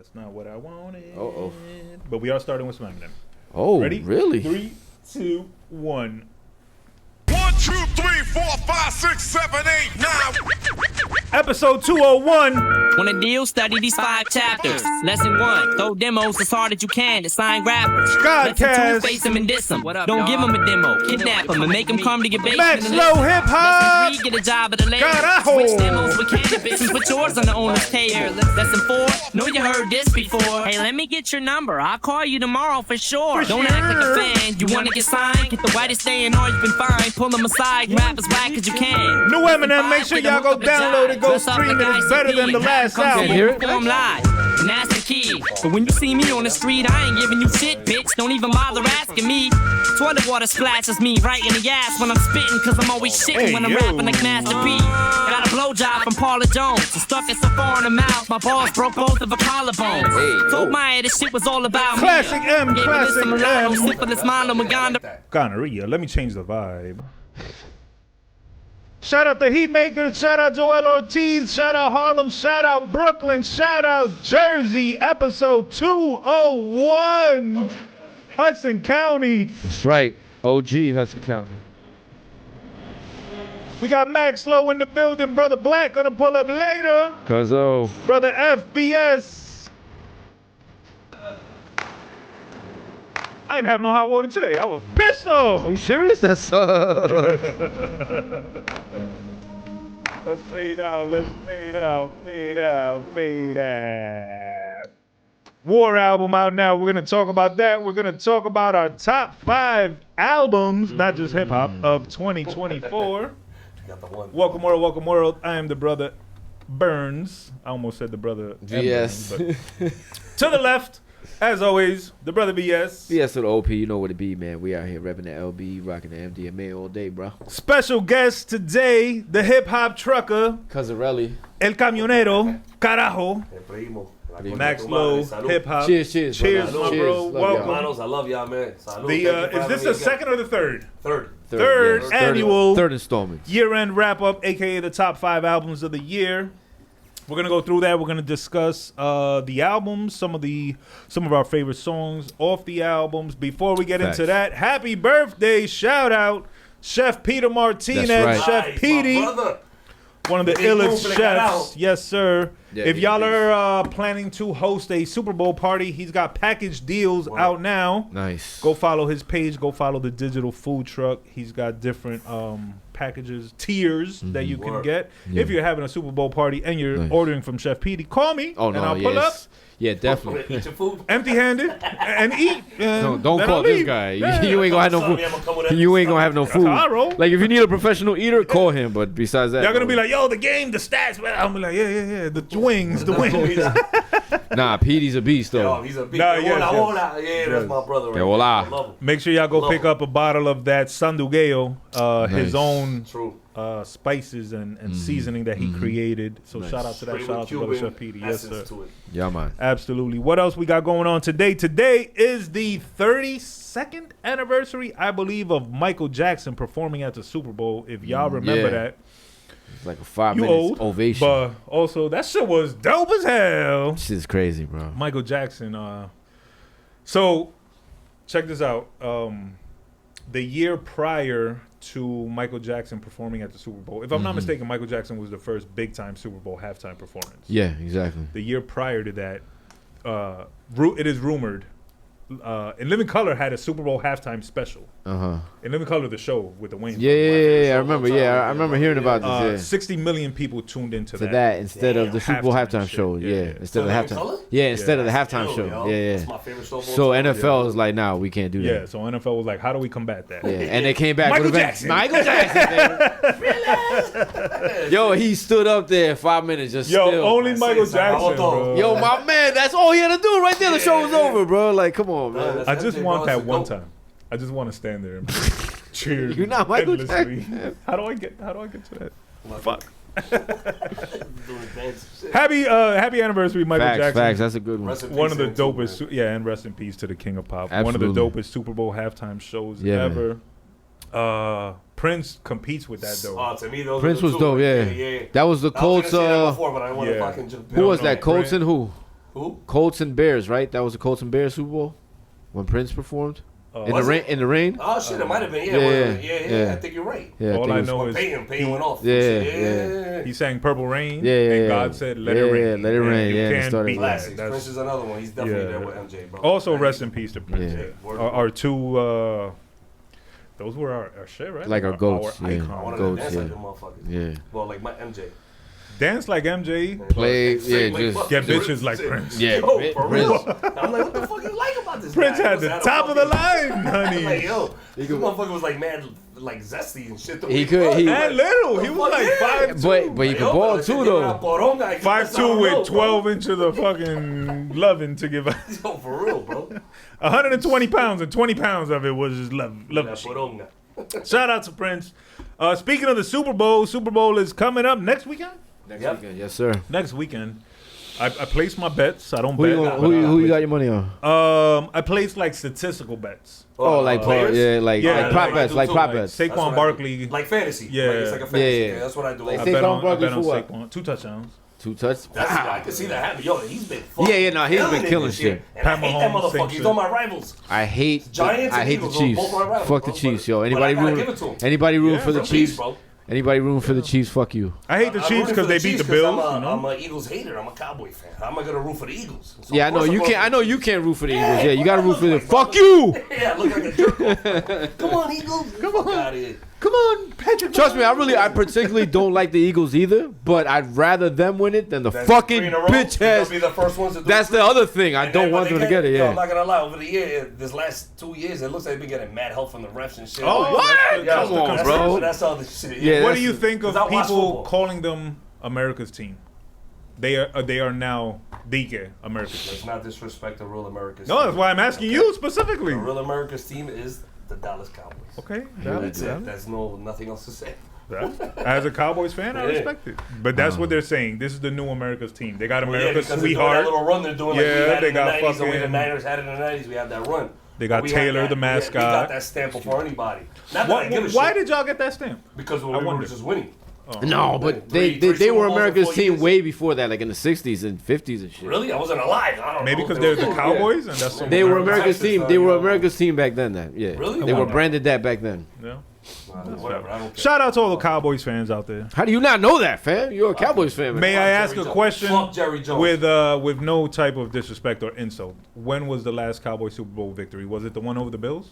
That's not what I wanted. Uh-oh. But we are starting with some Eminem. Oh, Ready? really? 3, 2, 1. 1, 2, 3, 4, 5, 6, 7, 8, 9. Episode 201. Want a deal? Study these 5 chapters. Lesson 1: throw demos as hard as you can to sign rappers. Lesson 2: face them and diss them. Don't give them a demo. Kidnap them and make them come to your basement. MaxLo hip hop. Lesson 3: get a job at a label. Carajo. Switch demos with cannabis and put yours on the owner's table. Lesson 4: know you heard this before. Hey, let me get your number. I'll call you tomorrow for sure. Don't act like a fan. You wanna get signed? Get the whitest day and all you've been fine. Pull them aside. Rap as whack as you can. New Eminem. Make sure y'all go download it. Go stream it. It's better than the last album. Hear it? Live. And that's the key. But when you see me on the street, I ain't giving you shit, bitch. Don't even bother asking me. Toilet water splashes me right in the ass when I'm spitting, cause I'm always shitting when I'm rapping like Master P. Got a blowjob from Paula Jones. So stuck it so far in the mouth, my balls broke both of her collarbones. Told Maya this shit was all about Classic me. M, Gave classic her this Milano, M. syphilis, mono, Maganda. Gonorrhea. Let me change the vibe. Shout out the Heatmakerz, shout out Joell Ortiz, shout out Harlem, shout out Brooklyn, shout out Jersey, episode 201, Hudson County. That's right. OG Hudson County. We got MaxLo in the building, Brother Black gonna pull up later, Cuzzo. Brother FBS. I didn't have no hot water today, I was pissed off. Are you serious? That's Let's fade out, let's fade out, fade out, fade out. War album out now. We're going to talk about that. We're going to talk about our top 5 albums, not just hip hop, of 2024. Welcome world. I am the brother Burns. I almost said the brother GS. Burns, but to the left, as always, the brother BS. BS to the OP, you know what it be, man. We out here repping the LB, rocking the MDMA all day, bro. Special guest today, the hip hop trucker, Cuzarelli. El Camionero, Carajo. MaxLo, hip hop. Cheers, Cheers, brother. my bro. Love Welcome. Hermanos, I love y'all, man. Salud. Is this the second or the third? Third Annual Third installment. year-end wrap-up, aka the top 5 albums of the year. We're gonna go through that. We're gonna discuss the albums, some of our favorite songs off the albums. Before we get into that, happy birthday! Shout out, Chef Peter Martinez, That's right. Chef Petey. One of the illest chefs. Yes, sir. Yeah, if y'all are planning to host a Super Bowl party, he's got package deals out now. Nice. Go follow his page. Go follow the digital food truck. He's got different packages, tiers that you can get. Yeah. If you're having a Super Bowl party and you're ordering from Chef Petey, call me and I'll pull up. Yeah, definitely. Eat your food. Empty-handed and eat. Don't then call I'll this leave. guy. Yeah. You ain't gonna have no food. You ain't gonna have no food. how I roll. Like if you need a professional eater, call him. But besides that, Y'all gonna be like, yo, the game, the stats. Man. I'm like, yeah. The wings. nah, Petey's a beast though. Yo, he's a beast. Nah, Yeah, that's my brother right Yeah, hola. there. I love him. Make sure y'all go pick up a bottle of that Sandugueo, his Nice. own True. spices and seasoning that he created. So Nice. shout out to that. Straight Shout out with to Brother Cuban Chef Petey. Yes, essence sir. to it. Yeah, man. Absolutely. What else we got going on today? Today is the 32nd anniversary, I believe, of Michael Jackson performing at the Super Bowl. If y'all remember that, It's like a 5 you minutes old. ovation. But also, that shit was dope as hell. Shit's crazy, bro. Michael Jackson. So, check this out. The year prior to Michael Jackson performing at the Super Bowl, if I'm not mistaken, Michael Jackson was the first big-time Super Bowl halftime performance. Yeah, exactly. The year prior to that, it is rumored, In Living Color had a Super Bowl halftime special. In Living Color, the show with the Wayne. Yeah. I remember. Yeah, I remember hearing about this. 60 million people tuned into For that instead of the Super Bowl halftime shit. show. Yeah, instead of the halftime. Color? Yeah, instead of the halftime Yo, show. yo, Yeah. That's my favorite show of all So time. NFL is like, nah, we can't do Yeah, that. so NFL was like, how do we combat that? Yeah, and they came back Michael with a Jackson. Michael Jackson, baby. Yo, he stood up there 5 minutes just Yo, still. only Michael it, Jackson, bro. Yo, my man, that's all he had to do right there. The show was over, bro. Like, come on, man. I just want that one time. I just want to stand there and cheer. You're not Michael endlessly. Jackson. How do I get to that? Fuck. Doing dance shit. Happy anniversary, Michael Jackson. Facts. That's a good one. Rest in One peace of the to him too, dopest, man. and rest in peace to the King of Pop. Absolutely. One of the dopest Super Bowl halftime shows Yeah, ever. Prince competes with that though. Oh, to me, those Prince are the was two. dope, yeah. Yeah. That was the I was Colts. gonna say that before, but I want to yeah. fucking jump in. Who was No, that? Colts Prince- and who? Who? Colts and Bears, right? That was the Colts and Bears Super Bowl when Prince performed in the Was rain. it? In the rain. Oh shit, it might have been. Yeah. I think you're right. Yeah, All think I it was- know is Peyton went off. Yeah. he sang Purple Rain. Yeah. And God said, "Let it rain." Yeah, let it rain. You Yeah, and it can't started beat raining. that. Classics. That's- Prince is another one. He's definitely Yeah. there with MJ, bro. Also, rest in peace to Prince. Yeah. Our two, those were our shit, right? Like our goats, Our yeah. I icons. wanted Goats, to dance yeah. like them motherfuckers. Yeah. Well, like my MJ. Dance like MJ, Play, Sing yeah, like just- fuck get Prince. bitches like Prince. Yeah, Yo, Prince. for real. I'm like, what the fuck you like about this Prince guy? had He the was top of the fucking- line, I'm like, honey. yo, this motherfucker was like mad, like zesty and shit. He could- he- That little, he was like 5'2". But you can ball too though. 5'2" with 12 inches of fucking loving to give out. Yo, for real, bro. 120 pounds, and 20 pounds of it was just love. La Shit. poronga. Shout out to Prince. Speaking of the Super Bowl is coming up next weekend. Next Yep. weekend, yes sir. Next weekend, I placed my bets. I don't Who bet. you, but who you got your money on? I placed like statistical bets. Oh, like players? like Yeah, prop like bets, I do like too, prop like bets. That's what I Saquon do. Barkley. Like fantasy. Yeah. Like, it's like a fantasy. Yeah. Yeah, that's what I do. Like I Saquon bet on Barkley for Saquon. what? 2 touchdowns. 2 touchdowns. I can see that happen. Yo, he's been fucking He's been it killing this year. shit. And Pat I hate that Mahomes, same motherfucker. He's shit. on my rivals. I hate Giants I and hate the Eagles are Chiefs. both my rivals, Fuck bro, the Chiefs, but- yo. but I Anybody gotta room give it to 'em. anybody room Yeah, for the From Chiefs, Chiefs? bro. Anybody room for the Chiefs? Fuck you. I hate the I'm Chiefs rooting because for they beat the Chiefs Bills. I'm You know? an Eagles hater. I'm a Cowboy fan. How am I gonna root for the Eagles? So Yeah, I of know course you I'm can't. I going know for- you can't root for the Yeah, Eagles. Yeah, you what gotta I root look for the. like, Fuck bro? you. Yeah, I look like a jerk. Come on, Eagles. Come on. Out of here. Come on, Patrick. Trust me, I particularly don't like the Eagles either. But I'd rather them win it than the That's fucking 3 in a row. bitch They'll ass. be the first ones to do That's it. the other thing. I And don't then want when them to they get it. yo, I'm Yeah. not gonna lie. Over the year, this last 2 years, it looks like they've been getting mad help from the refs and shit. Oh, what? Yeah, Come on, that's bro. That's all the shit. Yeah, What that's- do you think of 'cause I watch people football. calling them America's team? They are now Dike America's Let's team. not disrespect the real America's No, team. that's why I'm asking you specifically. The real America's team is the Dallas Cowboys. Okay, That's it. valid. There's nothing else to say. As a Cowboys fan, I Yeah. respect it. But that's what they're saying. This is the new America's team. They got Well, yeah, America's because they're doing that sweetheart. little run they're doing. Yeah, Like we had they in the got 90s, and we the fucking- Niners had it in the 90s. We had that run. They got We had Taylor, that- the We mascot. got that stamp before anybody. Not that I give a Why shit. did y'all get that stamp? Because we I were wonder. just winning. No, but they Three were Super Bowls in America's 4 team years. way before that, like in the 60s and 50s and shit. Really? I wasn't alive. I don't Maybe know. because they're the Cowboys and that's so They were American America's Texas, team. so, They you were know. America's team back then. Then, yeah. Really? They were Wonder. branded that back then. Yeah. Whatever. I don't care. Shout out to all the Cowboys fans out there. How do you not know that, fam? You're a Cowboys fan. Man. May I ask Jerry a Jones. question Fuck Jerry Jones. with no type of disrespect or insult? When was the last Cowboys Super Bowl victory? Was it the one over the Bills?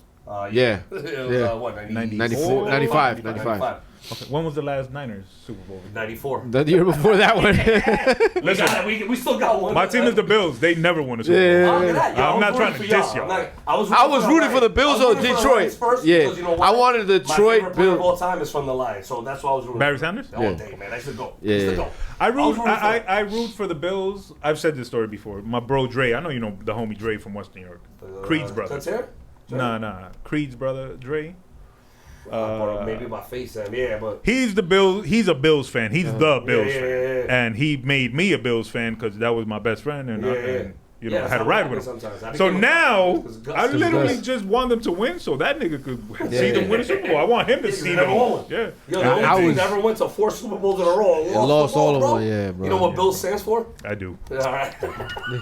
Yeah. It was, Yeah. what, 94, 95, 95. Okay. When was the last Niners Super Bowl victory? 94. The year before that one. We still got one. My team is the Bills. They never won a Super Bowl. Yeah. Look at that. Yo, I'm not rooting trying to for y'all. diss y'all. I was rooting for the Bills or Detroit. Yeah. I wanted the My Detroit favorite player of all Bills. time is from the Lions, so that's why I was rooting. Barry for. Sanders? All Yeah. day, man. I should go. Yeah. I should go. I was root. rooting for I root for the Bills. I've said this story before. My bro Dre. I know you know the homie Dre from West New York. Creed's brother. That's here? Nah. Creed's brother Dre. Maybe my face, yeah, but He's the Bills. He's a Bills fan. He's the Bills yeah, fan, yeah. and he made me a Bills fan because that was my best friend, and, Yeah, and you know Yeah, I that's had to how ride it with him. happens sometimes. I So became a- now Because Gus- I literally Gus. just want them to win, so that nigga could see Yeah. them win a Super Bowl. I want him to Yeah, see he them. never won one. Yeah. Yo, the I only team was- that ever went to 4 Super Bowls in a row. and lost them all of bro. them, yeah, bro. You know what Bill stands for? I do. All right.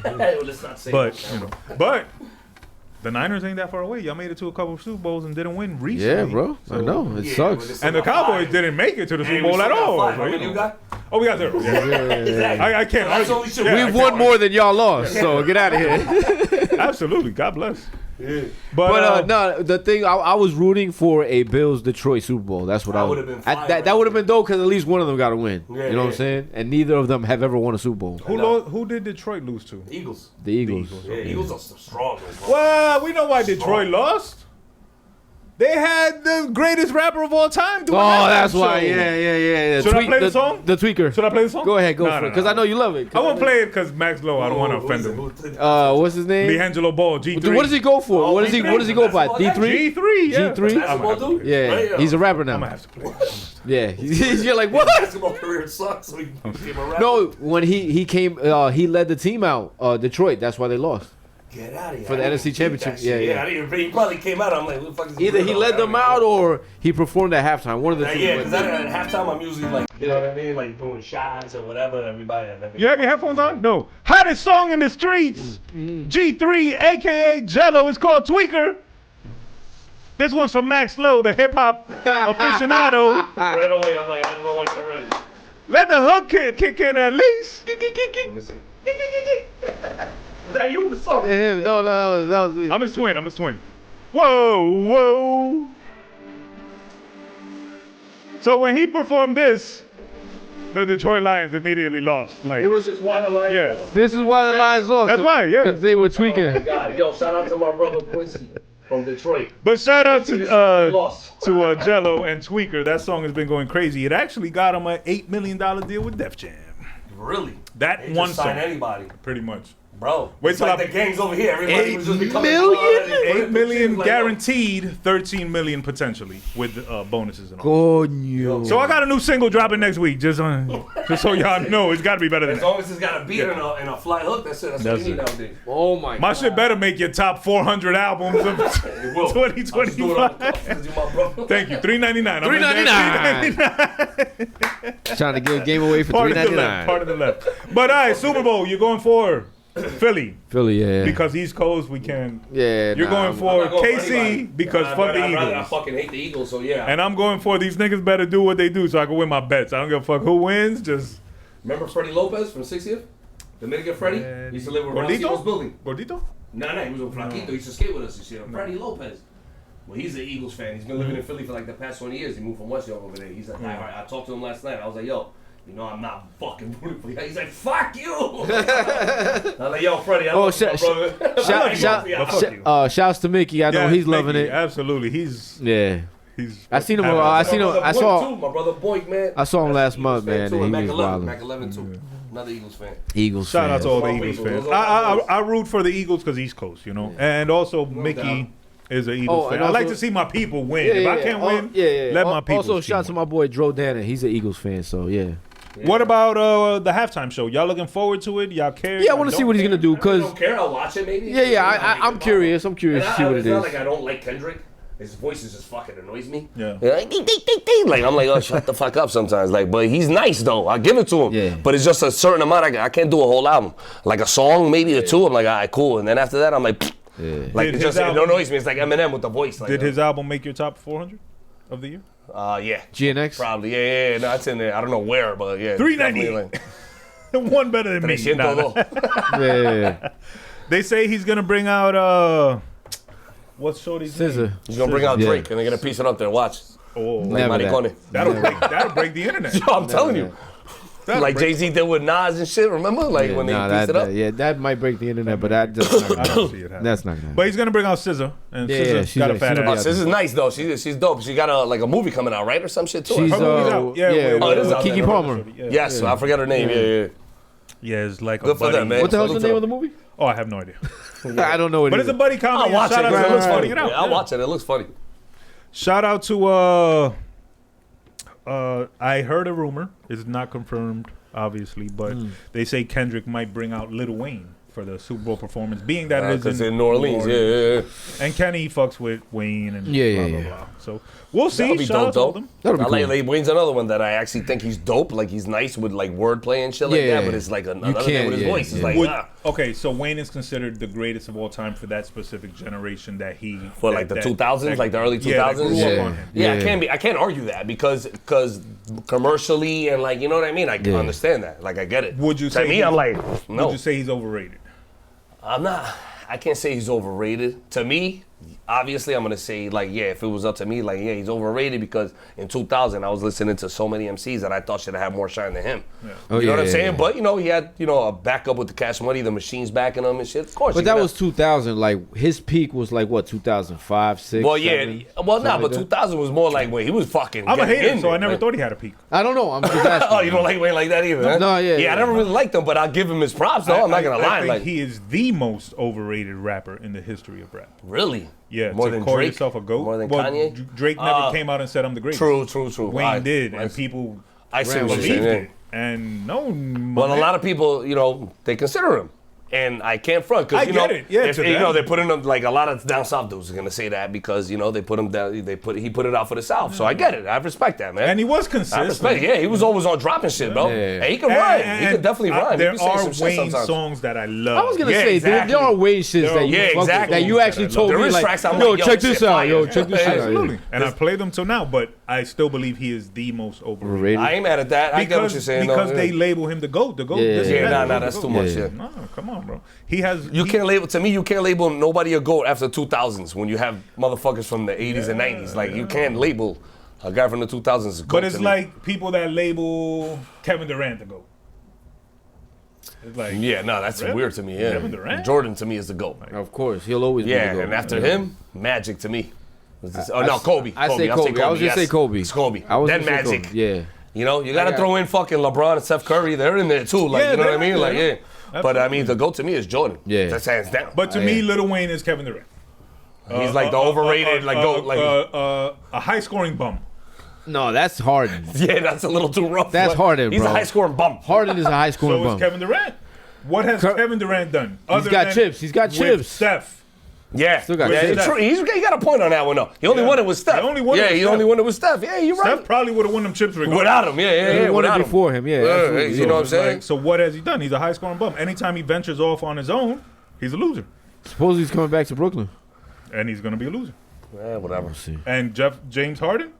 Hey, let's not say But that. you know, but the Niners ain't that far away. Y'all made it to a couple of Super Bowls and didn't win recently. Yeah, bro. I So- know. It Yeah, sucks. but it's And the still got Cowboys 5. didn't make it to the Hey, Super we Bowl still at got all. 5. so, How you many know. you got? Oh, we got 0. Yeah. Exactly. I can't That's argue. only shit Yeah, we I We've can't won more than y'all lost, so get out of here. argue. Absolutely. God bless. Yeah. But no, the thing I was rooting for a Bills Detroit Super Bowl. That's what That I would've been fire that right would have been dope because at least one of them got to win. Yeah, you know what I'm yeah. saying? And neither of them have ever won a Super Bowl. Who did Detroit lose to? Eagles. The Eagles. Yeah, Eagles are so strong. Bro. Well, we know why Detroit lost. They had the greatest rapper of all time doing Oh, that that's show. why. Yeah. Should I play the song? The tweaker. Should I play the song? Go ahead, go Nah, for it. nah, Because nah. I know you love it. I won't play it because Max Low. I don't want to offend him. What's his name? D'Angelo Ball, G3. What does he go for? Oh, What does he go by? basketball D3? G3, yeah. G3? Basketball dude? Yeah, Right, he's a rapper I'm going to now. have to play it. Yeah, you're like what? Basketball career sucks, so he became a rapper. No, when he came, he led the team out. Detroit. That's why they lost. Get out of here. For the NFC Championship. Yeah. He probably came out. I'm like, what the fuck is Either he led them out or he performed at halftime. One of the two. Yeah, because at halftime I'm usually like, you know what I mean, like doing shots or whatever. Everybody. You have your headphones on? No. Hottest song in the streets. G3, aka Jello, is called Tweaker. This one's from MaxLo, the hip hop aficionado. Right away, I'm like, I don't know what's already. Let the hook kick in at least. Let me see. Is that you? What's up? No, that was me. I'm a swing. Whoa. So when he performed this, the Detroit Lions immediately lost. Like, It was just one of like. yeah. This is why the Lions lost. That's why, yeah. Because they were tweaking. God, yo, shout out to my brother Quincy from Detroit. But shout out to Lost. Jello and Tweaker. That song has been going crazy. It actually got him an $8 million deal with Def Jam. Really? That They one just sign song. anybody. Pretty much. Bro, Wait it's till like I- the gang's over here. Everybody was just becoming 8 million? blood and 8 million like, guaranteed, 13 million potentially with bonuses and all. Coño. So I got a new single dropping next week, just so y'all know it's got to be better than As that. long as it's got a beat and a fly hook, that's it. That's what you need nowadays. Oh my My God. shit better make your top 400 albums of It will. I'll just do it on the 2025. cuff, 'cause you my brother. Thank you, $3.99. $3.99. Trying to give a game away for Part of the left. Part $3.99. of the left. But all right, Super Bowl. You're going for Philly Philly, yeah. because East Coast we can. Yeah. You're going I'm for not going for KC anybody. because fuck the I Eagles. fucking hate the Eagles, so yeah. And I'm going for these niggas better do what they do so I can win my bets. I don't give a fuck who wins. Just Remember Freddie Lopez from 60th? Dominican Freddie? He used to live with Roncio's building. Gordito? No, he was a Flaquito. He used to skate with us and shit. Freddie Lopez. Well, he's an Eagles fan. He's been living in Philly for like the past 20 years. He moved from West York over there. He's a diehard. I talked to him last night. I was like, yo, you know I'm not fucking rooting for you. He's like, fuck you. I'm like, yo, Freddie, I love you, my brother. Shouts to Mickey. I know Yeah, he's loving Mickey, it. Absolutely. He's Yeah. I seen him. having- I seen him. I saw. My brother Boyk, man. I saw him last Eagles month, fan, man, too, and he Mac was 11, wilding. Mac 11 too. Another Eagles fan. Eagles. Shout out to all the Fans. Eagles Those fans. are my boys. I root for the Eagles because East Coast, you know, and also Mickey doubt. is an Eagles Oh, fan. and I like also- to see my people win. Yeah, If yeah, I can't yeah. win, yeah. let my people. Also, shout out to my boy Dro Danner. He's an Eagles fan, so yeah. What about the halftime show? Y'all looking forward to it? Y'all care? Yeah, I want to see what he's gonna do, I cause don't care. I'll watch it maybe. I'm curious. I'm curious to see what it It's not is. like I don't like Kendrick. His voice is just fucking annoys me. Yeah. Like, ding, ding, ding, ding. Like I'm like, oh, shut the fuck up sometimes. Like, but he's nice though. I give it to him. Yeah. But it's just a certain amount. I can't do a whole album. Like a song, maybe or two. I'm like, all right, cool. And then after that, I'm like, like Did it his just it album- annoys me. It's like Eminem with the voice. Like, Did his album make your top 400 of the year? Yeah. GNX. Probably. Yeah. No, it's in there. I don't know where, but yeah. 398. definitely, One better than me. like, 300. Yeah. They say he's gonna bring out what's Shorty's Scissor. name? He's gonna bring out Yeah. Drake and they're gonna piece it up there. Watch. Oh, Like Never that. Maricone. that'll break the internet. Yo, I'm telling you. That'll Like break- Jay-Z did with Nas and shit, remember? Like when they pieced it up? Yeah, that might break the internet, but that just I don't see it happen. that's not gonna happen. But he's gonna bring out SZA, and Yeah, SZA's she's got a like- fat she's gonna ass. be This is nice though. She's dope. She got a movie coming out, right, or some shit too. She's Her movie's out. Yeah, with, Oh, it is out Kiki there. Palmer. Yes, I forgot her name. Yeah. Yeah, it's like Good a for buddy. them, man. What the hell's the Salute to name of them. the movie? Oh, I have no idea. I don't know what But it it's is. a buddy comedy. I'll watch it. Shout out to It looks her funny. putting it out. I'll Yeah. watch it. It looks funny. Shout out to I heard a rumor. It's not confirmed, obviously, but they say Kendrick might bring out Lil Wayne for the Super Bowl performance, being that it is Because in New Orleans, yeah. And Kenny fucks with Wayne and Yeah, blah, yeah, blah, yeah. blah. So we'll see. That'll be Shout out dope, to all though. them. That'll be I cool. like Wayne's another one that I actually think he's dope. Like he's nice with like wordplay and shit like Yeah. that. But it's like another thing can't, with his yeah, voice. It's yeah. like Would- ah. okay, so Wayne is considered the greatest of all time for that specific generation that he For like the 2000s, like the early 2000s. Yeah, that grew Yeah. up on him. Yeah, I can't argue that because commercially and like you know what I mean. I can understand that. Like I get it. Would you to say me? he's- I'm like no. Would you say he's overrated? I'm not. I can't say he's overrated. To me, obviously, I'm gonna say like yeah. If it was up to me, like yeah, he's overrated because in 2000 I was listening to so many MCs that I thought should have had more shine than him. Oh, You know what I'm yeah, saying? yeah. But you know, he had a backup with the Cash Money, the machines backing him and shit. Of course. But you that gotta- was 2000. Like his peak was like what 2005, 6. Well, yeah. 7, Well, nah, something but like that. 2000 was more like when he was fucking. I'm a getting hater, in so I there, never like- thought he had a peak. I don't know. I'm just asking. Oh, you don't like Wayne like that either? Huh? No, yeah, Yeah, I never really liked him, but I'll give him his props. though. I'm not gonna I lie. think Like he is the most overrated rapper in the history of rap. really? Yeah, More to than call Drake? yourself a goat. More than well, Kanye? Drake never came out and said I'm the greatest. True. Wayne did, and people I see what you're believed saying. it. And no, Well, a lot of people, they consider him. And I can't front because I get it. Yeah, if, to you know, them. they put in like a lot of down south dudes are gonna say that because you know they put him down. He put it out for the south. So I get it. I respect that, man. And he was I consistent. respect. Yeah, he was always on dropping shit, bro. Yeah. And he can rhyme. He can definitely rhyme. There He be saying are some shit Wayne sometimes. songs that I love. I was gonna Yeah, say exactly. there are Wayne shits that you Yeah, fuck with, exactly. that you actually told There me is like, tracks I'm yo, like, yo, check shit this out, fire. yo, check this shit out. Absolutely. And I play them till now, but I still believe he is the most overrated. Overrated. I ain't mad at that. I get what you're saying. Because though, they yeah. label him the GOAT. The GOAT. Yeah. This Yeah, and that, nah, the that's GOAT. too much. Yeah. Yeah. No, come on, bro. He has. You can't label. To me, you can't label nobody a GOAT after 2000s when you have motherfuckers from the 80s and 90s. Like you can't label a guy from the 2000s as a GOAT. But it's to me. like people that label Kevin Durant the GOAT. It's like, Yeah, no, that's Really? weird to me. Yeah, Kevin Durant? Jordan to me is the GOAT. Of course, he'll always be Yeah, the GOAT. and after him, Magic to me. I- No, Kobe. I say I'll Kobe. I was gonna say yes. Kobe. It's Kobe. I was Then gonna say Magic. Kobe. Yeah. You know, you gotta got- throw in fucking LeBron and Steph Curry. They're in there too. Like, Yeah, you know what I they're mean? in Like, there. yeah. But I mean, the GOAT to me is Jordan. Yeah. That's hands down. But to me, Lil Wayne is Kevin Durant. He's like the overrated, like GOAT. Like, A high scoring bum. No, that's Harden. yeah, that's a little too rough. That's but Harden, He's bro. a high scoring bum. Harden is a high scoring So is bum. Kevin Durant. What has Kevin Durant done? He's got than chips. He's got with chips. Steph. Yeah, Still got yeah, chips. true. He got a point on that one though. He only Yeah. won it with Steph. He only won it yeah, with he Steph. only won it with Steph. Yeah, you're right. Steph probably would have won them chips regardless. Without him, yeah, He won it without him. before him. Yeah, Yeah, absolutely. you know what I'm saying? Like, so what has he done? He's a high scoring bum. Anytime he ventures off on his own, he's a loser. Suppose he's coming back to Brooklyn. And he's going to be a loser. Yeah, whatever. See. And James Harden?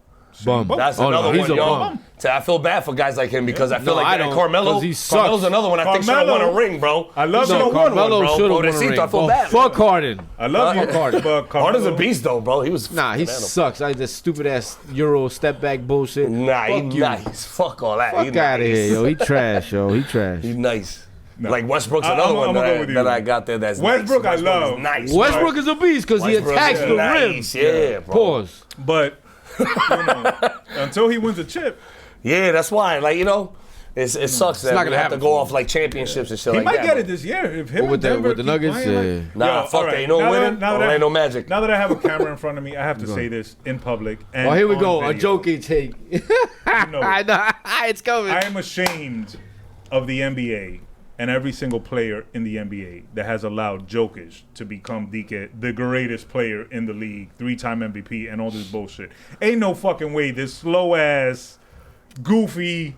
Bum. That's Oh, no, another he's one, a yo. bum. So I feel bad for guys like him because I feel No, I like don't, Carmelo. 'cause he sucks. Carmelo's another one I think should have Carmelo. won a ring, bro. I love He him. should've won one, Carmelo bro. should have won a Pobrecito, ring. I feel Oh, bad. fuck Harden. I love you, Harden. but Harden's a Carmelo- beast though, bro. He was Nah, he fucking animal. sucks. Like this stupid ass Euro step back bullshit. Nah, Fuck he's you. nice. Fuck all that. Fuck He out of nice. here, yo. He trash, yo. He trash. He's nice. No. Like Westbrook's I'm another one gonna go with you. that I got there. That's Westbrook nice. I love. is nice. Westbrook is a beast because he Westbrook attacks is the nice. rim. Yeah, bro. Pause. But, you know, until he wins a chip, Yeah, that's why. Like, you know, it sucks that not we gonna have to happen go for off like championships and shit he like might that. get bro. it this year. If him With and the- Denver with the keep Nuggets, playing like- yeah. Nah, Yo, fuck all that. right. You know Now winning? that I Orlando have- Magic. Now that I have a camera in front of me, I have to say this in public. And Oh, here we on go. A video. joking take. know. I know. It's coming. I am ashamed of the NBA and every single player in the NBA that has allowed Jokic to become the greatest player in the league, 3-time MVP, and all this bullshit. Ain't no fucking way this slow ass, goofy.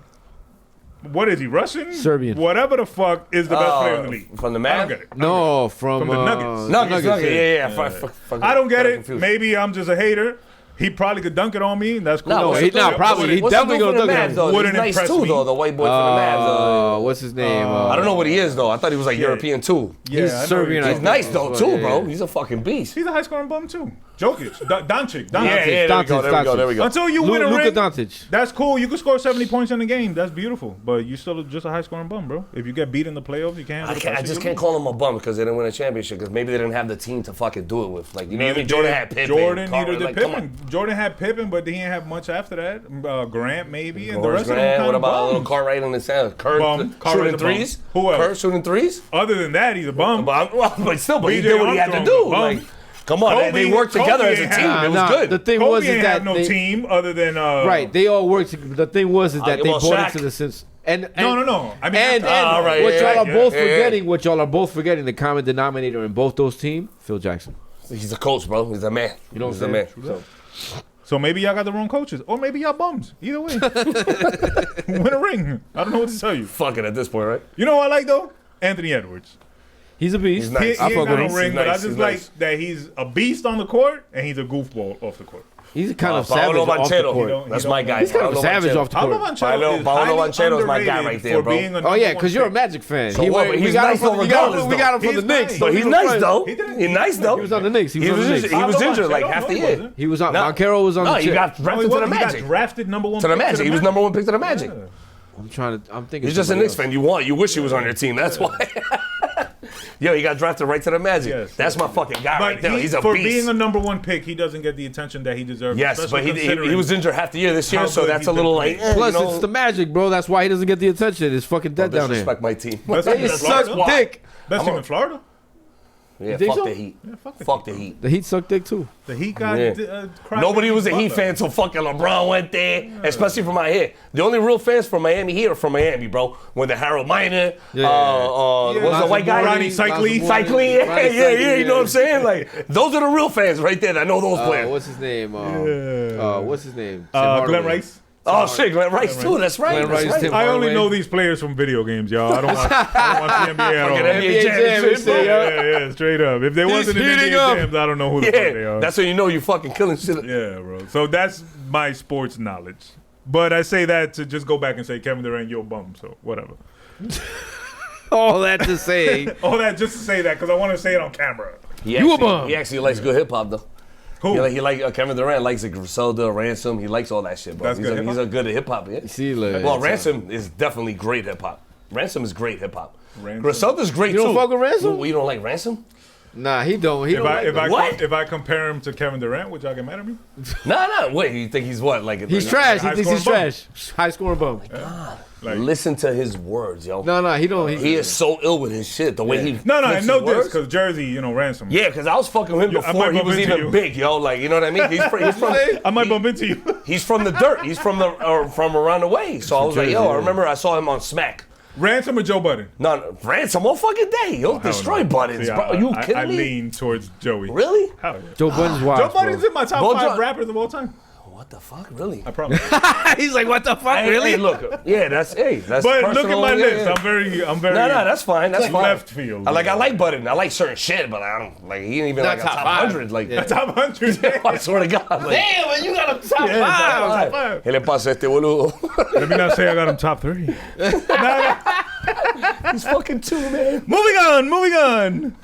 What is he, Russian? Serbian. Whatever the fuck is the best player in the league. From the I Mavs? don't get it. No, from the Nuggets. Nuggets, yeah. I don't get it. Confused. Maybe I'm just a hater. He probably could dunk it on me. That's cool. No, he not probably. He What's definitely he do gonna for the dunk Mavs, it. though? Wouldn't He's nice impress too, me. though. The white boy for the Mavs. What's his name? I don't know what he is though. I thought he was like Yeah. European too. Yeah, He's I know Serbian. he- I He's nice though too, Yeah, bro. yeah. He's a fucking beast. He's a high scoring bum too. Jokic, Doncic. Yeah, there we go, there we go, there we go. Until you win a Luka ring, Doncic. that's cool. You can score 70 points in a game. That's beautiful. But you still just a high scoring bum, bro. If you get beat in the playoffs, you can't. I just can't call him a bum because they didn't win a championship because maybe they didn't have the team to fucking do it with. Like, you know what I mean? Jordan had Pippen. Jordan Carl, neither did like, come Pippen. on. Jordan had Pippen, but he didn't have much after that. Grant maybe, and the Horace rest of them Grant, kind what of about a little bums. Cartwright on the sound? Kerr Bum. Cartwright's shooting a bum. threes? Who else? Kerr shooting threes? Other than that, he's a bum. But still, he BJ did what he had to Armstrong, do. bum. Like, come on, Kobe- they worked together Kobe as a ain't team. have- It was Nah, good. the thing Kobe was is ain't that have no they, team other than right. They all worked. The thing was is that give they him bought Shaq. into the sense. And No. I mean, And all right, what yeah, y'all are yeah, both yeah, yeah. forgetting, what y'all are both forgetting, the common denominator in both those teams, Phil Jackson. He's a coach, bro. He's a man. You know what He's I'm a man. saying? So maybe y'all got the wrong coaches, or maybe y'all bums. Either way, win a ring. I don't know what to tell you. Fuck it at this point, right? You know what I like though? Anthony Edwards. He's a beast. He's nice. He I ain't fuck got with no him. ring, He's but I nice, just he's like nice. that he's a beast on the court and he's a goofball off the court. He's kind of Paolo savage off the Banchero. court. That's He my don't- guy. He's kind of Paolo savage Banchero. off the Paolo court. Banchero is Paolo highly Banchero's my guy underrated right there, for bro. being a Oh number yeah, one because you're a pick. Magic fan. So what? He's nice though, regardless, We got him from He's the Knicks. nice. though. But he's He was nice playing- though. He didn't- He's nice though. He was on the Knicks. He was on the Knicks. He was Paolo injured like Banchero, half no, the he year. wasn't. He was on. No. Banchero was on No, the he chip. got No, drafted he to the wasn't. He got Magic. drafted number one. To the pick Magic. He was number one pick to the Magic. I'm thinking. He's just a somebody Knicks else. fan. You wish he was on your team. That's why. Yo, he got drafted right to the Magic. Yes. That's my fucking guy right But there. He's a for beast. being a number one pick, he doesn't get the attention that he deserves. Yes, especially but he considering was injured half the year this year, how so good that's he's a little been like. playing. Plus, you know, it's the Magic, bro. That's why he doesn't get the attention. It's fucking dead down there. disrespect my team. Best team He in sucks Florida. dick. Best team in Florida. Yeah, think fuck so? the Heat. Yeah, Fuck the Heat. The Heat suck dick too. The Heat got cried Nobody was a Heat Butler. fan until fucking LeBron went there, especially from my head. The only real fans from Miami Heat are from Miami, bro. When the Harold Miner, what was the white guy? Ronnie Cycli. Cycling, yeah, you know what I'm saying? Like, those are the real fans right there that know those players. What's his name? What's his name? Glenn Rice. Oh, shit, Glenn Rice, too. That's right. Glenn Rice, That's right. Tim I only Hardaway. know these players from video games, y'all. I don't watch the NBA at all. Fucking NBA Jam, Jam, bro. Yeah, straight up. If they wasn't in heating NBA up. Jams, I don't know who the fuck they Yeah, are. that's when you know you fucking killing shit. Yeah, bro. So that's my sports knowledge. But I say that to just go back and say Kevin Durant, you're a bum. So whatever. All that to say, All that just to say that because I want to say it on camera. You a bum. He actually likes good hip hop though. Who? He like Kevin Durant likes Griselda, Ransom. He likes all that shit, bro. That's good He's a good at hip hop. Yeah. see, like, Well, Ransom is definitely great hip hop. Ransom is great hip hop. Ransom. Griselda's great You too. don't fuck with Ransom? Well, you don't like Ransom? nah, he don't. He If don't. I like if that. I What? if I compare him to Kevin Durant, would y'all get mad at me? No. Wait, you think he's what? Like He's trash. He high thinks he's scoring trash. High scoring bum. Like, Listen to his words, yo. No, he don't. He is so ill with his shit. The way he no, I flips know his this words. because Jersey, Ransom. Yeah, because I was fucking with him Yeah, I before might he bump was into even you. big, yo. Like, you know what I mean? He's from I might bump into you. he's from the dirt. He's from from around the way. So I was like, yo, I remember I saw him on Smack. Ransom or Joe Budden? No, Ransom all fucking day. He'll destroy buttons, See, bro. Are you kidding I me? lean towards Joey. Really? Hell yeah. Joe Budden's wild. Joe Budden's in my top Bo 5 Jo- rappers of all time. What the fuck? Really? I promise. He's like, what the fuck? Hey, really? hey, look. Yeah, that's But personal. look at my Yeah, list. yeah. I'm very. No, that's fine. That's like fine. left field. I like Button. I like certain shit, but I don't like. He ain't even Not like a top top five. 100. Like, Yeah. top 100. I swear to God. Like, Damn, man, you got him top Yeah, five. top five. ¿Qué le pasa a este boludo? Let me not say I got him top 3. He's fucking 2, man. Moving on.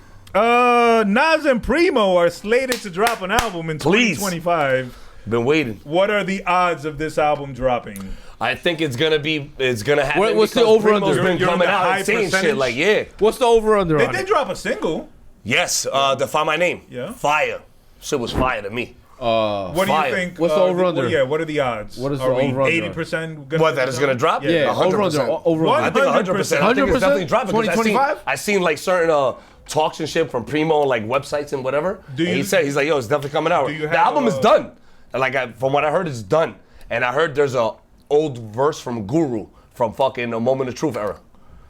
Nas and Primo are slated to drop an album in Please. 2025. Been waiting. What are the odds of this album dropping? I think it's gonna happen. What's the because over-under? Primo's been You're on coming the out high and saying percentage? shit like, yeah. What's the over under They on did it? drop a single. Yes, Define My Name. Yeah. Fire. Shit was fire to me. What do you Fire. think? What's the over-under? Yeah, what are the odds? What is are the we over-under? 80% What, that is gonna drop? Yeah, 100%. over under. Over What? under. I think 100%. I think it's 100%? definitely dropping. 2025? I seen like certain talks and shit from Primo on like websites and whatever. Do And he you- said he's like, yo, it's definitely coming out. Do you The have album is a- done. And like from what I heard, it's done. And I heard there's a old verse from Guru from fucking A Moment of Truth era.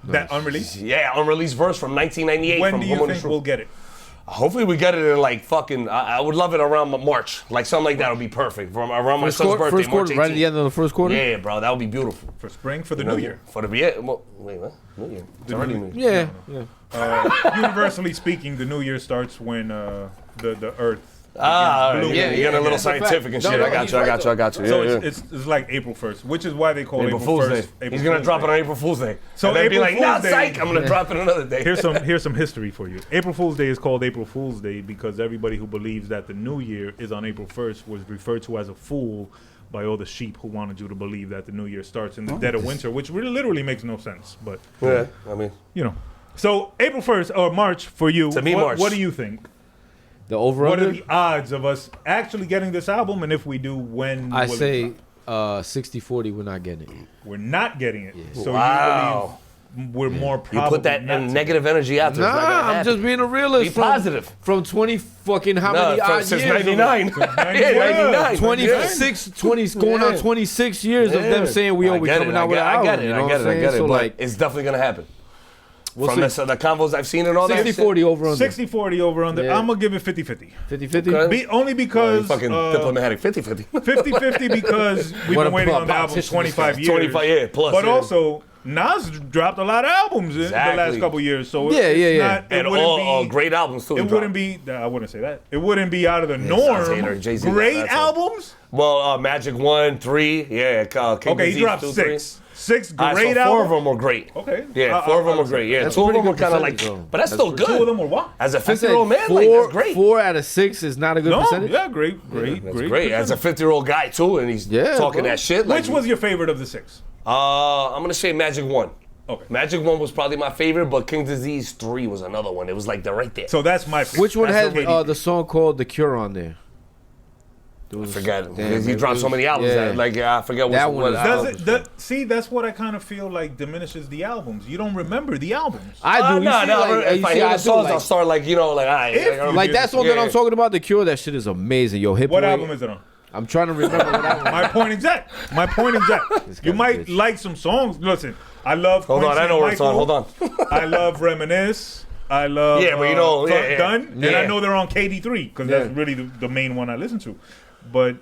That unreleased? Yeah, unreleased verse from 1998 When from do you Moment of think Truth. we'll get it? Hopefully we get it in like fucking. I would love it around March, like something like that would be perfect. From around my son's birthday, First March quarter, right at the 18th. end of the first quarter? Yeah, bro, that would be beautiful. For spring, for the new year. For the wait, what? New year? It's already New Year. Yeah. Universally speaking, the new year starts when the Earth. Ah, blue. yeah, you got a little that's a fact. scientific and No, shit. no, I got he's you. I right, got you. I got you. So Yeah, it's like April 1st, which is why they call April April Fool's 1st. Day. April He's gonna Fool's drop Day. it on April Fool's Day. So and then be April like, nah, Fool's Day- psych, I'm gonna drop it another day. Here's some history for you. April Fool's Day is called April Fool's Day because everybody who believes that the new year is on April 1st was referred to as a fool by all the sheep who wanted you to believe that the new year starts in the dead of winter, which really literally makes no sense. But Yeah, I mean, so April 1st or March for you. To me, what, March. What do you think? The over What are under? the odds of us actually getting this album? And if we do, when? I will it say drop? 60-40, we're not getting it. We're not getting it. So Wow. you believe we're more you probable. put that not in to. negative energy out there. Nah, it's not gonna I'm happen. just being a realist. Be from, positive. From 20 fucking how No, many odd since years? 99. Yeah, 99. 26, 20, going on 26 years of them saying we always coming out with an album. I get it. You know I what get I'm it. I saying? get it. So But like, it's definitely gonna happen. we'll From see. the convos I've seen and all that. 60-40 over under. 60-40 over under. Yeah. I'm gonna give it 50-50. 50-50? Okay. Only because Fucking diplomatic 50-50. 50-50 because we've What been waiting about on the album politicians? 25 years. 25 years plus, But yeah. also, Nas dropped a lot of albums in the last Exactly. couple years. So Yeah, it's yeah. not, it And wouldn't all be, great albums too. It wouldn't be. I wouldn't say that. It wouldn't be out of the Nas norm. hater, Jay-Z, Great that's albums. Well, Magic 1, 3, yeah. King Okay, he Disease, dropped 2, 6. 6 3. great So 4 of albums. them were great. Okay. Yeah, 4 of them were great. Yeah, That's 2 a of pretty them were good kind of like, percentage, though. but that's still good. 2 of them were what? As a I said 50-year-old man, like, that's great. 4 out of 6 is not a good No, percentage. yeah, great. That's great. As a 50-year-old guy too, and he's Yeah, talking bro. that shit. Like, Which was your favorite of the 6? I'm gonna say Magic 1. Okay. Magic 1 was probably my favorite, but King Disease 3 was another one. It was like they're right there. So that's my favorite. Which one That's has already- the song called The Cure on there? I forget. He dropped so many albums that, like, I forget That what one album. See, that's what I kind of feel like diminishes the albums. You don't remember the albums. I do. If I hear the songs, I'll start like, you know, like, like that song that I'm talking about, The Cure. That shit is amazing. Yo, Hip What Boy, album is it on? I'm trying to remember what album. My point exact. You might like some songs. Listen, I love. Hold on, I know where it's on. Hold on. I love Reminisce. I love. Yeah, but you know, Done. And I know they're on KD3 because that's really the main one I listen to. But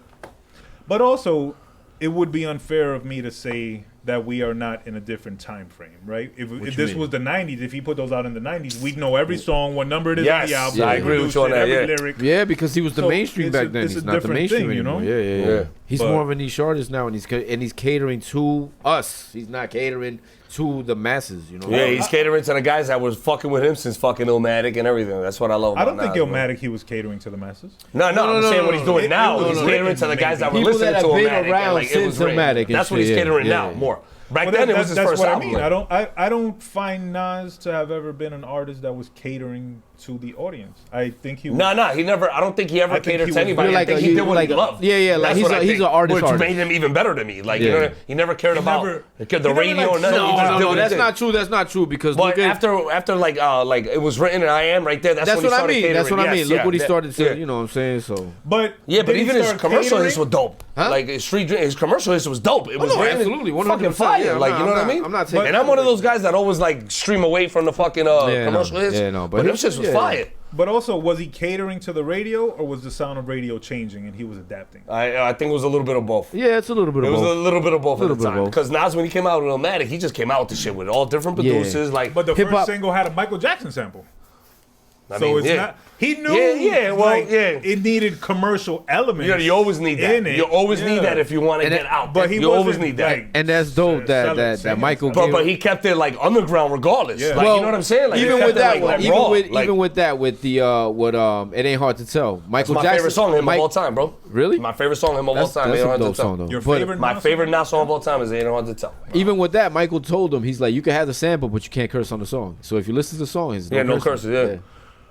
also, it would be unfair of me to say that we are not in a different time frame, right? If this was the 90s, if he put those out in the 90s, we'd know every song, what number it is on the album. I agree with you on that, every lyric. Yeah, because he was the mainstream back then. He's not the mainstream anymore. Yeah. He's more of a niche artist now, and he's catering to us. He's not catering to the masses, you know. Yeah, he's catering to the guys that was fucking with him since fucking Illmatic and everything. That's what I love about I don't think Nas, Illmatic he was catering to the masses. No, I'm saying what he's doing now. He's catering to the guys that were listening to Illmatic. Like, it was Illmatic. That's what he's catering now more. Back then, it was his first album. That's what I mean. I don't find Nas to have ever been an artist that was catering to the audience. I think he was. He never. I don't think he ever catered to anybody. I think he did what he loved. Yeah. Like he's an artist, which made him even better to me. Like you know, he never cared about the radio or nothing. No, that's not true. That's not true because but after like it was written in I Am right there. That's when he started catering. That's what I mean. Look what he started to. You know what I'm saying? So. But even his commercial hits were dope. Like his commercial hits was dope. It was absolutely 100%. Fucking fire. Like you know what I mean? I'm not taking. And I'm one of those guys that always like stream away from the fucking commercial hits. Yeah, no, but them shits was fire. But also, was he catering to the radio, or was the sound of radio changing and he was adapting? I think it was a little bit of both. Yeah, it's a little bit of both. It was a little bit of both at the time. Because Nas, when he came out with Illmatic, he just came out with the shit with all different producers. Like, but the first single had a Michael Jackson sample. Not. He knew. It needed commercial elements. Yeah, you always need that. You always need that if you want to get out. But you always need that. And that's dope that Michael. But he kept it like underground regardless. Yeah. Like, you know what I'm saying? Like, even with that one, even with that, with the It Ain't Hard to Tell. Michael Jackson. My favorite song of him of all time, bro. Really? My favorite song of him of all time. That's a dope song though. Your favorite? My favorite Nas song of all time is It Ain't Hard to Tell. Even with that, Michael told him, he's like, you can have the sample, but you can't curse on the song. So if you listen to the song, it's no curses. Yeah.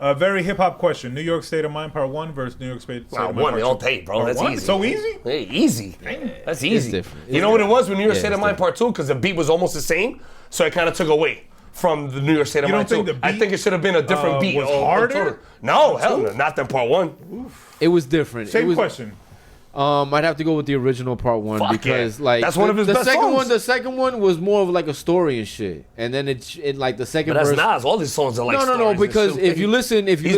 A very hip hop question: New York State of Mind Part 1 versus New York State of Mind Part 2. All day, bro. That's easy. So easy? Hey, easy. That's easy. Different. You know what it was with New York State of Mind Part 2? Because the beat was almost the same, so it kind of took away from the New York State of Mind 2. I think it should have been a different beat. Was harder? No, hell no, not than Part 1. It was different. Same question. I'd have to go with the original Part 1 because like that's one of his best songs. The second one was more of like a story and shit, and then it like the second. But verse. Nas. All these songs are like no, because if you listen to the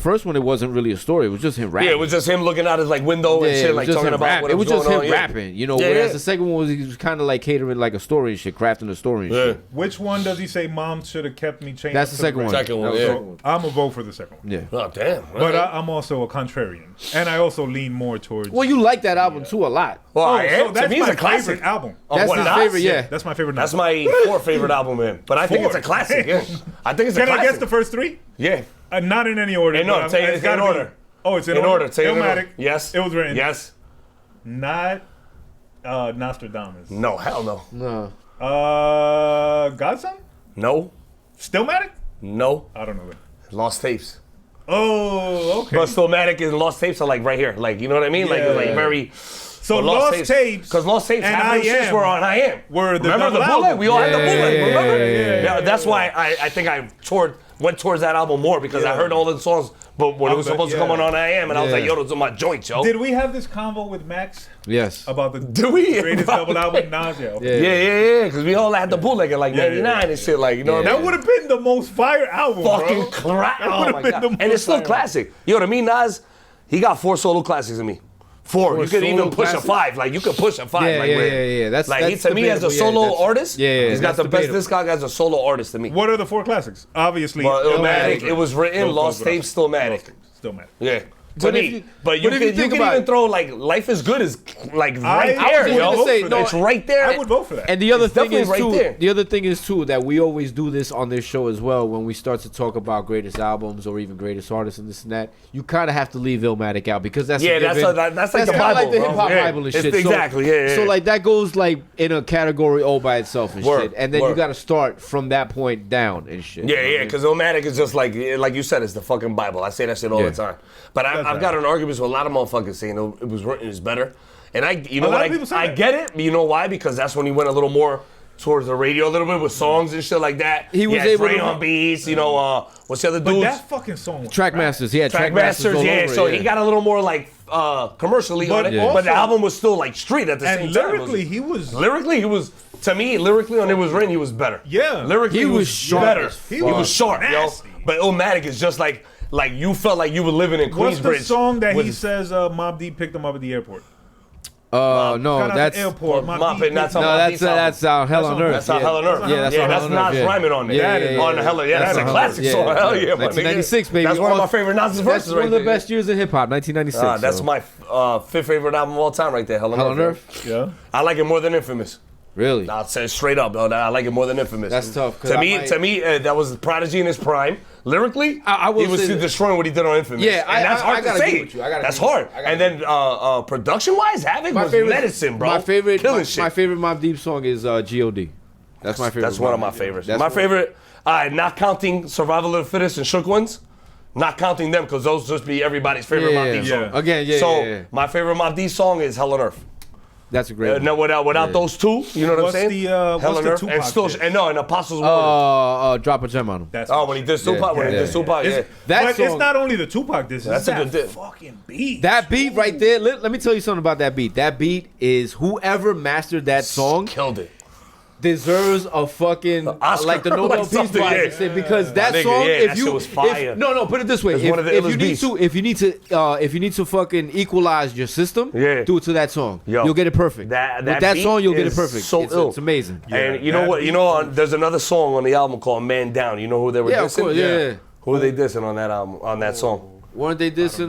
first one, it wasn't really a story. It was just him rapping. Yeah, it was just him looking out his like window and shit, like talking about what was going on. It was just him rapping, you know. Whereas the second one he was kind of like catering like a story and shit, crafting a story and shit. Which one does he say Mom should have kept me chained? That's the second one. Second one, yeah. I'm gonna vote for the second one. Yeah. Oh damn. But I'm also a contrarian, and I also lean more towards. Well, you like that album too a lot. Well, that's to me, it's my a classic favorite album. That's his favorite, yeah. That's my favorite. That's my fourth favorite album, man. But I think it's a classic. Yeah. I think it's a classic. Can I guess the first three? Yeah. Not in any order. No, it's in order. Oh, it's in order. Illmatic. Yes. It was written. Yes. Not Nostradamus. No, hell no. No. Godson? No. Stillmatic? No. I don't know that. Lost Tapes. Oh, okay. But Stillmatic and Lost Tapes are like right here. Like, you know what I mean? Yeah. Like very... So Lost Tapes... Because Lost Tapes and half of the shits were on I Am. Remember the bullet? We all had the bullet, remember? Yeah. That's why I think I went towards that album more because I heard all the songs, but when it was supposed to come on I Am, and I was like, yo, those are my joints, yo. Did we have this convo with Max? Yes. About the greatest double album, Nas? Yeah, because we all had the bootleg at like 99 and shit, like, you know what I mean? That would have been the most fire album, fucking classic. Oh my God. And it's still classic. Yo, to me, Nas, he got 4 solo classics in me. 4. You could even push a 5. Like, you could push a 5. Yeah. That's to me, as a solo artist, he's got the best discog as a solo artist to me. What are the 4 classics? Obviously, Illmatic. It was written. Lost Tapes, Stillmatic. Yeah. But you can even throw like Life is Good is like right there, yo. It's right there. I would vote for that. And the other thing is too that we always do this on this show as well when we start to talk about greatest albums or even greatest artists and this and that. You kind of have to leave Illmatic out because that's like the Bible, like the hip hop Bible and shit. Exactly. So like that goes like in a category all by itself and shit. And then you got to start from that point down and shit. Yeah, because Illmatic is just like you said, it's the fucking Bible. I say that shit all the time. But I've got an argument with a lot of motherfuckers saying it was written is better. And I get it. But you know why? Because that's when he went a little more towards the radio a little bit with songs and shit like that. He was able Dre to on beats, you know, what's the other dudes? But that fucking song was Trackmasters, yeah. Trackmasters, yeah. So he got a little more like commercially on it. But the album was still like street at the same time. And lyrically, he was... To me, lyrically on It Was Written, he was better. Yeah. Lyrically, he was sharp better. He was sharp, nasty. yo. But Illmatic is just like you felt like you were living in Queensbridge. What's the song that he says Mobb Deep picked him up at the airport? No, that's airport. that's Hell on Earth. That's on Hell on Earth. Yeah, that's Nas rhyming on it. On Hell on Earth. That's a classic song. Hell yeah, 1996, baby. That's one of my favorite Nas verses right there. That's one of the best years in hip hop, 1996. That's my fifth favorite album of all time right there. Hell on Earth. Yeah. I like it more than Infamous. Really? I'll say straight up, though. I like it more than Infamous. That's tough. To me, that was Prodigy in his prime. Lyrically, he was destroying what he did on Infamous. Yeah, and that's hard to say. That's hard. And then production-wise, Havoc was medicine, bro. My favorite Mobb Deep song is G.O.D. That's my favorite. That's one of my favorites. My favorite, not counting Survival of the Fittest and Shook Ones. Not counting them, because those just be everybody's favorite Mobb Deep song. Again, So my favorite Mobb Deep song is Hell on Earth. That's a great one. No, without those two, you know what I'm saying? Hell on Earth and Apostles' Word. Drop a gem on him. When he did Tupac, But it's not only the Tupac diss. That's a good diss. Fucking beat. That beat right there. Let me tell you something about that beat. That beat is whoever mastered that song killed it. Deserves a fucking Oscar, like the Nobel Peace Prize because that song. That shit was fire. No, put it this way: if you need to fucking equalize your system, do it to that song. You'll get it perfect. With that song, you'll get it perfect. It's amazing. And you know what? There's another song on the album called "Man Down." You know who they were dissing? Of course, yeah. Who are they dissing on that album? On that song? Weren't they dissing?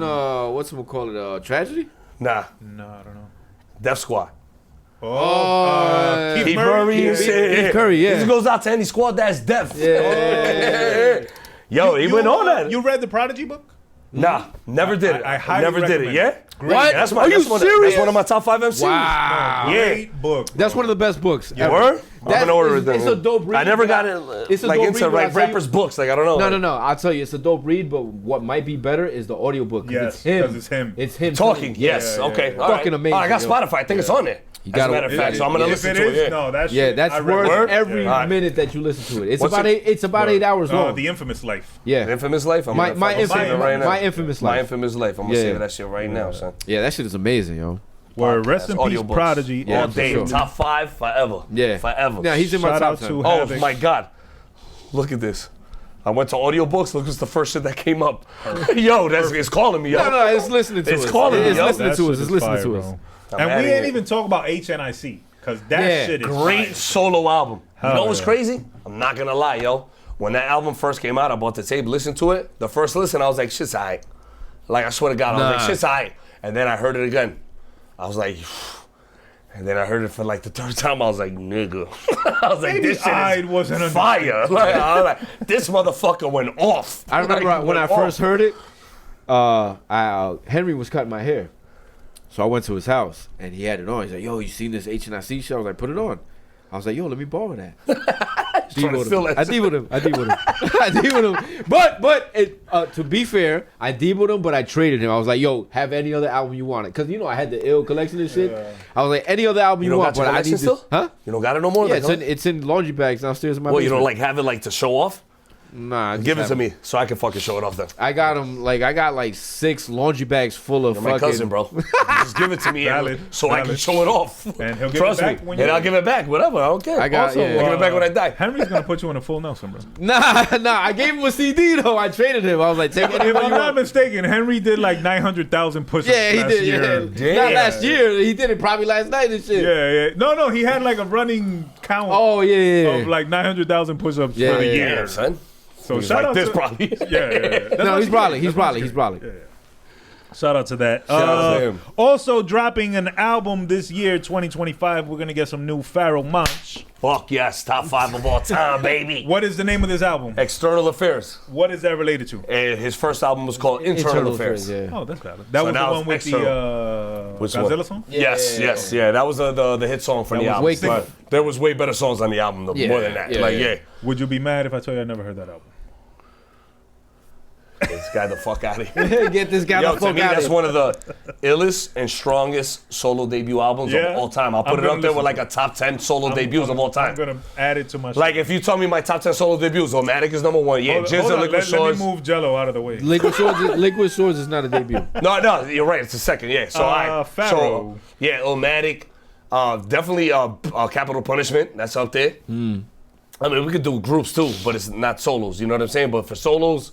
What's it called? Tragedy? Nah. No, I don't know. Def Squad. Keith Murray. Keith Curry, yeah. This goes out to any squad that's deaf. Yo, he went on that. You read the Prodigy book? Nah, never did it. I highly recommend it. Yeah? What? Are you serious? That's one of my top 5 MCs. Wow. Great book. That's one of the best books. Word? I'm gonna order it then. It's a dope read. I never got it into rappers' books. Like, I don't know. No. I'll tell you, it's a dope read, but what might be better is the audiobook. Yes, because it's him. It's him talking. Yes, okay. Fucking amazing. I got Spotify. I think it's on there. As a matter of fact, so I'm gonna listen to it. No, that's that's worth every minute that you listen to it. It's about 8 hours long. The Infamous Life. Yeah, Infamous Life. My Infamous Life. My Infamous Life. I'm gonna save that shit right now, son. Yeah, that shit is amazing, yo. Where rest in peace, Prodigy. All day, top 5 forever. Yeah, forever. Yeah, he's in my top 10. Oh my God, look at this. I went to audiobooks. Look, what's the first shit that came up? Yo, it's calling me. Yo. No, it's listening to us. It's calling me. It's listening to us. It's listening to us. And we ain't even talk about HNIC. Because that shit is great fire. Solo album. You know what's crazy? I'm not going to lie, yo. When that album first came out, I bought the tape, listened to it. The first listen, I was like, shit's all right. Like, I swear to God, I was like, shit's all right. And then I heard it again. I was like, and then I heard it for like the third time. I was like, nigga. I was like, this shit is fire. Like, I was like, this motherfucker went off. I remember when I first heard it, Henry was cutting my hair. So I went to his house, and he had it on. He's like, yo, you seen this HNIC show? I was like, put it on. I was like, yo, let me borrow that. I D-would him. But to be fair, I D-would him, but I traded him. I was like, yo, have any other album you wanted. Because, I had the ill collection and shit. I was like, any other album you want. But I need still? Huh? You don't got it no more? Yeah, it's in laundry bags downstairs in my basement. You don't like have it like to show off? Nah, give it to me so I can fucking show it off then. I got like 6 laundry bags full of You're my cousin, bro. Just give it to me so I can show it off. And he'll give it back when you I'll give it back, whatever. I don't care. I'll give it back when I die. Henry's gonna put you in a full Nelson, bro. Nah, I gave him a CD though. I traded him. I was like, take it. If I'm not mistaken, Henry did like 900,000 push-ups. Yeah, he did. Year. Not last year. He did it probably last night and shit. Yeah. No, he had like a running count. Oh yeah. Of like 900,000 push-ups for the year, yeah, son. So he's like this, probably. Yeah. No, he's probably. Yeah. Shout out to that. Shout out to him. Also dropping an album this year, 2025. We're gonna get some new Pharoah Monch. Fuck yes, top 5 of all time, baby. What is the name of this album? External Affairs. What is that related to? His first album was called Internal Affairs. Yeah. Oh, that's valid. That was the one with the Godzilla song? Yes. That was the hit song from the album. But there was way better songs on the album, more than that. Would you be mad if I told you I never heard that album? this guy the fuck out of here. Get this guy Yo, the fuck to me, out of that's here. one of the illest and strongest solo debut albums of all time. I'll put it up there with like a top 10 solo debuts of all time. I'm gonna add it to my. Like if you tell me my top 10 solo debuts, Illmatic is number 1. Yeah, Jizz and Liquid Swords. Let me move Jello out of the way. Liquid Swords is not a debut. No, you're right. It's the second. Yeah. So Pharaoh. Yeah, Illmatic. Definitely Capital Punishment. That's up there. I mean, we could do groups too, but it's not solos. You know what I'm saying? But for solos,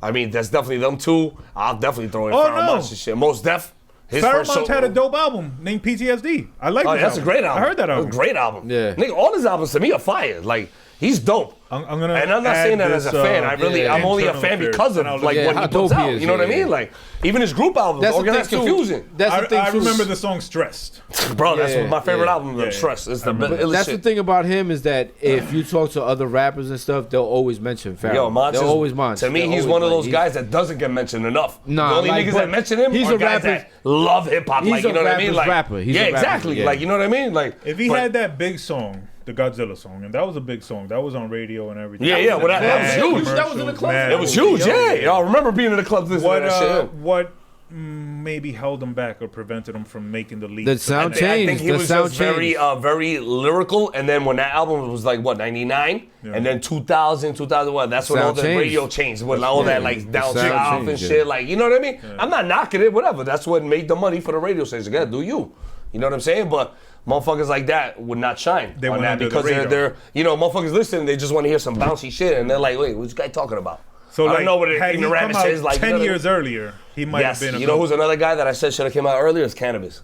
I mean, that's definitely them two. I'll definitely throw in Pharoah Monch and shit. Most Def. Pharoah Monch had a dope album named PTSD. I like this that's album. a great album. I heard that album. That's a great album. Yeah. Nigga, all his albums to me are fire. Like, he's dope. I'm gonna and I'm not saying that as a fan. I'm only a fan because of like what he puts out. You know what I mean? Like even his group albums, Organized Confusion. That's the thing. I remember the song "Stressed." Bro, that's my favorite album. Stressed. It's the That's the thing about him is that if you talk to other rappers and stuff, they'll always mention Pharoah. Yo, Monch they'll always Monch. To me, he's one of those guys that doesn't get mentioned enough. Nah, the only niggas that mention him are guys that love hip hop. Like you know what I mean? Like rapper. Yeah, exactly. Like you know what I mean? Like if he had that big song. The Godzilla song, and that was a big song. That was on radio and everything. Yeah, well, that was huge. That was in the club. It was huge, yeah. I remember being in the clubs listening to that shit. What maybe held him back or prevented him from making the leap? The sound changed. I think he was just very lyrical, and then when that album was like, 99? Yeah. And then 2000, 2001, that's when all the radio changed, with all that like down south and shit. Like, you know what I mean? Yeah. I'm not knocking it, whatever. That's what made the money for the radio station. Yeah, do you. You know what I'm saying? But motherfuckers like that would not shine on that because they're motherfuckers listening, they just want to hear some bouncy shit, and they're like, wait, what's this guy talking about? So I don't know what the rabbit shit is like. 10 years earlier, he might have been. You know who's another guy that I said should have came out earlier? Is Cannabis.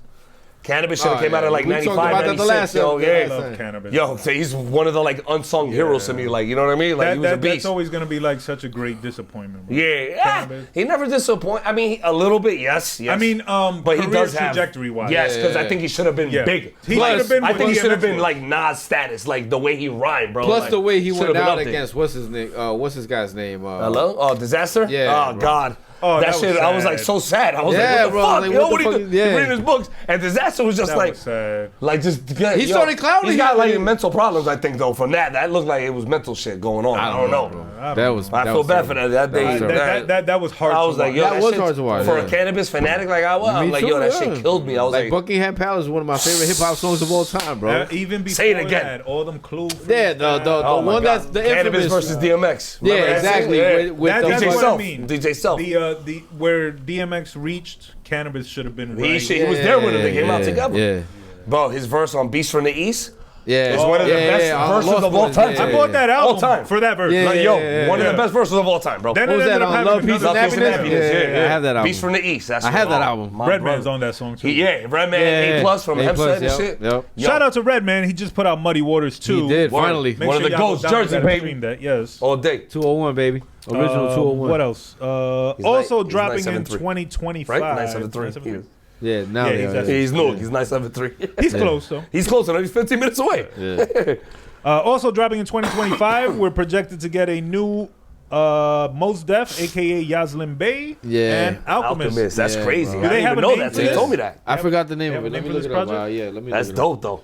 Cannabis should have came out at like 95, 96. Yo, I love Cannabis. Yo, he's one of the like unsung heroes to me. Like, you know what I mean? Like he was a beast. That's always gonna be like such a great disappointment. Bro. Yeah, he never disappointed. I mean, a little bit, yes. I mean, but he does have trajectory-wise. Yes, because I think he should have been big. I think he should have been like Nas status, like the way he rhymed, bro. Plus the way he went out against what's his name? What's this guy's name? Hello? Oh, Disaster? Yeah. Oh God. Oh, that shit, I was like so sad. I was like, what the fuck? Like, yo, what are you reading his books? And Disaster was just like, he started clowning. He's got like mental problems, I think, though, from that. That looked like it was mental shit going on. I don't know. I feel bad for that day. That was hard to watch. I was like, yo, that was hard to watch. For a Cannabis fanatic like I was, I'm like, yo, that shit killed me. I was like, Buckingham Palace is one of my favorite hip hop songs of all time, bro. Even before Say it again. all them clues. Yeah, the one that's the Cannabis versus DMX. Yeah, exactly. With DJ Self. The where DMX reached, Cannabis should have been right. He was there when they came out together. Yeah. Bro, his verse on Beast from the East is one of the best verses of all time. I bought that album for that verse. One of the best verses of all time, bro. Then what was that on? Love, Peace, and Happiness? Yeah, I have that album. Beast from the East. I have that album. Redman's on that song too. Redman A+ from Hempstead and shit. Shout out to Redman. He just put out Muddy Waters 2. He did, finally. One of the GOATs, Jersey, baby. Yes. All day. 201, baby. Original 201. What else? Also dropping in 2025. Right? 973. Yeah, now he's new. He's 973. He's close, though. He's close enough. He's 15 minutes away. Yeah. Also dropping in 2025, we're projected to get a new Mos Def, a.k.a. Yaslin Bey, and Alchemist. That's crazy. Do they have a name that? He told me that. I forgot the name of it. Let me look it up. That's dope, though.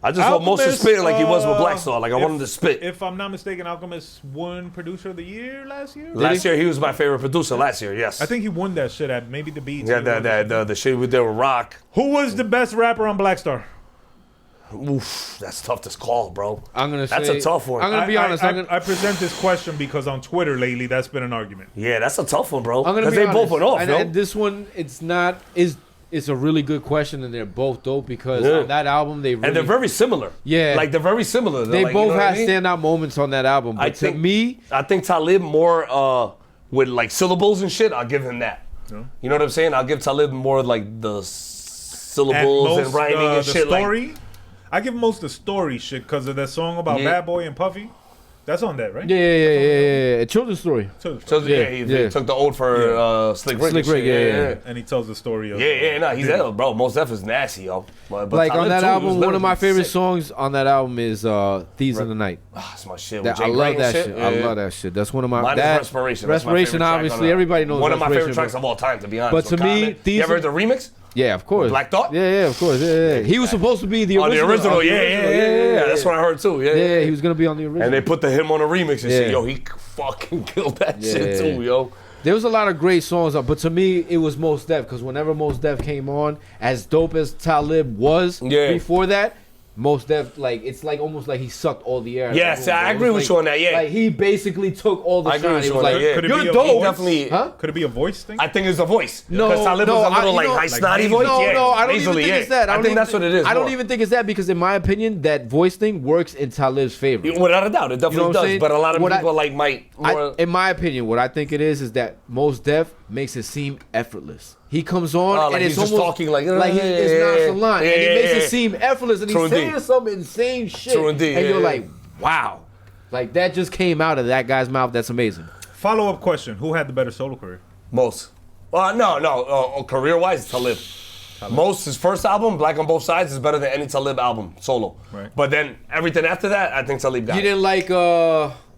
I just want Mos to spit like he was with Black Star. Like I want him to spit. If I'm not mistaken, Alchemist won Producer of the Year last year. Last year he was my favorite producer. Last year, yes. I think he won that shit at maybe the BET. Yeah, the shit we did with Rock. Who was the best rapper on Black Star? Oof, that's tough to call, bro. I'm gonna say that's a tough one. I'm gonna be honest. I present this question because on Twitter lately that's been an argument. Yeah, that's a tough one, bro. I'm gonna be they honest. both went off, and this one, it's a really good question, and they're both dope because on that album and they're very similar. Yeah, like they're very similar. They like, both had standout moments on that album. But I think Talib more with like syllables and shit. I'll give him that. Yeah. You know what I'm saying? I'll give Talib more like the syllables and rhyming and shit. Story, like, I give most the story shit because of that song about Bad Boy and Puffy. That's on that, right? Yeah. Children's story. He took the old for Slick Rick. Yeah. And he tells the story of he's ill, bro. Mos Def is nasty, yo. But like on that album, one of my favorite songs on that album is Thieves in the Night. That's my shit. I love that shit. I love that shit. That's one of my. Mine is Respiration. Respiration, obviously, everybody knows. One of my favorite tracks of all time, to be honest. But to me, you ever heard the remix? Yeah, of course. Black Thought? Yeah, of course. Yeah. He was supposed to be the original. On the original, yeah. That's what I heard too. Yeah, he was gonna be on the original. And they put him on a remix and shit. Yo, he fucking killed that shit too, yo. There was a lot of great songs, but to me, it was Mos Def, because whenever Mos Def came on, as dope as Talib was before that, Mos Def, like, it's like almost like he sucked all the air. Yes, I agree with you on that. Yeah, like he basically took all the shine. It was like, could it you're be a dope. Definitely. Could it be a voice thing? I think it's a voice. No, because Talib was a little like high snotty voice. No, I don't even think it's that. I think that's what it is. I don't even think it's that, because in my opinion, that voice thing works in Talib's favor. Without a doubt, it definitely does. But a lot of people might. In my opinion, what I think it is that Mos Def makes it seem effortless. He comes on like and he's it's just almost talking like it's nonchalant, and he makes it seem effortless, and he's saying some insane shit, and you're like, wow, like that just came out of that guy's mouth. That's amazing. Follow-up question: who had the better solo career? Most. No. Career-wise, Talib. Most, his first album, Black on Both Sides, is better than any Talib album solo. Right. But then everything after that, I think Talib got it. You didn't like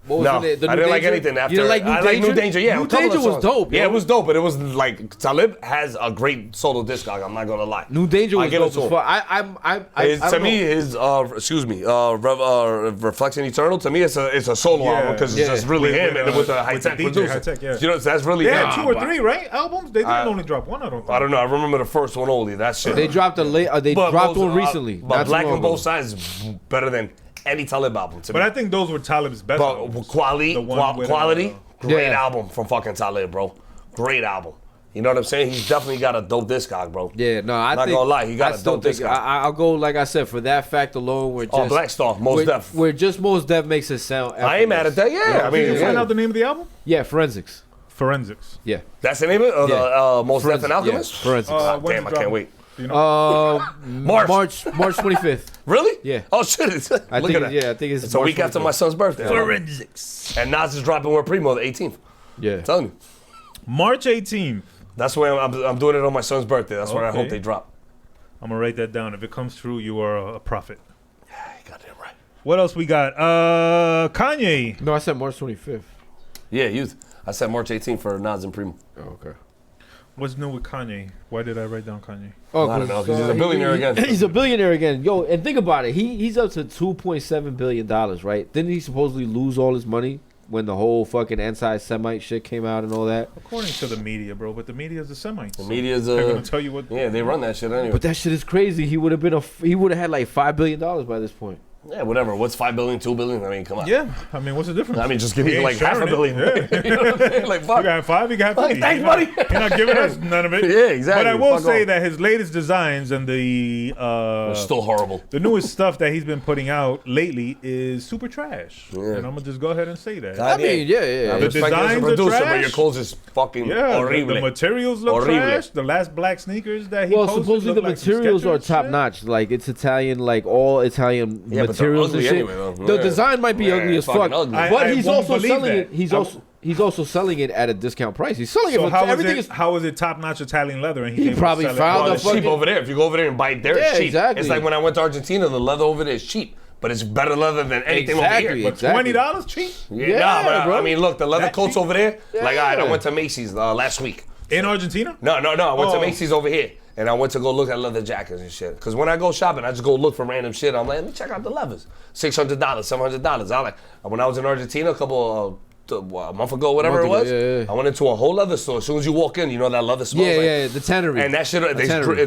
what was I didn't like anything after. You didn't like New Danger? I like New Danger, yeah. New Danger was dope. Yeah, it was dope, but it was like Talib has a great solo discog. I'm not gonna lie. New Danger was dope as fuck. To me, his Reflection Eternal. To me, it's a solo album because it's just really him and with a high tech producer. You know, that's really him. 2 or 3, right? Albums. They didn't only drop one. I don't know. I remember the first one only. That shit. They dropped one recently. But Black on Both Sides is better than any Talib album to me. But I think those were Talib's best albums. Quality, great album from fucking Talib, bro. Great album. You know what I'm saying? He's definitely got a dope discog, bro. Yeah, no, I'm not gonna lie, he got a dope discog. I'll go, like I said, for that fact alone, we're just Black Star, Mos Def. Where just Mos Def makes it sound effortless. I ain't mad at that. Yeah, I mean, did you find out the name of the album? Yeah, Forensics. Yeah, that's the name of it. The Mos Def and Alchemist. Yeah. Forensics. Damn, I can't wait. You know? March 25th. Really? Yeah. Oh shit! Look at that. Yeah, I think it's a week after my son's birthday. Forensics. And Nas is dropping Word Primo the 18th. Yeah. I'm telling you. March 18th. That's when I'm doing it on my son's birthday. That's when I hope they drop. I'm gonna write that down. If it comes true, you are a prophet. Yeah, you got that right. What else we got? Kanye. No, I said March 25th. Yeah, I said March 18th for Nas and Primo. Oh, okay. What's new with Kanye? Why did I write down Kanye? Oh, I don't know. He's a billionaire again. He's a billionaire again. Yo, and think about it. He's up to $2.7 billion, right? Didn't he supposedly lose all his money when the whole fucking anti-Semite shit came out and all that? According to the media, bro. But the media is the Semites. The media's they're gonna tell you what. Yeah, they run that shit anyway. But that shit is crazy. He would have had like $5 billion by this point. Yeah, whatever. What's $5 billion, $2 billion? I mean, come on. Yeah, I mean, what's the difference? I mean, just give me like $500 million. Yeah. You know what I'm saying? Like, fuck. You got 5, you got 50. Thanks, buddy. You're not giving us none of it. Yeah, exactly. But I will say that his latest designs and they're still horrible. The newest stuff that he's been putting out lately is super trash. Yeah. And I'm gonna just go ahead and say that. I mean, yeah. The designs are trash. But your clothes is fucking horrible. The materials look trash. The last black sneakers that he posted supposedly the like materials are top notch. Like it's Italian, like all Italian materials and shit. Anyway, the design might be ugly as fuck, but he's also selling it. He's also selling it at a discount price. He's selling it for everything. How is it top notch Italian leather? And he probably found it's cheap over there. If you go over there and buy it there, it's cheap. Exactly. It's like when I went to Argentina, the leather over there is cheap. But it's better leather than anything over here. But $20 cheap? Yeah, bro. I mean, look, the leather coats over there. Yeah. Like, all right, I went to Macy's last week. In Argentina? No. I went to Macy's over here. And I went to go look at leather jackets and shit. Because when I go shopping, I just go look for random shit. I'm like, let me check out the leathers. $600, $700. When I was in Argentina a month ago, whatever it was, I went into a whole leather store. As soon as you walk in, you know that leather smells like. The tannery. And that shit,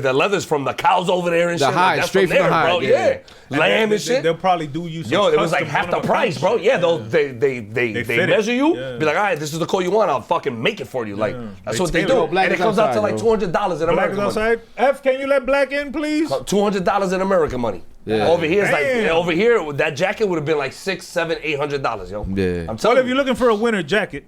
the leather's from the cows over there and shit. The hide, straight from the hide. Bro. Yeah. Lamb and shit. They'll probably do you some Yo, it was like half the price, bro. Yeah, they measure you. Be like, all right, this is the coat you want. I'll fucking make it for you. Like, that's what they do. And it comes out to like $200 in American money. F, can you let black in, please? $200 in American money. Yeah. Over here, that jacket would have been like $600, $700, $800, yo. Yeah. I'm telling you. If you're looking for a winter jacket.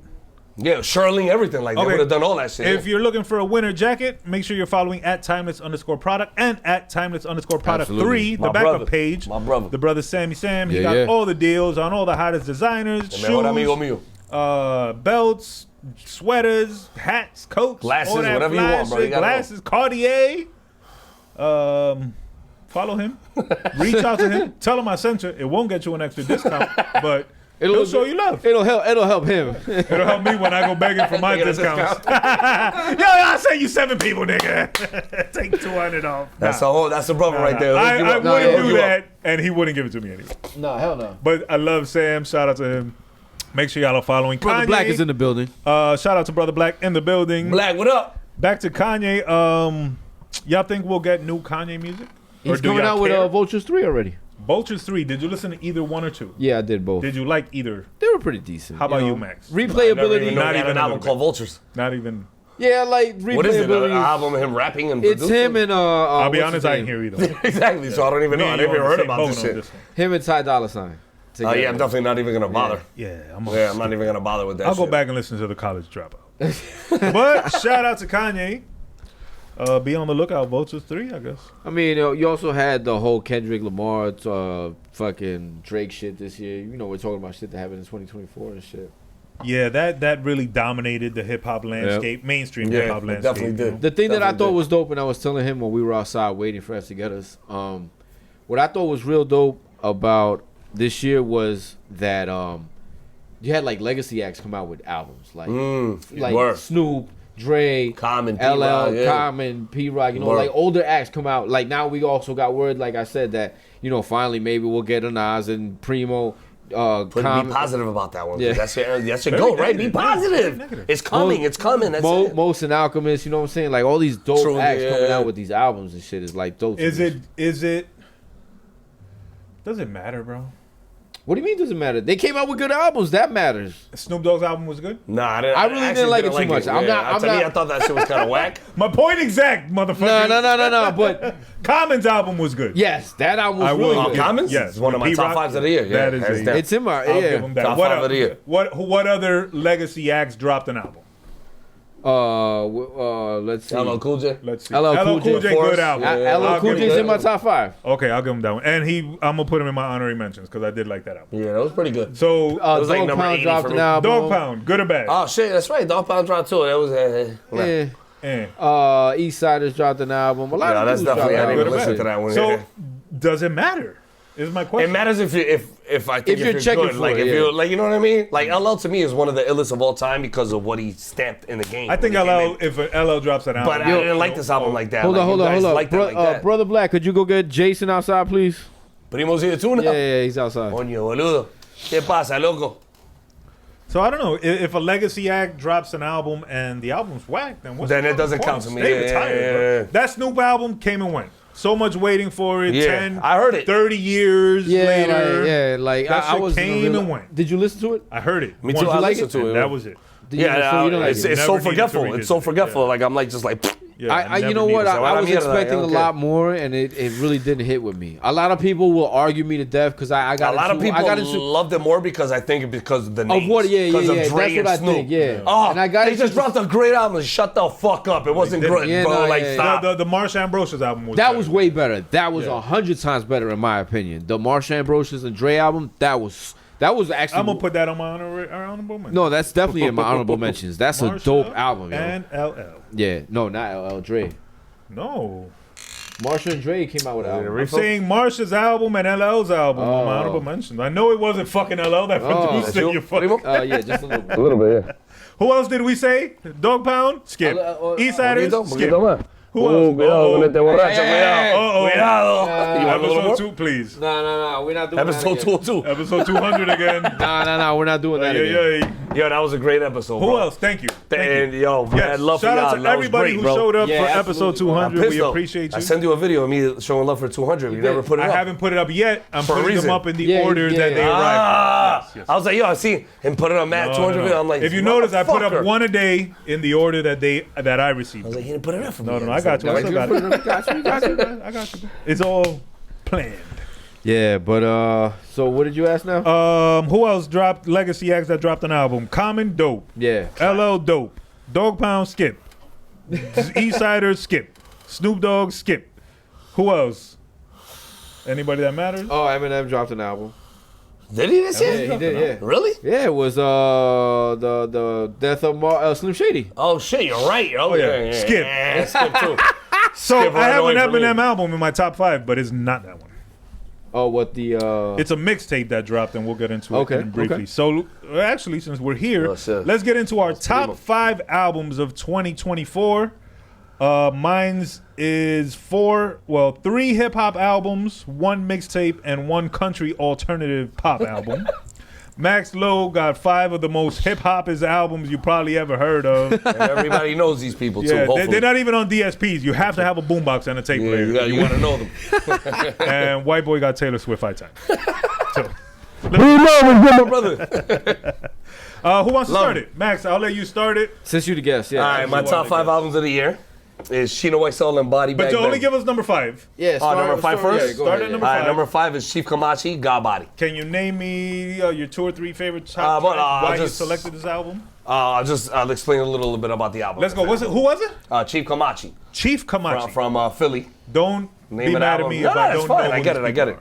Yeah, Shirling, everything. Like, they would have done all that shit. If you're looking for a winter jacket, make sure you're following @timeless_product and @timeless_product3, the backup page. My brother. The brother Sammy Sam. He got all the deals on all the hottest designers, shoes, belts, sweaters, hats, coats, glasses, whatever you want, bro. Glasses, Cartier. Follow him. Reach out to him. Tell him I sent you. It won't get you an extra discount, but he'll show you love. It'll help him. It'll help me when I go begging for my discounts. I'll send you 7 people, nigga. Take $200 off. That's a brother right there. I wouldn't do that, and he wouldn't give it to me anyway. No, hell no. But I love Sam. Shout out to him. Make sure y'all are following Brother Kanye. Black is in the building. Shout out to Brother Black in the building. Black, what up? Back to Kanye. Y'all think we'll get new Kanye music? He's coming out with Vultures 3 already. Vultures 3. Did you listen to either 1 or 2? Yeah, I did both. Did you like either? They were pretty decent. How about you, Max? Replayability. Not even an album called Vultures. Not even. Yeah, like replayability. What is it? An album of him rapping and It's producing? him and I'll be honest, I didn't hear either. Exactly. So I don't even know. I never even heard about this shit. Him and Ty Dolla $ign. Oh yeah, I'm definitely not even gonna bother. Yeah, I'm not even gonna bother with that. I'll shit. go back and listen to the College Dropout. But shout out to Kanye. Be on the lookout, Vultures 3, I guess. I mean, you also had the whole Kendrick Lamar, fucking Drake shit this year. You know, we're talking about shit that happened in 2024 and shit. Yeah, that really dominated the hip hop landscape, mainstream hip hop landscape. Definitely did. The thing that I thought was dope, and I was telling him when we were outside waiting for us to get us, what I thought was real dope about this year was that you had like legacy acts come out with albums, like Snoop, Dre, Common, LL, P-Rock, Common, P-Rock, you know, like older acts come out. Like now we also got word, like I said, that, you know, finally maybe we'll get a Nas and Primo. Be positive about that one. Yeah. That's your goal, right? Be positive. It's coming. It's coming. That's it. Most and Alchemist, you know what I'm saying? Like all these dope acts coming out with these albums and shit is like dope. Is it? Does it matter, bro? What do you mean doesn't matter? They came out with good albums. That matters. Snoop Dogg's album was good? Nah, I really didn't like it too much. I thought that shit was kind of whack. My point exact, motherfucker. No. But Common's album was good. Yes, that album was really good. Commons? Yes, It's one of my top 5s of the year. Yeah, it's in my I'll give him that. Top 5 of the year. What other legacy acts dropped an album? Let's see. LL Cool J. Let's see. LL Cool J, good album. LL Cool J's in my top 5. Okay, I'll give him that one. And I'm gonna put him in my honorary mentions because I did like that album. Yeah, that was pretty good. So it was like Dog number Pound 80 dropped for an me. album. Dog Pound, good or bad? Oh shit, that's right. Dog Pound dropped too. That was East Siders dropped an album. A lot of that's dudes definitely. I dropped didn't even albums. listen to that one. So does it matter? Is my question. It matters if I think If you're checking good. for Like it, if yeah. you like, you know what I mean. Like LL to me is one of the illest of all time because of what he stamped in the game. I think if LL drops an album, But I didn't like this album like that. Hold on. Like that like that. Brother Black, could you go get Jason outside, please? Primo's here too now. Yeah, he's outside. Coño, boludo. ¿Qué pasa, loco? So I don't know if a legacy act drops an album and the album's whack, then what's Then the it doesn't fucking count to point? me. Stay retired, bro. That Snoop album came and went. So much waiting for it. Yeah, 10, I heard it. 30 years later. That shit was came and went. Did you listen to it? I heard it. Me too. I listened to it. That was it. It's so Never forgetful. needed to It's so revisit it. forgetful. Like I'm like just like. Yeah, you know what? I was expecting a okay. lot more, and it really didn't hit with me. A lot of people will argue me to death because I got a lot of people loved it more because I think because of the names. Of what? Yeah. Because of That's Dre what and I Snoop. think. Yeah. Oh, and I got they just dropped a great album. Shut the fuck up. It wasn't good, Yeah, bro. no, Like yeah, stop. The Marsh Ambrosius album was That better. was way better. That was 100 times better in my opinion. The Marsh Ambrosius and Dre album, that was actually. I'm gonna put that on my honorable mention. No, that's definitely in my honorable mentions. That's a dope album, yo. And LL. Yeah, no, not LL, Dre. No. Marsha and Dre came out with an album. I'm saying Marsha's album and LL's album on my honorable mentions. I know it wasn't fucking LL that produced it. You fucking. Yeah, just a little bit. A little bit, yeah. Who else did we say? Dog Pound? Skip. Eastsiders? Skip. Who Oh, else? cuidado con este borracho, Uh-oh. cuidado. You want a little more? Episode 2, please. No, we're not doing Episode that again. 202. Episode 200 again. No, we're not doing that again. Yo, that was a great episode, Who bro. else? Thank you. And yo, Yes. mad love for Shout y'all. out to That was everybody great, who bro. showed up Yeah, for episode absolutely. 200. Pissed, We though. appreciate you. I sent you a video of me showing love for 200. You never put it up. I haven't put it up yet. I'm For a putting them reason. up in the Yeah, order yeah. that they arrived. Yes. I was like, yo, I see him put it on Matt 200 video. I'm like, if you notice, I put up motherfucker. one a day in the order that I received. I was like, he didn't put it up for me. No, I got you. I still got it. I got you. It's all planned. Yeah, but so what did you ask now? Who else dropped legacy acts that dropped an album? Common, dope. Yeah. LL, dope. Dog Pound, skip. Eastsiders, skip. Snoop Dogg, skip. Who else? Anybody that matters? Oh, Eminem dropped an album. Did he this year? Yeah, he did. Yeah. Really? Yeah, it was the death of Slim Shady. Oh shit, you're right. Oh yeah. Skip. Yeah, skip too. So Skip I right have an away from Eminem me. album in my top 5, but it's not that one. Oh, what the? It's a mixtape that dropped, and we'll get into Okay, it briefly. okay. So actually, since we're here, let's get into our top 5 albums of 2024. Mine's is 3 hip hop albums, 1 mixtape, and 1 country alternative pop album. MaxLo got 5 of the most hip-hopest albums you probably ever heard of. And everybody knows these people, too, hopefully. They're not even on DSPs. You have to have a boombox and a tape player. You want to know them. And White Boy got Taylor Swift 5 times. So, my brother. who wants to start it? Max, I'll let you start it. Since you the guest, yeah. All right, my top 5 albums of the year is Chino XL and Body Bag. But you only give us number 5. Yeah, number 5 first? Yeah, Start at number 5. Number 5 is Chief Kamuche, God Body. Can you name me your 2 or 3 favorite top tracks, why you selected this album? I'll explain a little bit about the album. Let's go. Who was it? Chief Kamuche. Chief Kamuche. From Philly. Don't be mad at me if I don't know. I get it.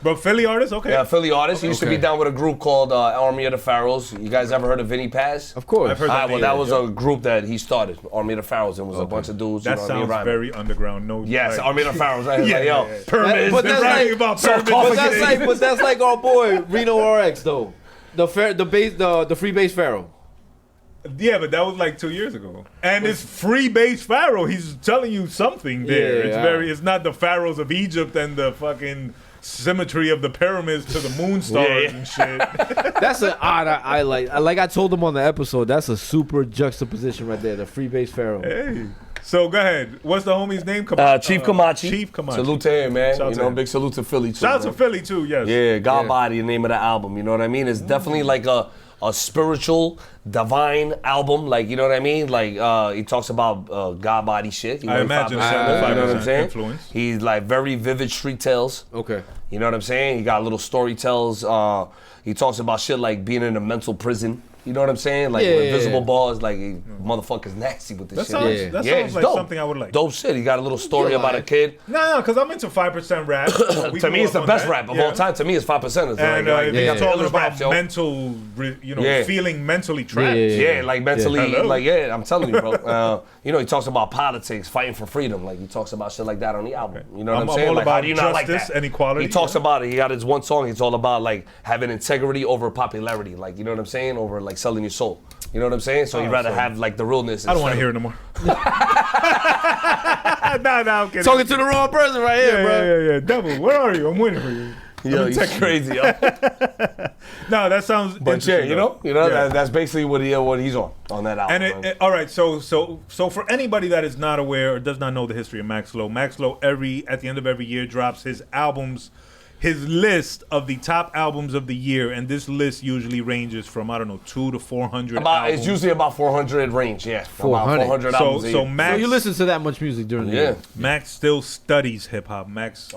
But Philly artist, okay. Yeah, Philly artist. He used to be down with a group called Army of the Pharaohs. You guys ever heard of Vinny Paz? Of course. I've heard that. That was a group that he started, Army of the Pharaohs, and was a bunch of dudes. That sounds very underground. No. Yes, Army of the Pharaohs. Right? Yeah. Permits. But that's writing about permits. But that's like our boy Reno RX though, the free bass Pharaoh. Yeah, but that was like 2 years ago. And it's free base Pharaoh. He's telling you something there. It's not the pharaohs of Egypt and the fucking symmetry of the pyramids to the moon stars and shit. That's an odd. I like I told him on the episode. That's a super juxtaposition right there. The free base Pharaoh. Hey. So go ahead. What's the homie's name? Chief Kamuche. Chief Kamuche. Salute to him, man. Shout Big salute to Philly too. Shout out to Philly too. Yes. Yeah, God Body, the name of the album. You know what I mean? It's definitely like a spiritual, divine album. Like, you know what I mean? Like, he talks about God Body shit. I imagine 75% influence. He's like very vivid street tales. Okay. You know what I'm saying? He got little story tells. He talks about shit like being in a mental prison. You know what I'm saying? Like invisible bars, like motherfuckers nasty with this shit. That sounds like something I would like. Dope shit. He got a little story about a kid. No, because I'm into 5% rap. To me, it's the best rap of all time. To me, it's 5%. And he's talking about mental, feeling mentally trapped. Yeah, like mentally, I'm telling you, bro. He talks about politics, fighting for freedom. Like, he talks about shit like that on the album. You know what I'm saying? All like, about how do you not like justice that? and equality. He talks about it. He got his one song. It's all about like having integrity over popularity. Like, you know what I'm saying? Over like selling your soul. You know what I'm saying? So you'd rather have like the realness. I don't want to hear it no more. No, I'm kidding. Talking to the wrong person right here, bro. Yeah. Devil, where are you? I'm waiting for you. Yo, you're crazy, yo. No, that sounds. But yeah, that's basically what he's on that album. And all right, so for anybody that is not aware or does not know the history of MaxLo at the end of every year drops his albums, his list of the top albums of the year, and this list usually ranges from 200 to 400 albums. It's usually about 400 range, yeah. 400. About 400 albums. So Max, you listen to that much music during the year. Max still studies hip hop. Max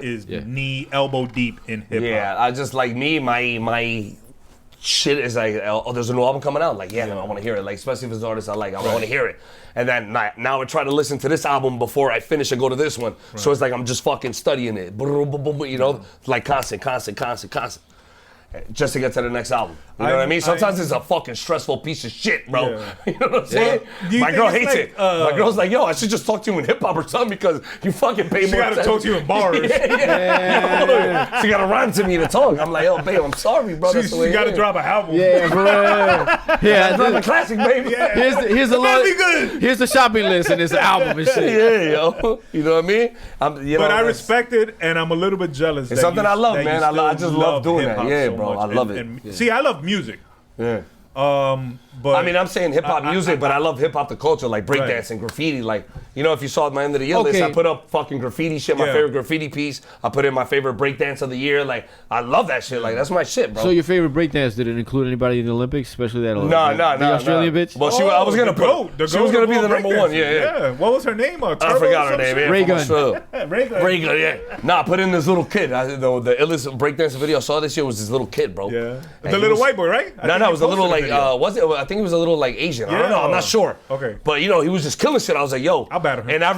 is knee elbow deep in hip hop. Yeah, I just like my shit is like, there's a new album coming out. Like, I want to hear it. Like, especially if it's an artist I like, I want to hear it. And then now I try to listen to this album before I finish and go to this one. Right. So it's like I'm just fucking studying it. You know, like constant. Just to get to the next album. You know what I mean? Sometimes it's a fucking stressful piece of shit, bro. Yeah. You know what I'm saying? My girl hates it. My girl's like, yo, I should just talk to you in hip hop or something because you fucking pay more attention. She gotta talk to you in bars. She gotta rhyme to me to talk. I'm like, yo, babe, I'm sorry, bro. She gotta drop a album. Yeah, for real. Yeah, drop a classic, baby. Yeah. Here's the shopping list and it's an album and shit. Yeah, yo. You know what I mean? But I respect it and I'm a little bit jealous. It's something I love, man. I just love doing that. Yeah, bro. I love it. See, I love music. Yeah. But I mean, I'm saying hip hop music, but I love hip hop the culture, like breakdancing, graffiti. Like, you know, if you saw at my end of the year list, I put up fucking graffiti shit, my favorite graffiti piece. I put in my favorite breakdance of the year. Like, I love that shit. Like, that's my shit, bro. So your favorite breakdance, did it include anybody in the Olympics, especially that? No. The Australian bitch? Well, I was gonna put. She was gonna be the number one. Yeah. What was her name? I forgot her name. Yeah, Raygun. Yeah. Nah, put in this little kid. The illest breakdance video I saw this year was this little kid, bro. Yeah. The little white boy, right? No, it was a little like. Was it? I think it was a little like Asian. I don't know. I'm not sure. Okay. But, you know, he was just killing shit. I was like, yo. I'll battle him. And I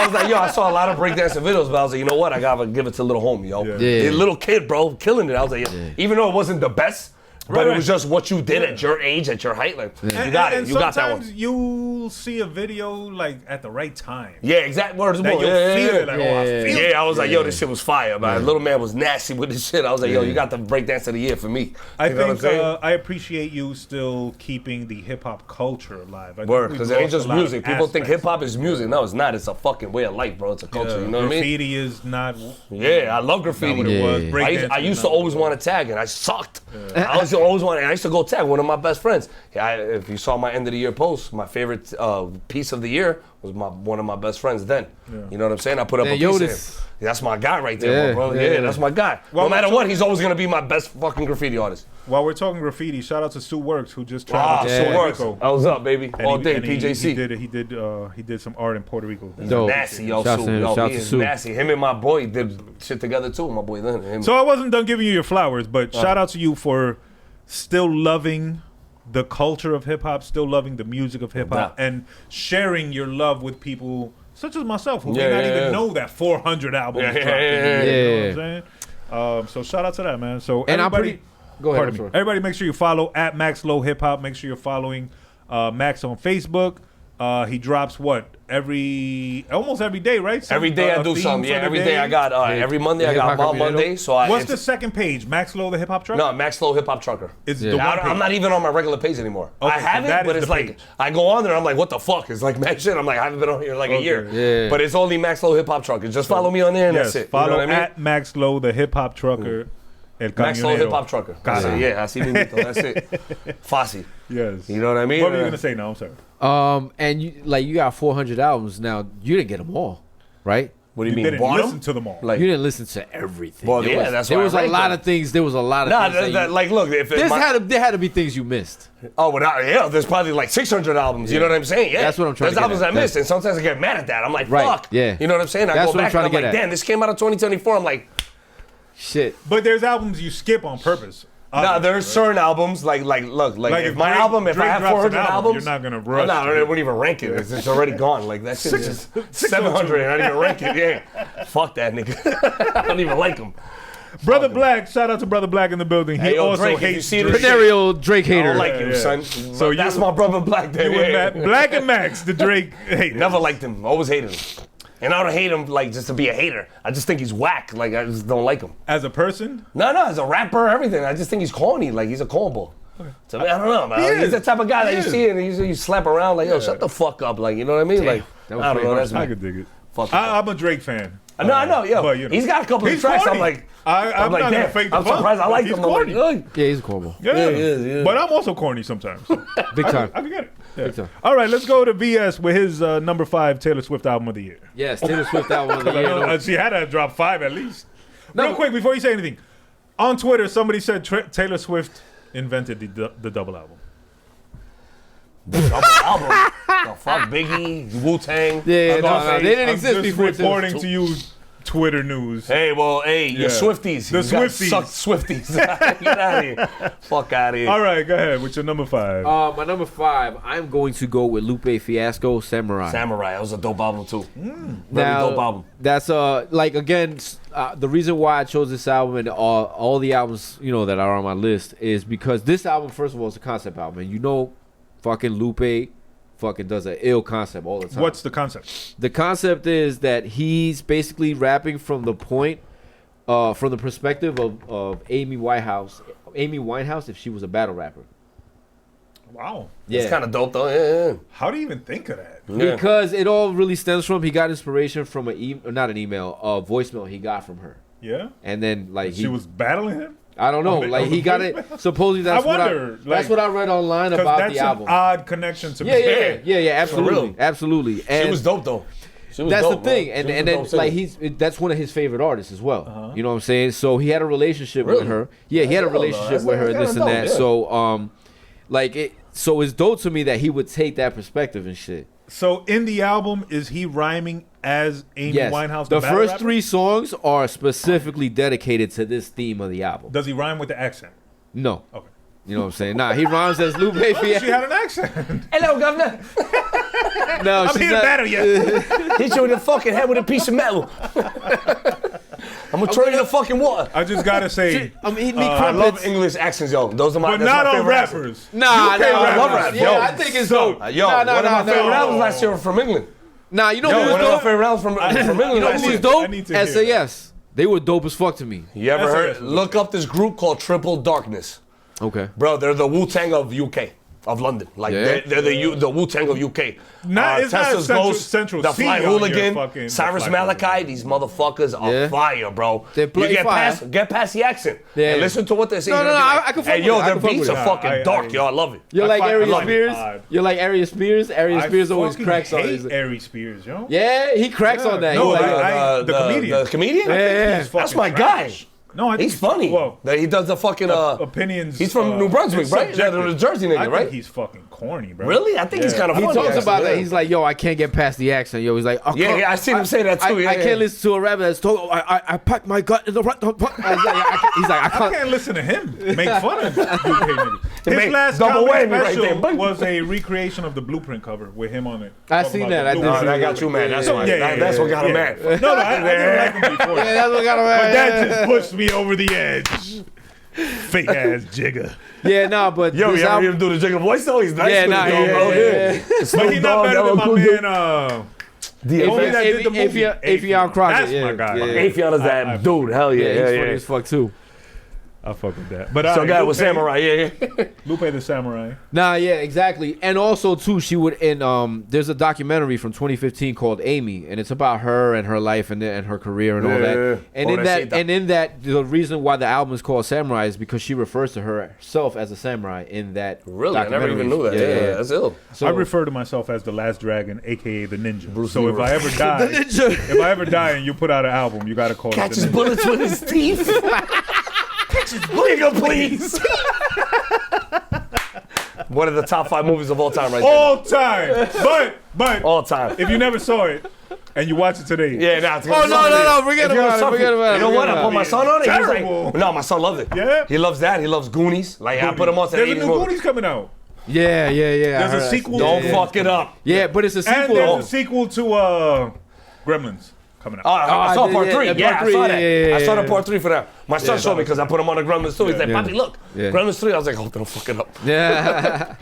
was like, yo, I saw a lot of breakdancing videos, but I was like, you know what? I got to give it to little homie, yo. The little kid, bro, killing it. I was like, even though it wasn't the best, But it was just what you did at your age, at your height. Like, you got it. You got that one. Sometimes you'll see a video like at the right time. Yeah, exactly. Words That you'll feel it. Like, oh, I feel it. I was like, yo, this shit was fire, man. Little man was nasty with this shit. I was like, yo, you got the breakdance of the year for me. I think I appreciate you still keeping the hip hop culture alive. Word, because it ain't just music. People think hip hop is music. No, it's not. It's a fucking way of life, bro. It's a culture. You know what I mean? Graffiti is not. Yeah, I love graffiti. Not what it was. I used to always want to tag, and I sucked. I used to go tag one of my best friends. If you saw my end of the year post, my favorite piece of the year was one of my best friends then. You know what I'm saying? I put up a piece of him. That's my guy right there, bro. Yeah, that's my guy. Well, no matter what, he's always going to be my best fucking graffiti artist. While we're talking graffiti, shout out to Sue Works, who just traveled to Puerto Rico. I was up, baby. All day, PJC. He did some art in Puerto Rico. Nasty, yo, Sue. Yo, he is nasty. Him and my boy did shit together, too. My boy then. So I wasn't done giving you your flowers, but shout out to you for still loving the culture of hip-hop, still loving the music of hip-hop, and sharing your love with people such as myself, who may not even know that 400 albums dropped. You know what I'm saying? So shout out to that, man. So and everybody, go ahead. Everybody make sure you follow at MaxLo Hip Hop. Make sure you're following Max on Facebook. He drops almost every day, right? Every day I do something. Yeah, every day I got every Monday I got Mom Monday. So what's the second page? MaxLo the Hip Hop Trucker? No, MaxLo Hip Hop Trucker. It's the one I'm not even on my regular page anymore. Okay, I have it, but it's like I go on there and I'm like, what the fuck? It's like mad shit. I'm like, I haven't been on here like a year. Yeah. But it's only MaxLo Hip Hop Trucker. Just follow me on there and that's it. Follow at MaxLo the Hip Hop Trucker. MaxLo Hip Hop Trucker. Yeah, así mismito. That's it. Fácil. Yes. You know what I mean? What were you gonna say? No, I'm sorry. And you got 400 albums now. You didn't get them all, right? What do you mean? Didn't listen to them all. Like, you didn't listen to everything. Well, that's why there was a lot of things. There was a lot of things. Like, look, there had to be things you missed. Oh, there's probably like 600 albums. You know what I'm saying? Yeah, that's what I'm trying to get at. There's albums I missed, and sometimes I get mad at that. I'm like, fuck. Yeah. You know what I'm saying? I go back and I'm like, damn, this came out in 2024. I'm like, shit. But there's albums you skip on purpose. Nah, there's certain albums like if my album, if I have 400 albums, you're not gonna rush. No, I wouldn't even rank it. It's already gone. Like that shit is 700. I don't even rank it. Yeah, fuck that nigga. I don't even like him. Brother Black, shout out to Brother Black in the building. He also Drake, hates Scenario Drake hater. I don't like him, son. So that's my brother Black. Black and Max, the Drake hater. Never liked him. Always hated him. And I don't hate him like just to be a hater. I just think he's whack. Like I just don't like him. As a person? No, as a rapper, everything. I just think he's corny. Like he's a cornball. Okay. So I don't know, man. He's the type of guy that you see and you slap around like, yo, shut the fuck up. Like, you know what I mean? Damn. Like, I don't know. That's I could dig it. Fuck I'm a Drake fan. No, I know, yo. But, he's got a couple of tracks. Corny. I'm like, I'm like, not gonna fake the I'm surprised. I like him. Corny. Yeah, he's corny. Yeah. But I'm also corny sometimes. Big time. I can get it. Yeah. All right, let's go to VS with his number 5 Taylor Swift album of the year. Yes, Taylor Swift album of the year. She had to drop 5 at least. Real quick, before you say anything. On Twitter, somebody said Taylor Swift invented the double album. Double album? The fuck, Biggie, Wu-Tang. Yeah, no, they didn't exist before. Reporting to you, Twitter news. Hey, your Swifties. The Swifties. Suck Swifties. Get out of here. Fuck out of here. All right, go ahead. What's your number 5? My number 5, I'm going to go with Lupe Fiasco, Samurai. That was a dope album too. Now, dope album. That's the reason why I chose this album and all the albums that are on my list is because this album, first of all, is a concept album, and fucking Lupe fucking does an ill concept all the time. What's the concept? The concept is that he's basically rapping from the perspective of Amy Winehouse if she was a battle rapper. Wow. Yeah. It's kind of dope though. Yeah. How do you even think of that? Yeah. Because it all really stems from, he got inspiration from a voicemail he got from her. Yeah. And then she was battling him? I don't know. He got it. Supposedly that's what I read online about the album. That's an odd connection to me. Yeah. Absolutely. And she was dope though. That's the thing, and then that's one of his favorite artists as well. You know what I'm saying? So he had a relationship with her. Yeah, he had a relationship with her. This and that. Yeah. So it's dope to me that he would take that perspective and shit. So in the album, is he rhyming as Amy Winehouse? The first 3 songs are specifically dedicated to this theme of the album. Does he rhyme with the accent? No. Okay. You know what I'm saying? Nah, he rhymes as Lupe Fiasco. She had an accent. Hello, governor. I'm here to battle you. Hit you in the fucking head with a piece of metal. I'm gonna throw you in the fucking water. I just gotta say, I'm eating me I love crumpets. English accents, yo. Those are my. but that's not my on favorite accents. rappers. Nah, I love rap. Yeah, Yo, I think it's dope. Yo, one of my favorite albums last year from England. Nah, you know Yo, who was one of my dope? favorite albums from England You know last who was year. dope? I need to hear SAS. They were dope as fuck to me. You ever heard? SAS. Look up this group called Triple Darkness. Okay. Bro, they're the Wu-Tang of UK. Of London, like Yeah. they're the Wu-Tang of UK. It's not Tessa's Central the C Fly on your Hooligan, fucking- Cyrus the Fly Malachi. These motherfuckers are Yeah. fire, bro. They play you fire. get past the accent Yeah. and listen to what they're saying. No, You're no, gonna be I can fuck Hey, with yo, it. I their can fuck beats with are it. fucking dark, yo. I love it. You're like I Arius love it. Spears. You're like Arius Spears. Arius Spears always fucking cracks on hate it. Ari Spears, yo. Yeah, he cracks on that. No, He like, like, the comedian. The comedian? Yeah. He's That's fucking my guy. trash. No, I think He's funny. Well, He does the fucking opinions. He's from New Brunswick, it's right? subjective. The Jersey nigga, I right? think he's fucking corny, bro. Really? I think he's kind of he funny. talks actually, about yeah. that. He's like, yo, I can't get past the accent. Yo, he's like, oh, Yeah, I seen him say that too. I can't listen to a rapper that's talking. I packed my gut in the right. He's like, I I can't. can't listen to him make fun of UK niggas. His made last double comedy whammy right special there. was a recreation of the Blueprint cover with him on it. I Talking seen about that. the I did Blueprint. see that got you mad. That's why. That's what got him mad. No, I didn't like him before. Yeah, that's what got him. But that just pushed me over the edge. Fake ass jigger. Yeah, nah, but Yo, this you ever hear album, him do the jigger voice though? He's nice. Yeah, with nah, it, though, bro. yeah. But he's not better than my man. The homie that did the movie. Afion Crockett. That's my guy. Afion is that dude. Hell yeah, Yeah, he's funny yeah. as fuck too. I fuck with that. But So guy Lupe- was samurai, yeah. Lupe the Samurai. Nah, yeah, exactly. And also too, she would there's a documentary from 2015 called Amy, and it's about her and her life and her career and all that. And in that, the reason why the album is called Samurai is because she refers to herself as a samurai in that. Really, I never even knew that. Yeah, that's ill. So I refer to myself as the Last Dragon, aka the Ninja. Bruce So Lee if I ever die, if I ever die and you put out an album, you gotta call it Catch the his Ninja. bullets with his teeth. Catch his bullets, please. One of the top 5 movies of all time, right All time. But All time. if you never saw it and you watch it today, Yeah, nah. It's Oh no, forget If you're about it. suffering- Forget about it. You know what? I put my son on it. He was Terrible. like, no, my son loved it. Yeah? He loves that. He loves Goonies. Like, I put him on to the there's a 80s new movie. Goonies coming out. Yeah. There's a sequel. Don't fuck it up. Yeah, but it's a And sequel. there's a sequel to Gremlins coming out. I saw part 3. yeah, Yeah, part I three, saw that. yeah, I saw yeah. the part 3 for that. My son showed me because I put him on the Gremlins too. He's like, Yeah. Papi, look. Yeah. Gremlins 3. I was like, hope they don't fuck it up. Yeah.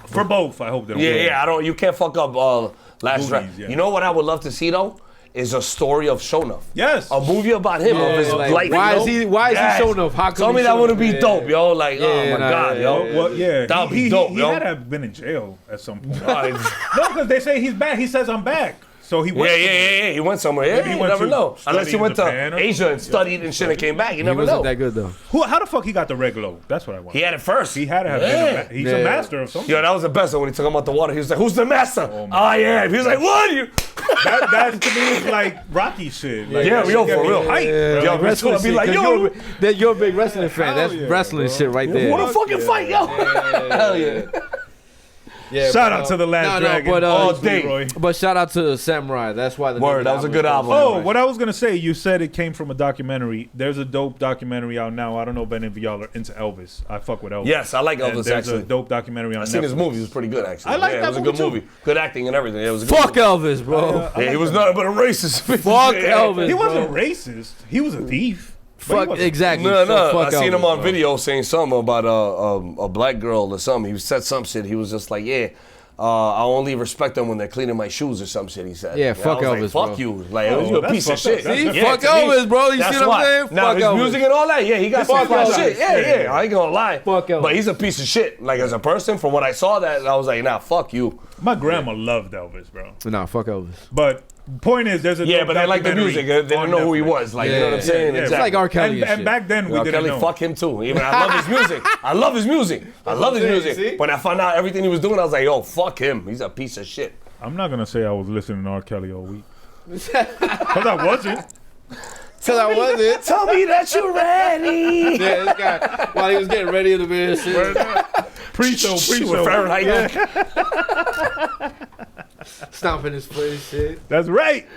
For both, I hope they don't. Yeah, you can't fuck up Last Movies, Dragon. yeah. You know what I would love to see though? Is a story of Shonuff. Yes. A movie about him, of his like, life. why you is know? he Shonuff? How come Tell he me that Shonuff? wouldn't be Yeah. dope, yo. Like, oh Yeah, my nah, God, yeah, yo. Well, yeah. That'd be dope, he yo. had to have been in jail at some point. Right. No, because they say he's back. He says I'm back. So he went. Yeah. He went somewhere. Yeah, Maybe he you went never to know. study Unless he in went Japan to or Asia and something. studied and shit and came back. You He never wasn't know. that good though. How the fuck he got the regulo? That's what I want. He had it first. He had to have been. He's a master of something. Yo, that was the best one when he took him out the water. He was like, "Who's the master?" my I am. He was like, "What are you?" That to me is like Rocky shit. Like, Yeah, that yo, shit for get me real. hype, Yeah, bro. Yo, like me wrestling too. I'd be shit, like, 'cause yo. you're a big wrestling fan. That's yeah, wrestling bro. shit right there. Wanna fucking fight, yo? Hell yeah. Yeah, Shout but, out to the Last Dragon. but, all day. Leroy. But shout out to Samurai. That's why the name Word, of the that was a good is album. called Oh, Samurai. what I was gonna say, you said it came from a documentary. There's a dope documentary out now. I don't know if any of y'all are into Elvis. I fuck with Elvis. Yes, I like And Elvis, there's actually. a dope documentary on I seen his Netflix. movie. It was pretty good, actually. I like yeah, that it was a movie, good too. movie. Good acting and everything. It was a good Fuck movie. Elvis, bro. Yeah, he was nothing but a racist. Fuck Yeah. Elvis. He wasn't bro. racist. He was a thief. But he Fuck wasn't- exactly. No, So I fuck seen him Elvis, on bro. video saying something about a black girl or something. He said some shit. He was just like, yeah, I only respect them when they're cleaning my shoes or some shit. He said. Yeah, And fuck I was Elvis, like, bro. fuck you. Like, Oh, you're a that's piece of fucked up. shit. That's- See, Yeah, fuck to me, Elvis, bro. You that's see what why. I'm saying? Now, Fuck his Elvis. music and all that, yeah, he got some Fuck fly Elvis. shit. Yeah, I ain't gonna lie. Fuck Elvis. But he's a piece of shit. Like, as a person, from what I saw that, I was like, nah, fuck you. My grandma loved Elvis, bro. Nah, fuck Elvis. But point is, there's a Yeah, dope but they like the documentary music. They on didn't know who he Netflix. was. Like, you know what I'm Yeah, saying? yeah. It's Exactly. like R. Kelly and And shit. back then we Yo, didn't Kelly, know. fuck him too. Even I love his music. I love his music. I love his saying, music. see? When I found out everything he was doing, I was like, yo, fuck him. He's a piece of shit. I'm not gonna say I was listening to R. Kelly all week, cause I wasn't. Till I wasn't. Tell me that you're ready. Yeah, this guy, while he was getting ready in the bed, shit. Pre-show, With pre-show. Fahrenheit. Stomping his foot and shit. That's right.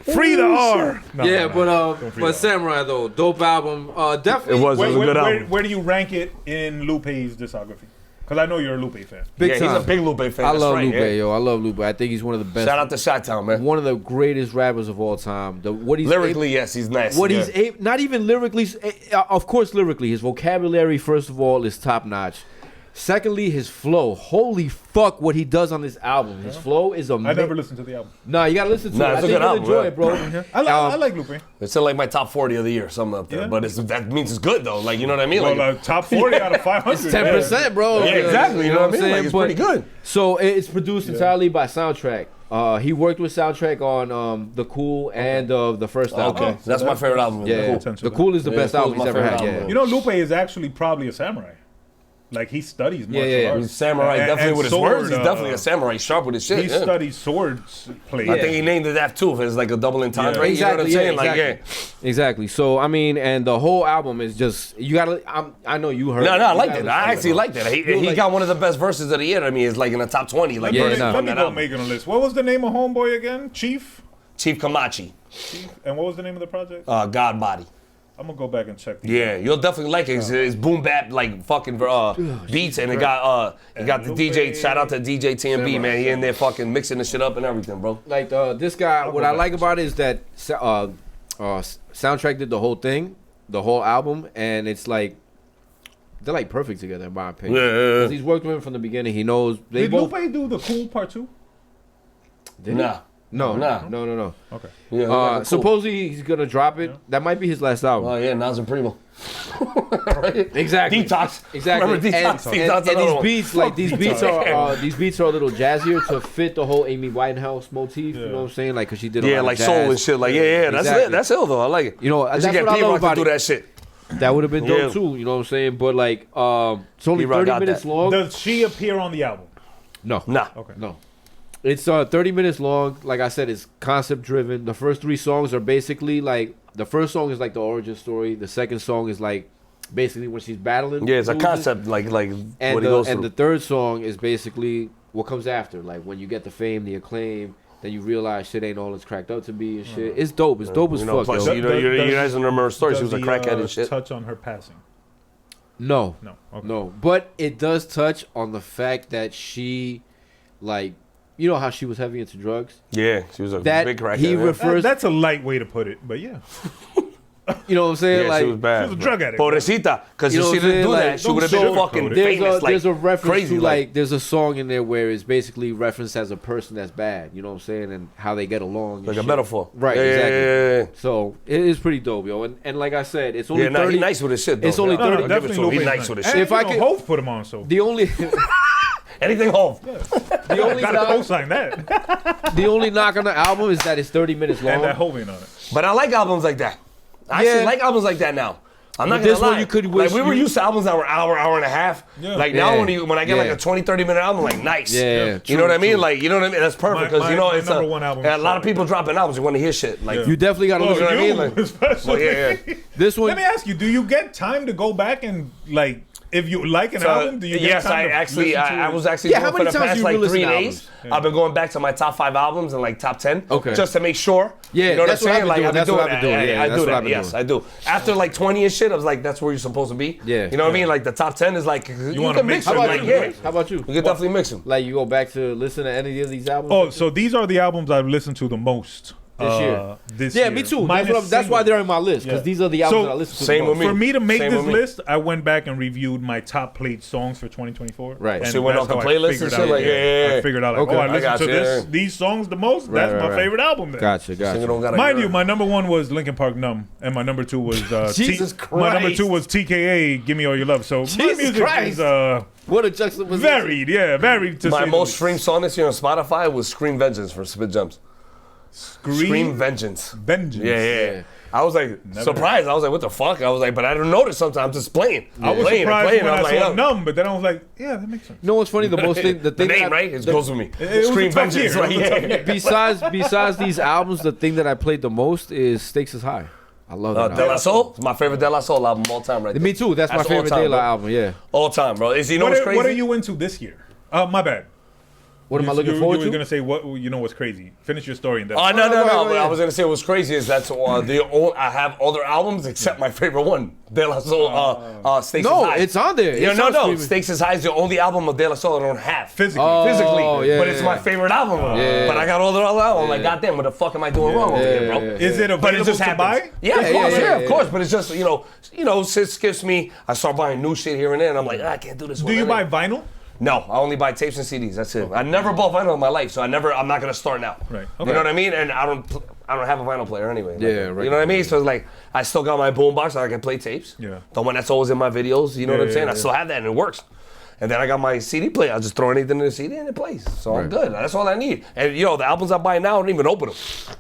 Free the R. No, Yeah, no, don't free but the R. Samurai though, dope album. Definitely. It was a good album. Where do you rank it in Lupe's discography? Because I know you're a Lupe fan. Big Yeah, time. he's a big Lupe fan. I That's love right, Lupe, yeah. yo. I love Lupe. I think he's one of the best. Shout out to Chi-Town, man. One of the greatest rappers of all time. What he's Lyrically, yes, he's nice. What yeah. he's not even lyrically, of course, lyrically, his vocabulary, first of all, is top notch. Secondly, his flow. Holy fuck, what he does on this album. His flow is amazing. I never listened to the album. Nah, you gotta listen to it. Nah, I it's a think good you'll album, enjoy yeah. it, bro. I like Lupe. It's in like my top 40 of the year, something up there. Yeah. But that means it's good though. Like, you know what I mean? Well, Like, top 40 out of 500. It's 10%, bro. yeah, exactly. You know what I mean? Like, it's But- pretty good. So it's produced entirely by Soundtrack. He worked with Soundtrack on The Cool and the first album. Okay, that's my favorite album. Yeah, Cool. The Cool is the Yeah, best Cool album is he's my ever had. favorite Yeah. album. You know, Lupe is actually probably a samurai. Like, he studies martial yeah. arts. He's samurai, definitely and with his sword, words. He's definitely a samurai, sharp with his shit. He yeah. studies swords play. I think he named it that too. If it's like a double entendre. Yeah. You know what I'm saying? Like, yeah. Exactly. So I mean, and the whole album is just you gotta. I know you heard. No, it. I You liked gotta it. listen I to actually liked it. He like- got one of the best verses of the year. I mean, it's like in the top 20. Like, Yeah, verses no. Let from me that go album. making a list. What was the name of Homeboy again? Chief? Chief Kamuche, And what was the name of the project? God Body. I'm going to go back and check these Yeah, out. you'll definitely like it. It's boom bap like fucking beats, and it got the Lupe, DJ. Shout out to DJ TMB, Samurai. man. He in there fucking mixing the shit up and everything, bro. Like this guy, what I like about it is that Soundtrack did the whole thing, the whole album, and it's like they're like perfect together in my opinion. Yeah. 'Cause he's worked with him from the beginning. He knows they Did both. Lupe do the Cool Part 2? Did he? Nah. No. Nah. Okay. Yeah, cool. Supposedly he's gonna drop it. That might be his last album. Oh yeah, Nas and Primo. Exactly. Detox. Exactly. Remember Detox? And Detox, another these one. beats, like these beats are a little jazzier to fit the whole Amy Winehouse motif. You know what I'm saying? Like, cause she did a Yeah, lot of like jazz. soul and shit. Like, yeah, that's Exactly. it. That's ill though. I like it. You know, They that's should get what I love P-Rock about to do it. that shit. That would have been dope Yeah. too. You know what I'm saying? But like, it's only P-Rock 30 got minutes that. long. Does she appear on the album? No. Nah. Okay. No. It's 30 minutes long. Like I said, it's concept driven. The first 3 songs are basically like the first song is like the origin story. The second song is like basically when she's battling. Yeah, it's a losing. concept like And what he goes and through. the third song is basically what comes after. Like when you get the fame, the acclaim, then you realize shit ain't all it's cracked up to be and shit. It's dope. It's dope as You know, fuck. plus, Yo. you know, you guys don't remember her story. She Does was a the, crackhead and shit. touch on her passing? No. No. Okay. No. But it does touch on the fact that she, like, you know how she was heavy into drugs? Yeah, she was a That big crackhead. he yeah. refers, That's a light way to put it, but yeah. you know what I'm saying? Yeah, like, she was bad. She was a drug addict. Pobrecita, because You if know she what I'm didn't do saying? that, Like, she would have don't been sugarcoat fucking it. famous. there's a reference crazy, to like there's a song in there where it's basically referenced as a person that's bad, you know what I'm saying, and how they get along. and like a shit. metaphor. Right, Yeah, exactly. yeah. So it is pretty dope, yo. And like I said, it's only Yeah, nah, 30. he nice with his shit, though. It's only Yeah. 30 I'll give it definitely to him. He Lupe's nice with his And, shit. If I you know, could- Hov put him on, so The only Anything home. the only gotta knock, co-sign that. the only knock on the album is that it's 30 minutes long. And that Hov ain't on it. But I like albums like that. I Yeah. actually like albums like that now. I'm not But gonna this one lie. you could like wish we were you- used to albums that were hour and a half. Yeah. Like now Yeah. when I get like Yeah. a 20, 30-minute album, like nice. Yeah, You know what I mean? Like, you know what I mean? That's perfect because you know my it's number one album a is lot of like people that. dropping albums. You want to hear shit. Like Yeah. You definitely got to Well, listen. know what I you mean? Like- especially. Well, yeah. This one, Let me ask you: do you get time to go back and like, if you like an album, do you get yes, time I to actually, listen to I it? was actually Yeah, doing how for many the times past do you like re-listen 3 to days. albums? I've been going back to my top 5 albums and like top 10, Okay. just to make sure. Yeah, you know that's what what I'm I've been saying? Like doing. I've been That's what doing I've been that. doing. I Yeah, do that's what that. I've been Yes, doing. I do. After like 20 and shit, I was like, that's where you're supposed to be. Yeah. You know what I mean? Like the top 10 is like you wanna can mix mix it, them. how like, about you? Yeah, How about you? you can definitely mix them. Like you go back to listen to any of these albums? Oh, so these are the albums I've listened to the most This year. This Yeah, year. me too. Minus That's why single. they're in my list because Yeah. these are the albums So, that I listen to. same the with most. me. For me to make Same this with me. list, I went back and reviewed my top played songs for 2024. Right. And So you went that's off the how I playlist figured and shit? out, Like, yeah. I figured out, like, Okay. oh, I I listened got to you, this, yeah. these songs the most. Right, That's right, my right. favorite album then. Gotcha. Single don't gotta Mind go. you, my number one was Linkin Park Numb, and my number two was Jesus My number Christ. two was TKA Give Me All Your Love. So my Jesus music Christ. is What a juxtaposition. varied, varied. To My say the most least. streamed song this year on Spotify was Scream Vengeance from Spit Gems. Scream Vengeance. Vengeance. Yeah. I was like surprised. I was like, what the fuck? I was like, but I don't notice sometimes. Just playing. I was playing, surprised playing. when I'm I like, saw yo. Numb, but then I was like, yeah, that makes sense. You know what's funny? The most thing, the The thing name, that, right? It goes with me. was Scream a tough Vengeance. year. Right? It was a tough Yeah. year. besides these albums, the thing that I played the most is Stakes Is High. I love that. De La album. Soul. It's my favorite De La Soul album of all time, right there. Me too. That's my all favorite time, De La bro. album. Yeah. All time, bro. You know what's crazy? What are you into this year? My bad. What am I looking forward to? You were gonna say what? You know what's crazy? Finish your story and then. Oh no! But I was gonna say what's crazy is that's I have other albums except my favorite one, De La Soul. Stakes is High. It's on there. Yeah, no. Stakes is High is the only album of De La Soul I don't have physically. Yeah, but it's my favorite album. But I got all the other albums. I'm like, goddamn, what the fuck am I doing wrong over here, bro? Is it available to buy? Yeah, of course. But it's just shit skips me. I start buying new shit here and there, and I'm like, I can't do this. Do you buy vinyl? No, I only buy tapes and CDs. That's it. I never bought vinyl in my life, so I'm not gonna start now. Right. Okay. You know what I mean? And I don't have a vinyl player anyway. Right. You know what I mean? So it's like I still got my boombox so I can play tapes. Yeah. The one that's always in my videos. You know what I'm saying? I still have that and it works. And then I got my CD player. I just throw anything in the CD and it plays. So I'm good. That's all I need. And the albums I buy now, I don't even open them.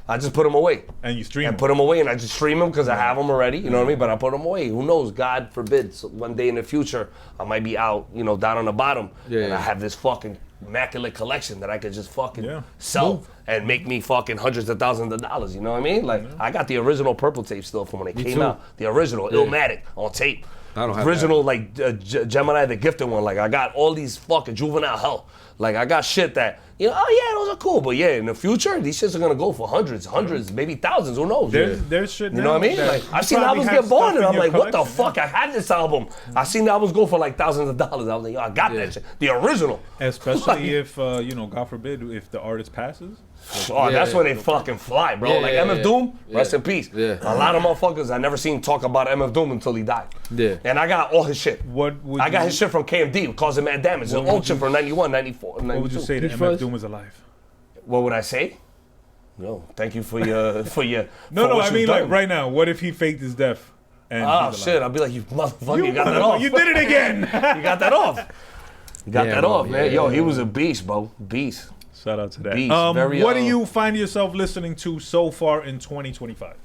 I just put them away. And you stream them. Put them away and I just stream them because I have them already. You know what I mean? But I put them away. Who knows? God forbid. So one day in the future, I might be out, down on the bottom. And I have this fucking immaculate collection that I could just fucking sell and make me fucking hundreds of thousands of dollars. You know what I mean? Like, I got the original Purple tape still from when it came out. The original, Illmatic on tape. I don't have original that. Gemini the Gifted one. Like I got all these fucking Juvenile Hell. Like I got shit that those are cool, but in the future these shits are gonna go for hundreds, maybe thousands. Who knows? There's shit. You know what I mean? Like I've seen albums get born, and I'm like, what the fuck? I had this album. I've seen the albums go for like thousands of dollars. I was like, I got that shit, the original. Especially if God forbid, if the artist passes. That's when they fucking fly, bro. Like MF Doom, rest in peace. A lot of motherfuckers I never seen talk about MF Doom until he died. And I got all his shit. I got his shit from KMD, causing mad damage. The old shit from 91, 94, 92. What would you say to MF Doom is alive? What would I say? No, thank you for your No, I mean like right now. What if he faked his death? And shit! I'll be like, you motherfucker, you got that off. You did it again. You got that off. You got that off, man. Yo, he was a beast, bro. Beast. Shout out to that. Beast. What do you find yourself listening to so far in 2025?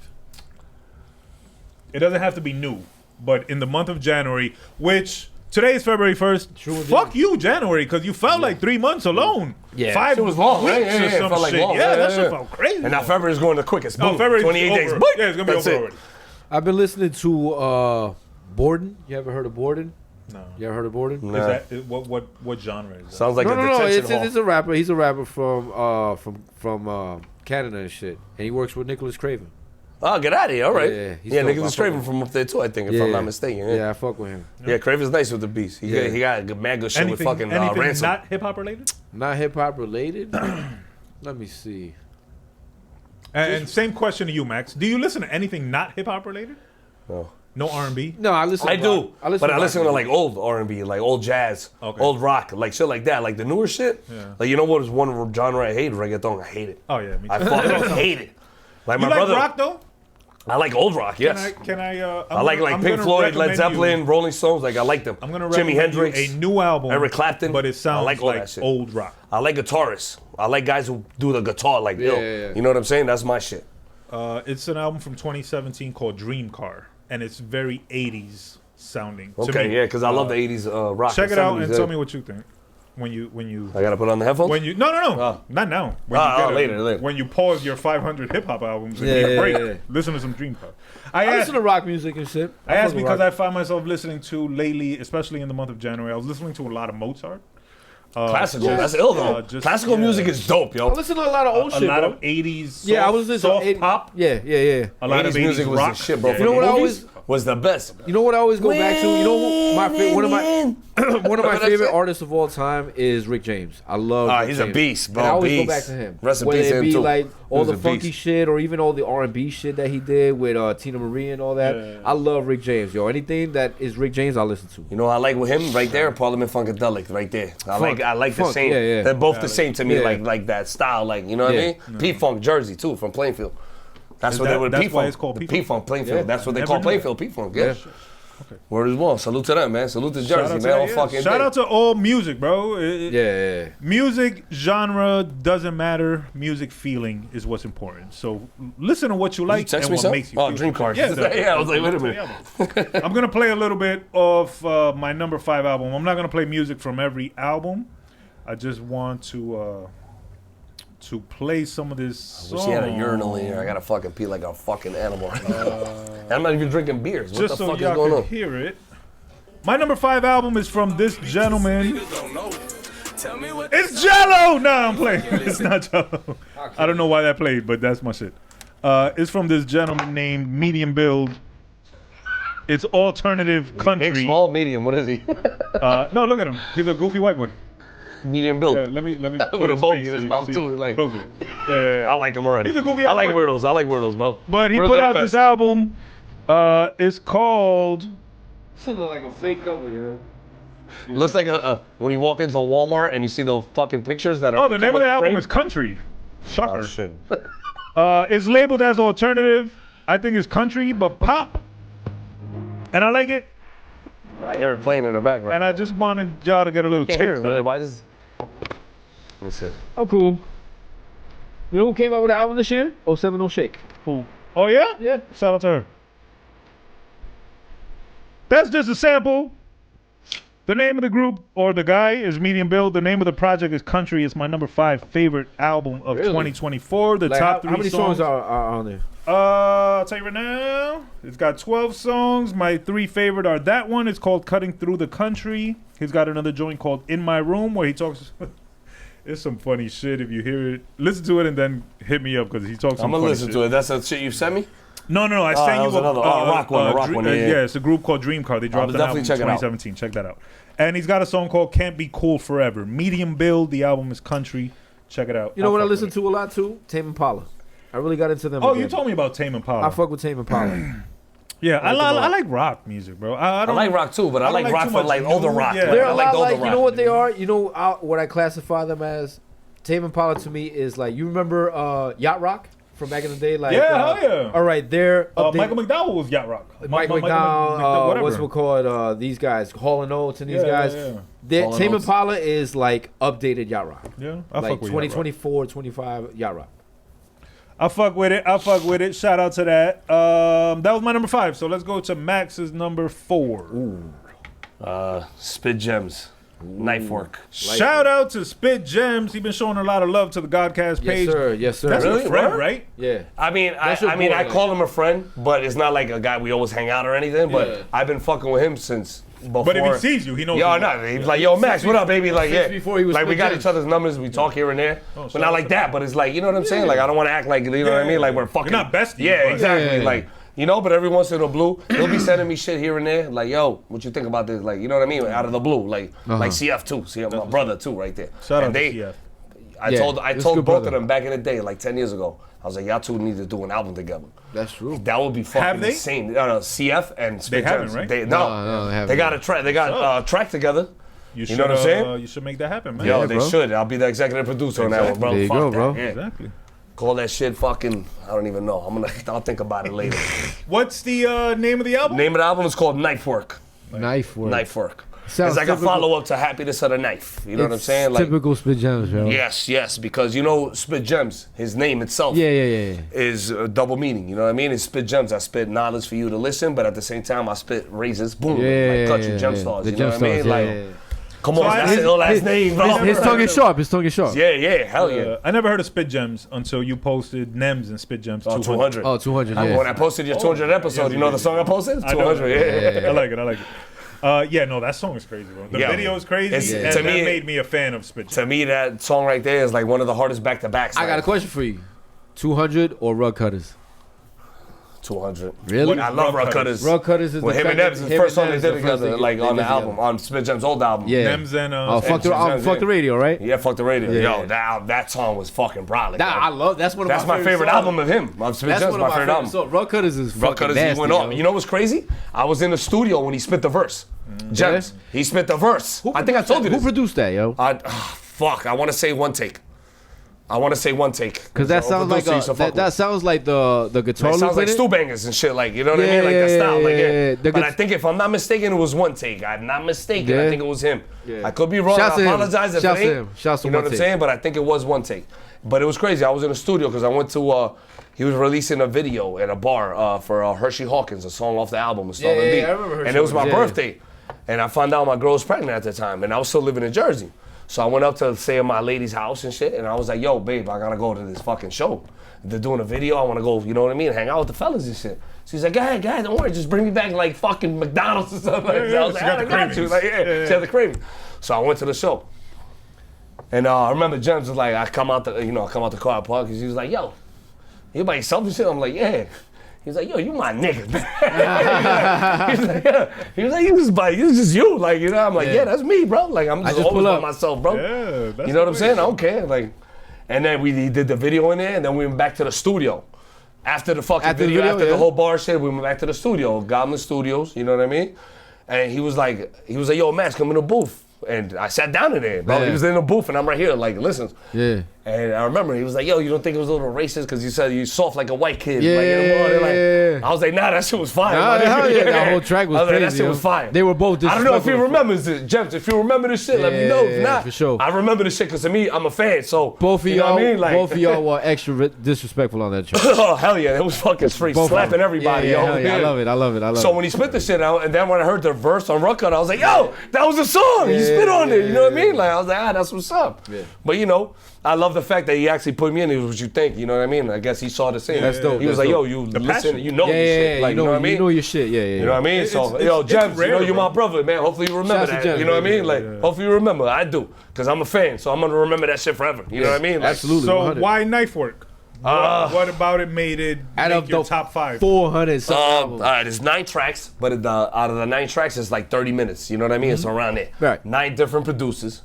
It doesn't have to be new, but in the month of January, which today is February 1st. Fuck you, January, because you felt like 3 months alone. 5 it was long. weeks or some felt like shit. long. That shit felt crazy. And now February is going the quickest. Boom. February 28 days. Yeah, it's gonna be over already. I've been listening to Borden. You ever heard of Borden? No. You ever heard of Borden? Nah. Is that what genre is that? Sounds like a detention hall. It's a rapper. He's a rapper from Canada and shit, and he works with Nicholas Craven. Oh, get out of here! All right. Yeah, Nicholas Craven from up there too. I think, if I'm not mistaken. Yeah, I fuck with him. Yeah, Craven's nice with the beats. He got mad good shit with fucking Ransom. Not hip hop related? Not hip hop related. Let me see. And same question to you, Max. Do you listen to anything not hip hop related? No. No R&B? No, I listen. I to do, rock. but I listen to like old R&B, like old jazz, old rock, like shit like that. Like the newer shit. Yeah. Like what is one genre I hate? Reggaeton. I hate it. Oh yeah, me too. I fucking hate it. Like you my brother. Rock though? I like old rock. Yes. I like Pink Floyd, Led Zeppelin, Rolling Stones. Like I like them. I'm gonna Jimi recommend Hendrix, a new album, Eric Clapton. but it sounds like old rock. I like guitarists. I like guys who do the guitar like ill. You know what I'm saying? That's my shit. It's an album from 2017 called Dream Car, and it's very 80s sounding. Okay, yeah, because I love the 80s rock. Check it out and tell me what you think. When you I gotta put on the headphones? No, not now. Later. When you pause your 500 hip hop albums and take a break, listen to some Dream Car. I listen to rock music and shit. I asked because I find myself listening to lately, especially in the month of January, I was listening to a lot of Mozart. Classical, that's ill though. Classical music is dope, yo. I listen to a lot of old shit, a lot bro. of 80s. I was listening to pop. Yeah. A lot of 80s music was rock. the shit, bro. You know what I always was the best. You know what I always go back to? You know one of my favorite artists of all time is Rick James. I love Rick he's James. a beast, bro. And I always go back to him. Rest in peace to him be too. Like all the funky shit or even all the R&B shit that he did with Tina Marie and all that. Yeah. I love Rick James, yo. Anything that is Rick James, I listen to. You know, I like with him right there, Parliament Funkadelic right there. I like the same. Yeah. They're both the same to me, like that style, like you know what I mean? P-Funk Jersey too from Plainfield. That's what they would P-Funk. Why it's called P-Funk Plainfield. Yeah. That's what they call Plainfield P-Funk. Yeah. Okay. Word is well. Salute to them, man. Salute to Jersey, man. Shout out to all music, bro. Yeah. Music genre doesn't matter. Music feeling is what's important. So listen to what you like and what makes you feel. Dream Car. Yeah, I was like, wait a minute. I'm gonna play a little bit of my number 5 album. I'm not gonna play music from every album. I just want to play some of this song. I wish he had a urinal in here. I gotta fucking pee like a fucking animal right now. I'm not even drinking beers. What the fuck is going on? Hear it. My number 5 album is from this gentleman. It's Jello! Nah, I'm playing. It's not Jello. I don't know why that played, but that's my shit. It's from this gentleman named Medium Build. It's alternative country. Big, small, medium. What is he? No, look at him. He's a goofy white one. Medium build. Yeah, let me With a boat in his mouth too. Like, yeah. I like him already. He's a goofy I like white. Weirdos. I like Weirdos, bro. But he Weirdos put are out the this best. album. It's called. Something like a fake cover, yeah. Looks like a when you walk into Walmart and you see the fucking pictures that are. Oh, the name of the album is Country. Shocker. Oh shit. It's labeled as alternative. I think it's country, but pop. And I like it. I hear it playing in the background. And I just wanted y'all to get a little Can't hear taste. it. Why does? Let me see. Oh, cool. You know who came out with the album this year? 070 Shake. Cool. Oh yeah? Yeah. Shout out to her. That's just a sample. The name of the group or the guy is Medium Build. The name of the project is Country. It's my number 5 favorite album of Really? 2024. The Like, top 3 how many songs are on there? I'll tell you right now. It's got 12 songs. My 3 favorite are that one. It's called Cutting Through the Country. He's got another joint called In My Room where he talks. It's some funny shit if you hear it. Listen to it and then hit me up because he talks some I'm gonna funny listen shit. to it. That's the shit you sent me. No. I Oh, sent that you was another rock one. Yeah. Yeah, it's a group called Dream Car. They dropped an album in definitely check it out. 2017. Check that out. And he's got a song called Can't Be Cool Forever. Medium Build. The album is Country. Check it out. You know what I fuck listen with to a lot too? Tame Impala. I really got into them. it. Oh, again. you told me about Tame Impala. I fuck with Tame Impala. Yeah, I like them a lot. like rock music, bro. I I don't like rock too, but I don't like like rock too for much like new, older rock. yeah. They're I a like lot the older like, you rock. know what they are? You know what I classify them as? Tame Impala to me is like, you remember Yacht Rock from back in the day? Like, Yeah, hell yeah. All right, they're Michael McDowell was Yacht Rock. Mike Michael McDowell, whatever. what's it called? These guys, Hall and Oates and these Yeah, guys. yeah. They're- Hall and Tame Oates. Impala is like updated Yacht Rock. Yeah, I Like fuck with Yacht Rock. 2024, 25 Yacht Rock. I fuck with it. Shout out to that. That was my number 5. So let's go to Max's number 4. Spit Gems, Knife Work. Shout out to Spit Gems. He's been showing a lot of love to the Godcast page. Yes, sir. Yes, sir. That's Really? your friend, Word? right? Yeah. I mean, That's your boy, I man. call him a friend, but it's not like a guy we always hang out or anything. But Yeah. I've been fucking with him since before. But if he sees you, he knows. Yo, you. no, he's like, yo, Max, what up, baby? Like, Since yeah. before he was like, we Spit got Gems. each other's numbers, we talk here and there. shout But out not like to that, but it's like, you know what I'm saying? Like, I don't want to act like, you know what I mean? Like, we're fucking. You're not besties, Yeah, but- exactly. Yeah. Like, you know, but every once in a blue, he'll be sending me shit here and there. Like, yo, what you think about this? Like, you know what I mean? Out of the blue. Like CF too. CF, my brother too, right there. Shout out And to they, CF. I Yeah, told it's both good of brother. them back in the day, like 10 years ago. I was like, y'all two need to do an album together. That's true. That would be fucking Have they? insane. No, CF and Spit haven't, Gems. right? They, No, they haven't. They got a track. They got a track together. You know what I'm saying? You should make that happen, man. Yo, Yeah, they bro. should. I'll be the executive producer on that one, bro. There you Fuck go, that. bro. Yeah. Exactly. Call that shit fucking. I don't even know. I'll think about it later. What's the name of the album? Name of the album is called Knife Work. Knife work. Knife Work. Sounds It's like a typical- follow up to Happiness of the Knife. You know what I'm It's saying? Like, typical Spit Gems, bro. yes, because you know Spit Gems, his name itself. Yeah. Is a double meaning, you know what I mean? It's Spit Gems. I spit knowledge for you to listen, but at the same time, I spit razors, boom, like cut you gem stars. The You gem know what I mean? stars, Like, yeah. come on, that's the last name, bro. His tongue is sharp. His tongue is sharp. Yeah, hell yeah. I never heard of Spit Gems until you posted Nems and Spit Gems. Oh, 200. Oh, 200, When yeah. I posted your 200 episode, you know the song I posted? I know. 200, yeah. I like it. Yeah, no, that song is crazy, bro. The Yeah. video is crazy, It's- and to that me- made me a fan of Spit Gems. To me, that song right there is like one of the hardest back-to-backs. I got a question for you. 200 or Rug Cutters? 200. Really? I love Rug Cutters. Rug Cutters is With the him and fact Nems, that the him first and song they Nems did the first together, like they on the did album, together. on Spit Gems' old album. Yeah. Nems and Oh, fuck the Gems, fuck the radio, right? Yeah, fuck the radio. Yeah. Yo, that song was fucking brolic. That, I love. That's one of That's my favorite songs. album of him. Of Spit That's Gems, one of my favorite album. songs. Rug Cutters is Rug fucking Cutters, he nasty, went off. yo. You know what's crazy? I was in the studio when he spit the verse. Gems. He spit the verse. I think I told you Who this. produced that, yo? Fuck, I want to say one take. Because that sounds like that sounds like the guitar It loop sounds like in it. Stu Bangers and shit, like, you know what I Yeah, mean? Like that style, like, yeah. yeah. The But gu- I think if I'm not mistaken, it was one take. I'm not mistaken. Yeah. I think it was him. Yeah. I could be wrong. Shouts I to him. apologize if Shouts it to ain't. him. Shouts to You know one what I'm take. saying? But I think it was one take. But it was crazy. I was in the studio because I went to, he was releasing a video at a bar for Hershey Hawkins, a song off the album. It's Yeah, Stolen yeah, Beat. I remember Hershey And it was my Hawkins, yeah. birthday. And I found out my girl was pregnant at the time. And I was still living in Jersey. So I went up to stay at my lady's house and shit. And I was like, yo, babe, I gotta go to this fucking show. They're doing a video. I want to go, you know what I mean, hang out with the fellas and shit. She's like, go ahead, don't worry, just bring me back like fucking McDonald's or something. Yeah, I was she like, got I the got you. cravings. Like, Yeah. she had the cravings. So I went to the show. And I remember Gems was like, I come out the car at park, and he was like, yo, you by yourself and shit? I'm like, yeah. He's like, yo, you my nigga. He's like, yeah. He was like, it's just you. Like, you know, I'm like, yeah, that's me, bro. Like, I'm just always by myself, bro. Yeah, that's you know what I'm saying? I don't care. Like, and then he did the video in there, and then we went back to the studio. After the fucking video, the whole bar shit, we went back to the studio, Goblin Studios, you know what I mean? And he was like, yo, Max, come in the booth. And I sat down in there, bro. Yeah. He was in the booth, and I'm right here, like, listen. Yeah. And I remember he was like, yo, you don't think it was a little racist because you said you soft like a white kid? Yeah. Like, in the morning, like, I was like, nah, that shit was fire. Nah, hell yeah, that whole track was crazy. That shit was fire. They were both disrespectful. I don't know if he remembers it, Gems. If you remember this shit, let me know. If not, for sure. I remember this shit because to me, I'm a fan. So both of you know y'all, what I mean? Like, both of y'all were extra disrespectful on that track. Oh hell yeah, it was fucking straight slapping everybody. Yeah, yo. hell yeah, I love it. So when he spit the shit out, and then when I heard the verse on Rucka, I was like, yo, that was a song. He spit on it. You know what I mean? Like I was like, that's what's up. Yeah. But you know, I love the fact that he actually put me in. It was what you think. You know what I mean? I guess he saw the same. That's dope. He was like, yo, you listen, you know your shit. Like, you know what I mean? You know your shit. Yeah. You know what I mean? So yo, Gems, you know you're my brother, man. Hopefully you remember that. You know what I mean? Like, hopefully you remember. I do, cause I'm a fan. So I'm gonna remember that shit forever. You know what I mean? Like, absolutely. So 100. why Knife Work? What about it made it make your top 5? 400 all right, there's 9 tracks, but out of the 9 tracks, it's like 30 minutes. You know what I mean? It's around there. Right. 9 different producers.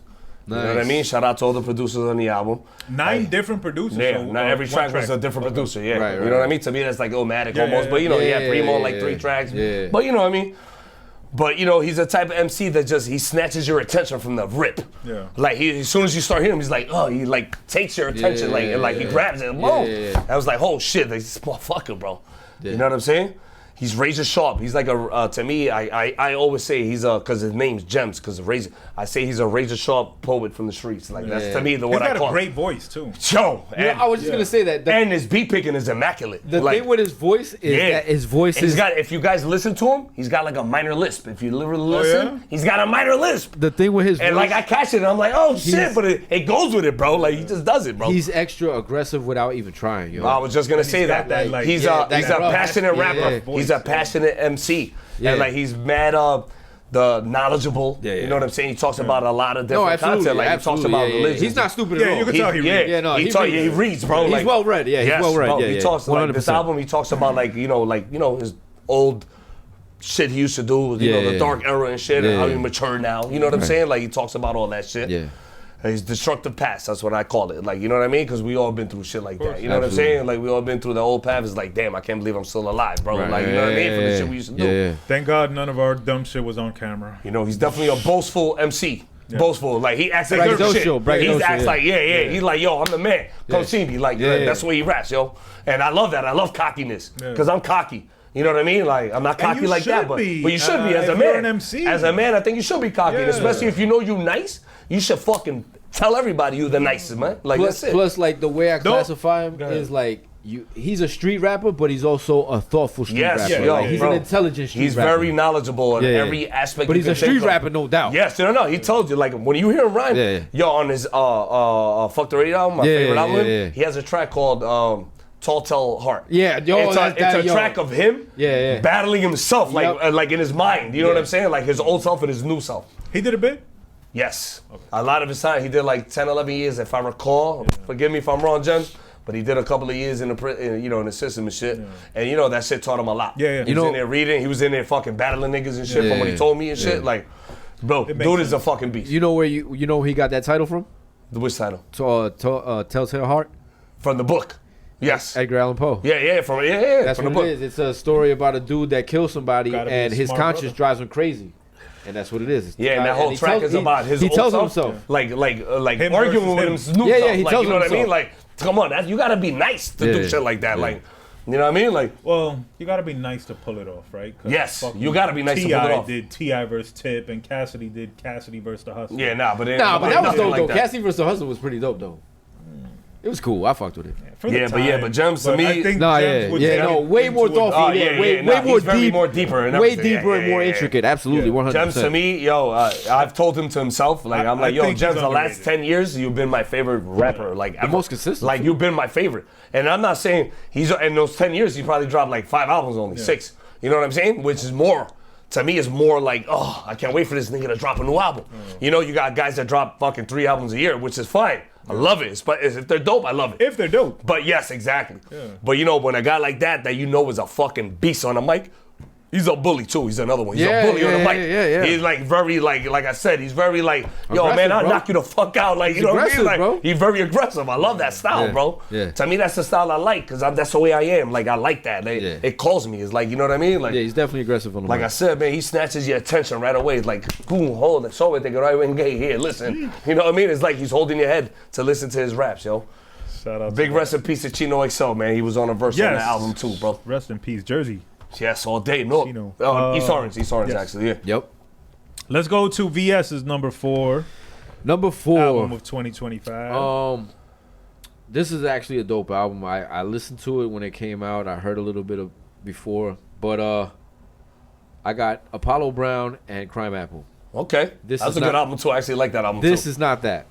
Nice. You know what I mean? Shout out to all the producers on the album. 9 different producers. Yeah, so, not every track was a different producer. Yeah, Right, you know what I mean? To me, that's like Illmatic almost. yeah. But you know, he had Primo on Yeah, like 3 tracks. Yeah. But you know what I mean? But you know, he's a type of MC that just he snatches your attention from the rip. Yeah. Like as soon as you start hearing him, he's like, oh, he like takes your attention, he grabs it. Boom. I was like, oh shit, this motherfucker, bro. Yeah. You know what I'm saying? He's razor sharp. He's like to me, I always say he's because his name's Gems, because razor. I say he's a razor sharp poet from the streets. Like that's to me what I call. He's got a great voice too. Yo, I was just gonna say that. And his beat picking is immaculate. The thing with his voice is that his voice is. If you guys listen to him, he's got like a minor lisp. If you literally listen, he's got a minor lisp. The thing with his voice. And like I catch it, and I'm like, oh shit, but it goes with it, bro. Like he just does it, bro. He's extra aggressive without even trying, yo. I was just gonna say that. He's a passionate rapper. He's a passionate MC. And like he's mad the knowledgeable. You know what I'm saying? He talks about a lot of different content. Like he talks about religion. He's not stupid at all. You can tell he reads. He reads, bro. He's well read. Yeah, he's well read. Bro, yeah, he talks like 100%. this album. He talks about like his old shit he used to do. You know the dark era and shit, and how he matured now. You know what I'm saying? Like he talks about all that shit. Yeah. His destructive past, that's what I call it. Like, you know what I mean? Because we all been through shit like that. You know what I'm saying? Like, we all been through the old path. It's like, damn, I can't believe I'm still alive, bro. Right. Like, you know what I mean? For the shit we used to do. Yeah. Thank God none of our dumb shit was on camera. You know, he's definitely a boastful MC. Yeah. Boastful. Like, he acts like braggadocious, shit. He acts like, he's like, yo, I'm the man. Come see me. Like, that's the way he raps, yo. And I love that. I love cockiness. Because I'm cocky. You know what I mean? Like, I'm not cocky like that, but you should be as a man. An MC. As a man, I think you should be cocky. And especially if you know you nice, you should fucking tell everybody you the nicest, man. Like, that's it. Plus, like, the way I classify him is like, he's a street rapper, but he's also a thoughtful street rapper. Yo, like, he's an intelligent street rapper. He's very knowledgeable in every aspect. But he's a street rapper, no doubt. Yes, no. He told you, like, when you hear him rhyme, yo, on his Fuck the Radio album, my favorite album, he has a track called Tall Tale Heart. Yeah, yo, it's a track of him battling himself, like in his mind. You know what I'm saying? Like his old self and his new self. He did a bit? Yes. Okay. A lot of his time, he did like 10, 11 years, if I recall. Forgive me if I'm wrong, Gems. But he did a couple of years in the system and shit. And that shit taught him a lot. Yeah. He was in there reading. He was in there fucking battling niggas and shit from what he told me and shit. Like, bro, dude is a fucking beast. You know where he got that title from? Which title? Telltale Heart? From the book. Yes. Edgar Allan Poe. Yeah. That's from what the book. it is. It's a story about a dude that kills somebody and his conscience drives him crazy. And that's what it is. And that whole track is about his old self. He tells himself. Like arguing with his new self. He tells himself. You know what I mean? Like, come on, you gotta be nice to do shit like that. Like, you know what I mean? Like, well, you gotta be nice to pull it off, right? Yes, you gotta be nice to pull it off. T.I. did T.I. versus Tip, and Cassidy did Cassidy versus the Hustle. Yeah, but that was dope though. Cassidy versus the Hustle was pretty dope though. It was cool. I fucked with it. But Gems to me, way more thoughtful. Way more deeper, and more intricate. Absolutely, 100%. Gems to me, I've told him to himself, like I'm like, yo, Gems, the last 10 years you've been my favorite rapper, like the most consistent. Like you've been my favorite, and I'm not saying in those 10 years he probably dropped like 5 albums only, 6. You know what I'm saying? Which is more to me is more like, oh, I can't wait for this nigga to drop a new album. You know, you got guys that drop fucking 3 albums a year, which is fine. I love it. But if they're dope, I love it. If they're dope. But yes, exactly. But you know, when a guy like that you know is a fucking beast on the mic, he's a bully too. He's another one. He's a bully on the mic. Yeah. He's like very like I said, he's very like, yo, aggressive, man, I'll bro. knock you the fuck out. Like, you know what I mean? Like, bro. he's very aggressive. I love that style, bro. Yeah. To me, that's the style I like, because that's the way I am. Like, I like that. It calls me. It's like, you know what I mean? Like, Yeah, he's definitely aggressive on the like mic. I said, man, he snatches your attention right away. It's like, boom, hold it, show it, they go right in gay. Here, listen. You know what I mean? It's like he's holding your head to listen to his raps, yo. Shout out Big to rest in peace to Chino XL, man. He was on a verse on the album too, bro. Rest in peace, Jersey. Yes, all day. No, Chino. East Orange yes. actually. Yeah. Yep. Let's go to VS's number 4 Number 4. album of 2025. This is actually a dope album. I listened to it when it came out. I heard a little bit of before, but I got Apollo Brown and Crime Apple. Okay. This That's is a good not- album too. I actually like that album too. This is not that.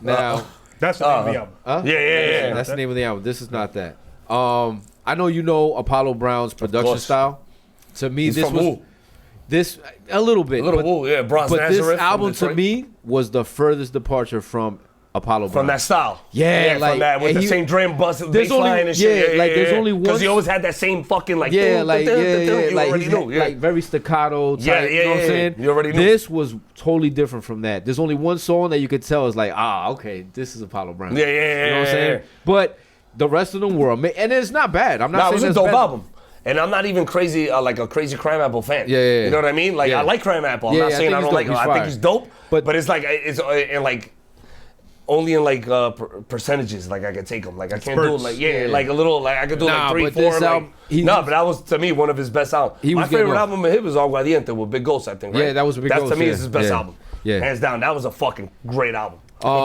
Now, That's the name of the album. huh? Yeah. That's the name of the album. This is not that. I know you know Apollo Brown's production course. style. To me, He's this from was Wu. this a little bit. A little but, Wu, yeah. Bronx but Nazareth. this album from to Detroit. me was the furthest departure from Apollo Brown. From that style. Yeah, like, from that with and the he- same drum bust, there's bass only- line and shit. yeah, like, there's only one- Because he always had that same fucking like. Yeah, dun, like dun, dun, dun, yeah, you like already he's knew. Yeah. like very staccato type. Yeah, You know what I'm yeah. saying? You already knew. This was totally different from that. There's only one song that you could tell is like, okay, this is Apollo Brown. Yeah. You know what I'm saying? But the rest of them were amazing, and it's not bad. I'm not Nah, it saying was a it's dope bad. album. And I'm not even crazy, like a crazy Crime Apple fan. Yeah. You know what I mean? Like, Yeah. I like Crime Apple. I'm Yeah, not I saying think I he's don't dope. like him. He's I fire. think he's dope. But- But it's like, it's in like, only in like percentages, like I could take him. Like I can't do it, Spurts. like Yeah. like a little, like I could do Nah, like 3, but 4. this Like, album, but that was to me one of his best albums. He My was getting favorite off. album of his was Aguardiente with Big Ghost, I think. Right? Yeah, that was Big That's Ghost, to me yeah. is his best Yeah. album. Yeah. Hands down. That was a fucking great album.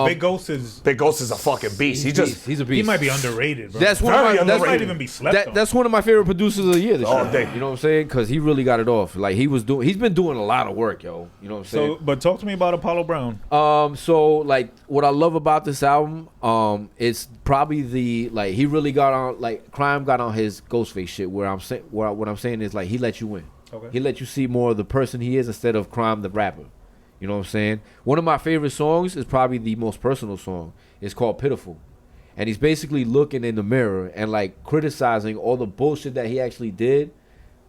Big Ghost is. Big Ghost is a fucking beast. He just he's a beast. He might be underrated, bro. That's one Very of my. underrated. He might even be slept on. That's one of my favorite producers of the year. This All year. day. You know what I'm saying? Because he really got it off. Like he's been doing a lot of work, yo. You know what I'm saying? So, but talk to me about Apollo Brown. So like what I love about this album, it's probably he really got on, like Crime got on his Ghostface shit. What I'm saying is like he let you in. Okay. He let you see more of the person he is instead of Crime the rapper. You know what I'm saying? One of my favorite songs is probably the most personal song. It's called Pitiful. And he's basically looking in the mirror and like criticizing all the bullshit that he actually did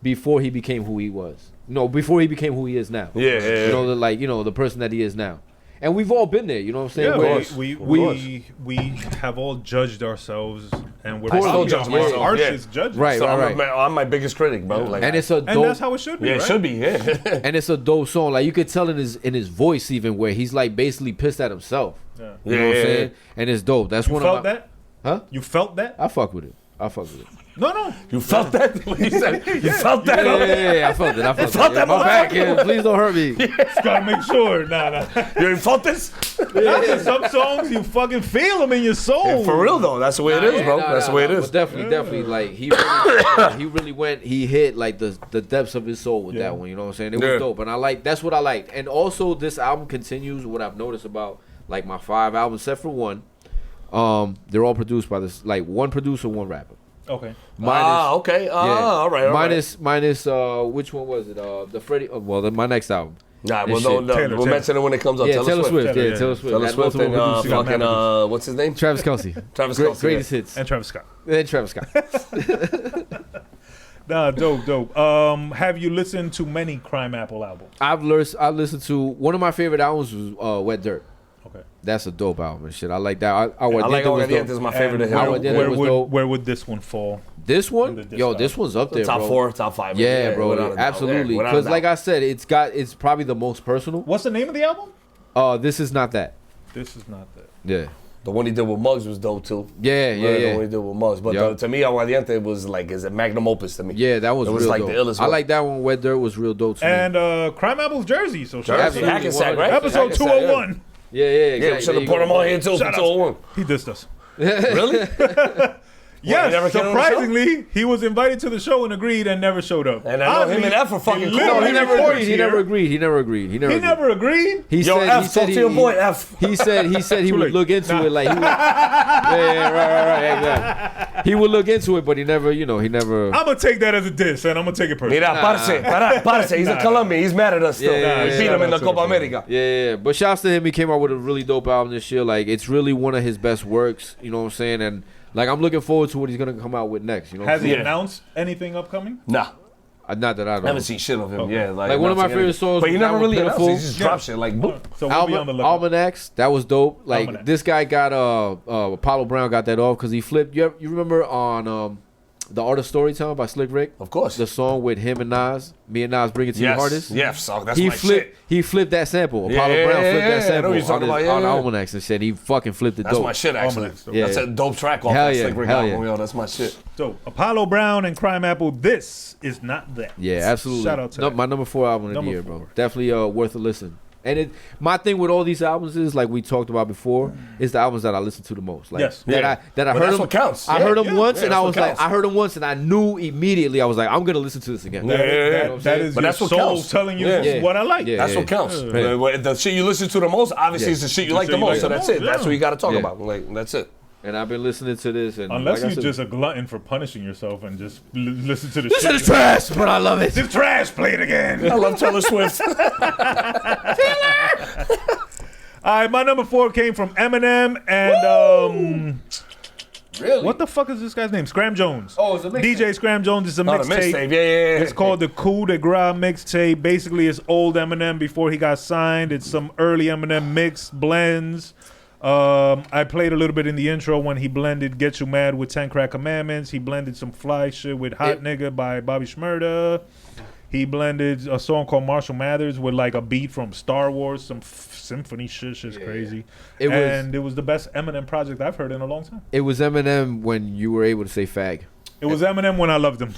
before he became who he was. No, before he became who he is now. Yeah. You know, the person that he is now. And we've all been there, you know what I'm saying? Yeah, Where- we have all judged ourselves, and we're I still probably judge our myself, harshest judges. Right, So right. I'm my biggest critic, bro. Like, And it's a And dope, that's how it should be. yeah, right? it should be. Yeah. and it's a dope song. Like you could tell in his voice even where he's like basically pissed at himself. Yeah. You know what I'm Yeah. saying? And it's dope. That's You one felt of my, that? Huh? You felt that? I fuck with it. No. You felt that? What you said? You felt that? Yeah, I felt it. I felt felt it. that My back, motherfucker? yeah, please don't hurt me. Just gotta make sure. Nah. You ain't felt this? Some songs you fucking feel them in your soul. For real though, that's the way it is, bro. That's the way it is. But definitely, like he really went. He hit like the depths of his soul with that one. You know what I'm saying? It was Yeah. dope, and that's what I liked. And also, this album continues what I've noticed about like my 5 albums, except for one. They're all produced by this, like one producer, one rapper. Okay. Okay. All right. Minus which one was it? The Freddie. My next album. Nah, This well, shit. no. Taylor, We'll Taylor. mention it when it comes up. Yeah, Taylor Swift. Taylor, Yeah, yeah. Taylor Swift. Taylor Had Swift multiple and producers. fucking what's his name? Travis Kelce. Travis Kelce. Greatest hits. And Travis Scott. And Travis Scott. Nah, dope. Have you listened to many Crime Apple albums? I listened to one of my favorite albums was Wet Dirt. Okay. That's a dope album and shit. I like that. I like Aguardiente is my favorite of him. Where would this one fall? This one, In the yo, disc this one's up there, Top bro. 4, top 5. Yeah, bro, without a doubt. absolutely. Yeah, without a Because doubt. like I said, it's probably the most personal. What's the name of the album? This is not that. This is not that. Yeah, the one he did with Muggs was dope too. yeah. The one he did with Muggs, but Yup. to me, Aguardiente was like is a magnum opus to me. Yeah, that was It was real like dope. the illest I one. like that one. Wet Dirt was real dope to me. And Crime Apple's Jersey. So shout out Jersey, to Hackensack, right? episode Hackensack, 201. Yeah, Yeah, we exactly. should have put him on here too for Shout out. 201. He dissed us. Really? Yes, never came on the show? surprisingly, he was invited to the show and agreed and never showed up. And I know him and F are fucking cool. No, he never reports agreed. He here. never agreed. He never agreed. He never agreed? He Yo, said, F, he said talk to your boy, F. He said he Too would late. look into it like he would, right, exactly. He would look into it, but he never, he never. I'm going to take that as a diss, and I'm going to take it personally. Mira, parce. He's a Colombian. He's mad at us still. Yeah, We yeah, beat yeah. him in the Copa America. Yeah. But shouts to him. He came out with a really dope album this year. Like, it's really one of his best works. You know what I'm saying? And like, I'm looking forward to what he's gonna come out with next. You know? Has he Yeah. announced anything upcoming? Nah. Not that I know. I haven't seen shit of him. Okay. Yeah, Like one of my announcing favorite anything. songs. But he was never That really Was announced. Pitiful. He just dropped shit like boop. So we'll be on the lookout. Almanacs, that was dope. Like Almanac. this guy got Apollo Brown got that off because he flipped. You remember on The Art of Storytelling by Slick Rick? Of course. The song with him and Nas, me and Nas, Bring It to Your Hardest. Yes, so that's He my flipped. shit. He flipped that sample. Yeah, Apollo Brown flipped yeah, that I know sample what you're talking about. Yeah, on yeah. Almanacs and said he fucking flipped it That's dope. my shit, actually. Almanacs, dope. Yeah. That's a dope track off Hell that yeah, Slick Rick hell album. yeah. Yo, that's my shit. So, Apollo Brown and Crime Apple, this is not that. Yeah, absolutely. Shout out to No, that. my number 4 album of the Number year, 4. bro. Definitely worth a listen. And my thing with all these albums is, like we talked about before, is the albums that I listen to the most. Like, Yes. That Yeah. I But heard that's them. what counts. I Yeah, heard them yeah, once, yeah, and I that's was what like, counts. I heard them once, and I knew immediately. I was like, I'm gonna listen to this again. Yeah, yeah, yeah. That is But your that's what soul counts. telling you Yeah. this is what I like. Yeah. That's what counts. Yeah. The shit you listen to the most, obviously, Yeah. is the shit you The like shit the you most. like So the that's most, it. That's yeah. what you got to talk Yeah. about. Like, that's it. And I've been listening to this, and Unless like I you're said, just a glutton for punishing yourself and just listen to the this shit. is trash, but I love it. This trash, play it again. I love Taylor Swift. All right, my number 4 came from Eminem and Really? what the fuck is this guy's name? Scram Jones. Oh, it's a mixtape. DJ Scram Jones is a Oh, the mixtape. mixtape. Yeah. It's called the Coup de Grace mixtape. Basically, it's old Eminem before he got signed. It's some early Eminem mix blends. I played a little bit in the intro when he blended Get You Mad with 10 Crack Commandments. He blended some fly shit with Hot Nigga by Bobby Shmurda. He blended a song called Marshall Mathers with like a beat from Star Wars, some symphony shit. Shit's crazy. It It was the best Eminem project I've heard in a long time. It was Eminem when you were able to say fag. It was Eminem when I loved him.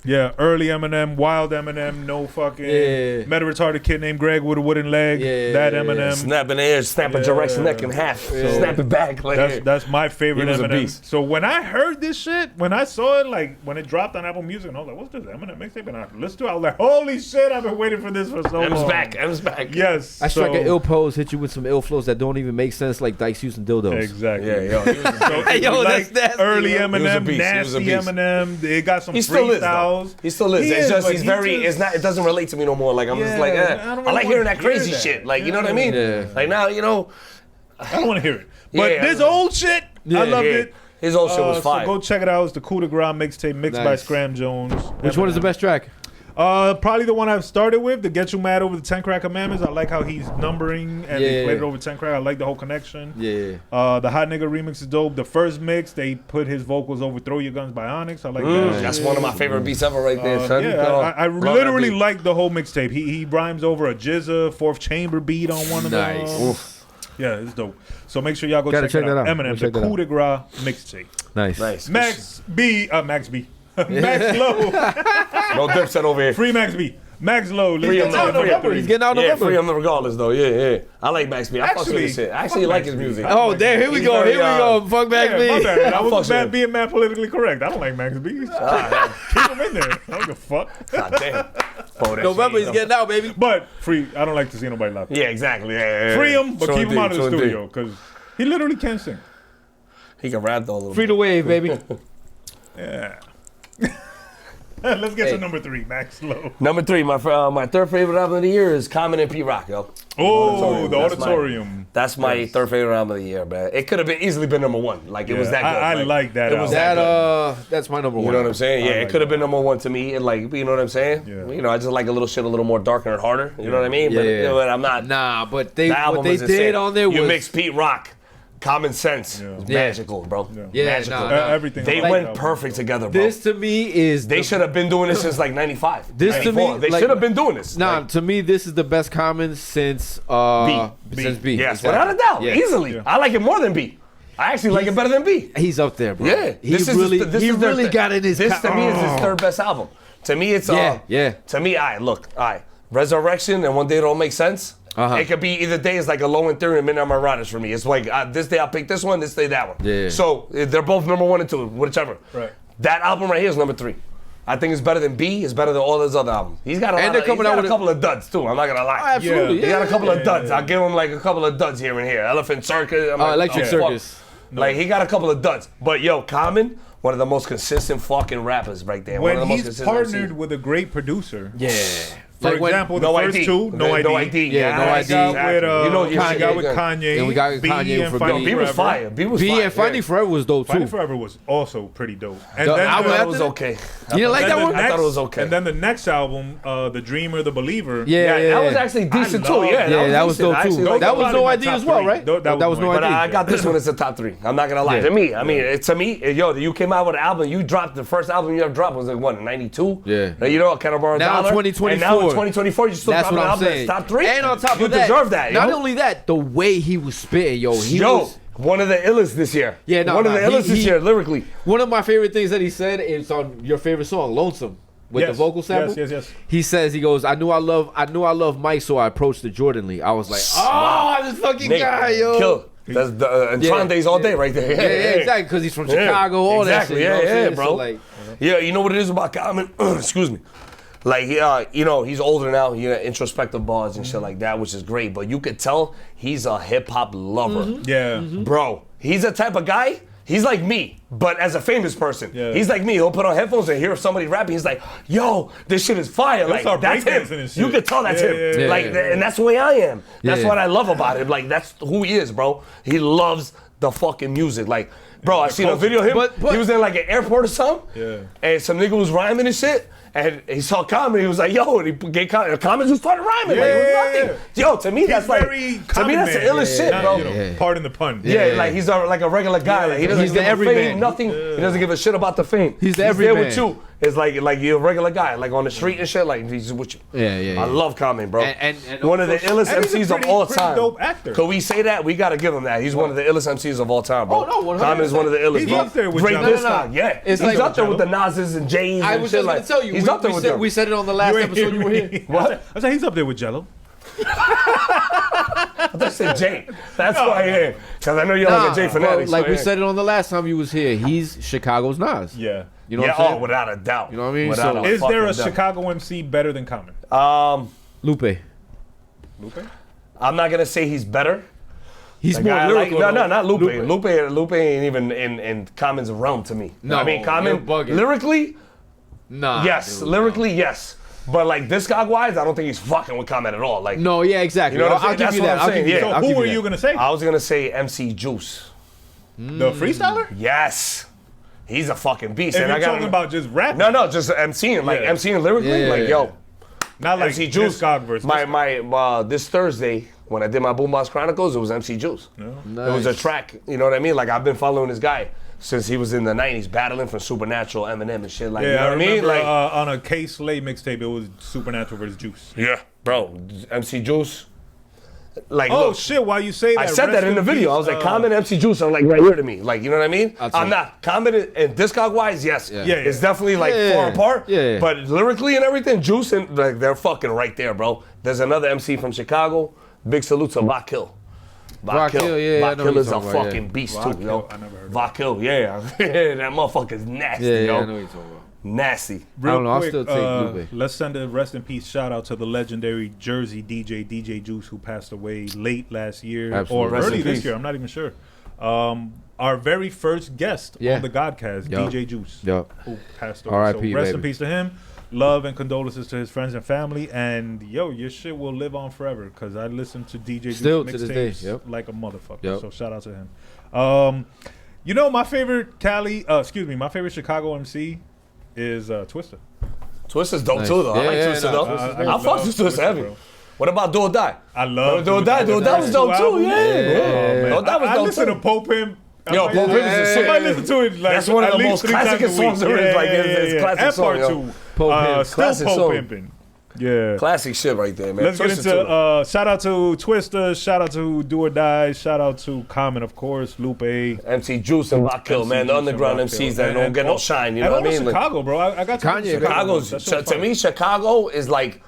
Yeah, early Eminem, wild Eminem, no fucking met a retarded kid named Greg with a wooden leg. That Eminem. Snapping the ears, snapping Jarek's neck in half, snap it back. Like, That's my favorite He was a Eminem. beast. So when I heard this shit, when I saw it, like when it dropped on Apple Music, and I was like, "What's this Eminem mixtape?" And I listened to it, I was like, "Holy shit! I've been waiting for this for so M's long." back. M's back. Yes, I strike so- an ill pose, hit you with some ill flows that don't even make sense, like Dykes using dildos. Exactly. Yeah, yo. He was a beast. So if Yo, you that's like nasty, early bro. He was a Eminem, beast. He was a nasty beast. Eminem. It got some He still is, though. freestyles. He still is. He It's just but he's he very. just- It's not. It doesn't relate to me no more. Like I'm just like, Yeah, I don't I really like hearing wanna that crazy hear that. shit. Like you know what I mean? Yeah. Like now, you know. I don't want to hear it. But Yeah, this I- old shit, I loved it. His old shit was So fire. go check it out. It's the Coup de Grace mixtape mixed by Nice. Scram Jones. Which one is the best track? Probably the one I've started with, the Get You Mad over the 10 Crack Commandments. I like how he's numbering and they Yeah. played it over 10 Crack. I like the whole connection. Yeah. The Hot Nigga remix is dope. The first mix, they put his vocals over Throw Your Guns by Onyx. I like that. That's one of my favorite beats ever, right there, son. Yeah, I Love that literally beat. like the whole mixtape. He rhymes over a Jizza, fourth chamber beat on one of Nice. them. Oof. Yeah, it's dope. So make sure y'all go Gotta check check it out. that out. Eminem, Go the check that Coup de Grace mixtape. Nice. Nice. Max B. MaxLo. No Dipset over here. Free Max B. MaxLo. Free him, Let's free him. He's getting out Yeah, November. free him regardless though. Yeah. I like Max B. I fucks with Actually, his shit. I actually fuck like Max his B. music. Oh, there. Here we He's go. very, Here we go. Fuck back Yeah, me. my bad. I fucks was with him. being mad politically correct. I don't like Max B. Keep him in there. I don't give a fuck. God damn. Oh, that November, shit, he's getting out, baby. But free. I don't like to see nobody laugh. Yeah, exactly. Yeah. Free him, but So keep him out of the indeed. studio because he literally can't sing. He can rap though a little Free bit. the wave, baby. Yeah. Let's get Hey. to number 3, MaxLo. Number 3, my third favorite album of the year is Common and P Rock, yo. Oh, the That's auditorium. That's my third favorite album of the year, man. It could have easily been number 1. Like it was that good. I like that It was album. that good. That's my number one. You know what I'm saying? Yeah, I it like could have been number 1 to me. And like, you know what I'm saying? Yeah. You know, I just like a little shit a little more darker and harder. You know what I mean? But, Yeah. you know, but I'm not. Nah, but The what album they is did insane. on there was You mix Pete Rock, Common Sense, it's Yeah. magical, bro. Yeah, magical. nah. Everything. They about went that album. perfect together, bro. this to me is They should have been doing this since like 95. This to 94. me, They like- should have been doing this. Nah, Like, to me, this is the best Common since since B. yes, Exactly. without a doubt, Yeah. easily. Yeah. I like it more than B. I actually like it better than B. He's up there, bro. Yeah, he really, this he is their really thing. got in his. This to me is his third best album. To me, it's Yeah, yeah. To me, Resurrection and One Day It All Makes Sense. It could be either day is like a Low and Theory and Midnight Marauders for me. It's like this day I'll pick this one, this day that one. Yeah. So they're both number 1 and 2, whichever. Right. That album right here is number 3. I think it's better than B. It's better than all his other albums. He's got a couple of duds too. I'm not gonna lie. Oh, absolutely. He got a couple of duds. I'll give him like a couple of duds here and here. Elephant Circus. Electric Circus. Like he got a couple of duds. But yo, Common, one of the most consistent fucking rappers right there. When one of the most he's consistent partnered MCs. with a great producer. Yeah. For example, the first two, No ID. Yeah, No ID. Got with Kanye. And we got B Kanye and for Finding B was Forever. fire. B was B fire. and Finding Forever was dope too. Finding Forever was also pretty dope. And The then album That after was that? okay. You didn't like that one? I thought it was okay. And then the next album, The Dreamer, The Believer. Yeah, That was actually decent too. Yeah, that was dope decent. too. That was No ID as well, right? That was No But ID. I got this one as a top 3. I'm not gonna lie. Yeah. To me, yo, you came out with an album. You dropped the first album you ever dropped was like what, in '92? Yeah. Now, you know, Can I Borrow a Now Dollar? 2024. And now in 2024, you still That's dropping what an I'm album saying. that's top 3. And on top you of that, deserve that. not yo. only that, the way he was spitting, yo, One of the illest this year. Yeah, no, one of the illest this year lyrically. One of my favorite things that he said is on your favorite song, Lonesome, with the vocal sample. Yes. He goes, I knew I love Mike, so I approached the Jordan Lee. I was like, this fucking guy, yo. Kill. That's the Tron days all day right there. Yeah, exactly, because he's from Chicago, all exactly. that shit. You know what I'm saying? bro. So, like, yeah, you know what it is about Common? Excuse me. Like, you know, he's older now. He got introspective bars and shit like that, which is great. But you could tell he's a hip hop lover. Yeah. Bro, he's a type of guy. He's like me, but as a famous person. Yeah. He's like me. He'll put on headphones and hear somebody rapping. He's like, yo, this shit is fire. Like, start that's him. breakdancing and shit. You can tell that's him. yeah, like, yeah. and that's the way I am. That's Yeah. what I love about him. Like, that's who he is, bro. He loves the fucking music. Like, bro, I seen a video of him. But- he was in like an airport or something. Yeah. And some nigga was rhyming and shit. And he saw Common, he was like, yo, and he gave Common just started rhyming. Like, it was nothing. Yo, to me, that's like, to me, that's the illest shit, bro. Pardon the pun. Yeah, like he's like a regular guy. Like he doesn't He's the give a everyman. fame, nothing. He doesn't give a shit about the fame. He's the there everyman. with you. It's like you're a regular guy, like on the street and shit. Like he's with you. Yeah. I love Common, bro. And one of the illest and he's a MCs of pretty- all pretty time. dope actor. Could we say that? We gotta give him that. He's one of the illest MCs of all time, bro. Oh, no, 100%. Common is one of the illest. He's bro. up there with Great Jello. disc No, no, no. guy, yeah. It's He's like- up there with the Nas's and J's I and was shit. just going Like to tell you. he's up there with them. We said it on the last episode you were here. What? I said he's up there with Jello. I said Jay. That's why, yeah. Because I know you're like a Jay fanatic. Like so, we yeah. said it on the last time you was here. He's Chicago's Nas. Yeah. You know Yeah, what I'm saying? without a doubt. You know what I mean? Without So- a Is there a fucking doubt. Chicago MC better than Common? Lupe. Lupe? I'm not gonna say he's better. He's Like, more I lyrical. no, though. not Lupe. Lupe ain't even in Common's realm to me. No, I mean you're Common bugging. lyrically, Nah. yes. dude, Lyrically, yes. But like discog wise, I don't think he's fucking with Common at all. Like No, yeah, exactly. You know what I'm I'll saying? give That's you what that. I'm I'll saying, give you yeah. that. So I'll who give were you you that. gonna say? I was gonna say MC Juice. The freestyler? Yes. He's a fucking beast. If and you're I got talking about just rapping. No, just MCing, like Yeah. MCing lyrically, Yeah, like yeah, yo. Not like MC Juice. Discog versus My this Thursday when I did my Boombox Chronicles, it was MC Juice. It was a Nice. track. You know what I mean? Like I've been following this guy since he was in the '90s, battling for Supernatural, Eminem, and shit. Like Yeah, you know I what I mean? remember Like on a K-Slay mixtape, it was Supernatural versus Juice. yeah, bro, MC Juice. Like Oh look, shit! Why you say that? I said that Rest in the video. I was peace, like, Common, MC Juice are like right here to me. Like, you know what I mean? I'll I'm take not. Common and discog wise, yes. Yeah. Yeah, It's yeah. definitely like Yeah. far apart. Yeah. But lyrically and everything, Juice and like they're fucking right there, bro. There's another MC from Chicago. Big salute to Vakil. Vakil, yeah, I know Vakil who is a you're talking about, fucking yeah. beast Vakil, too, yo. I never heard of Vakil, yeah. That motherfucker's nasty, Yeah, yo. I know what you're talking about. Nasty. Real I don't know, I'll quick, still take Lupe. let's send a rest in peace shout out to the legendary Jersey DJ Juice, who passed away late last year Absolutely. or Rest early in this peace. year. I'm not even sure. Our very first guest Yeah. on the Godcast, Yup. DJ Juice, Yup. who passed away. R.I.P., So rest in baby. peace to him. Love and condolences to his friends and family. And yo, your shit will live on forever because I listen to DJ Still Juice to this day, mixtapes yep. like a motherfucker. Yep. So shout out to him. You know, my favorite my favorite Chicago MC is Twista. Twister's dope Nice. too, though. I Yeah, like yeah, Twister, no, though. Twister's I love fuck with Twister heavy. bro. What about Do or Die? I love Do or Die. Do or Die was dope too. Yeah. Do or Die was I dope listen too. to Pope Pimp. Yo, Pope Pimp is a shit. I listen to it like That's one of at the least most 3 times classic a week. songs there is. Like, it's classic And song, part yo. 2. Pope Pimp. Still Classic Pope song. Pimpin'. Yeah. Classic shit right there, man. Let's get Twister too. into shout out to Twista, shout out to Do or Die, shout out to Common, of course, Lupe. MC Juice and Vakil, man. The underground MCs that don't get no shine. You know what I mean? Like, Chicago, bro. I got Kanye, Chicago. Chicago's to me, Chicago is like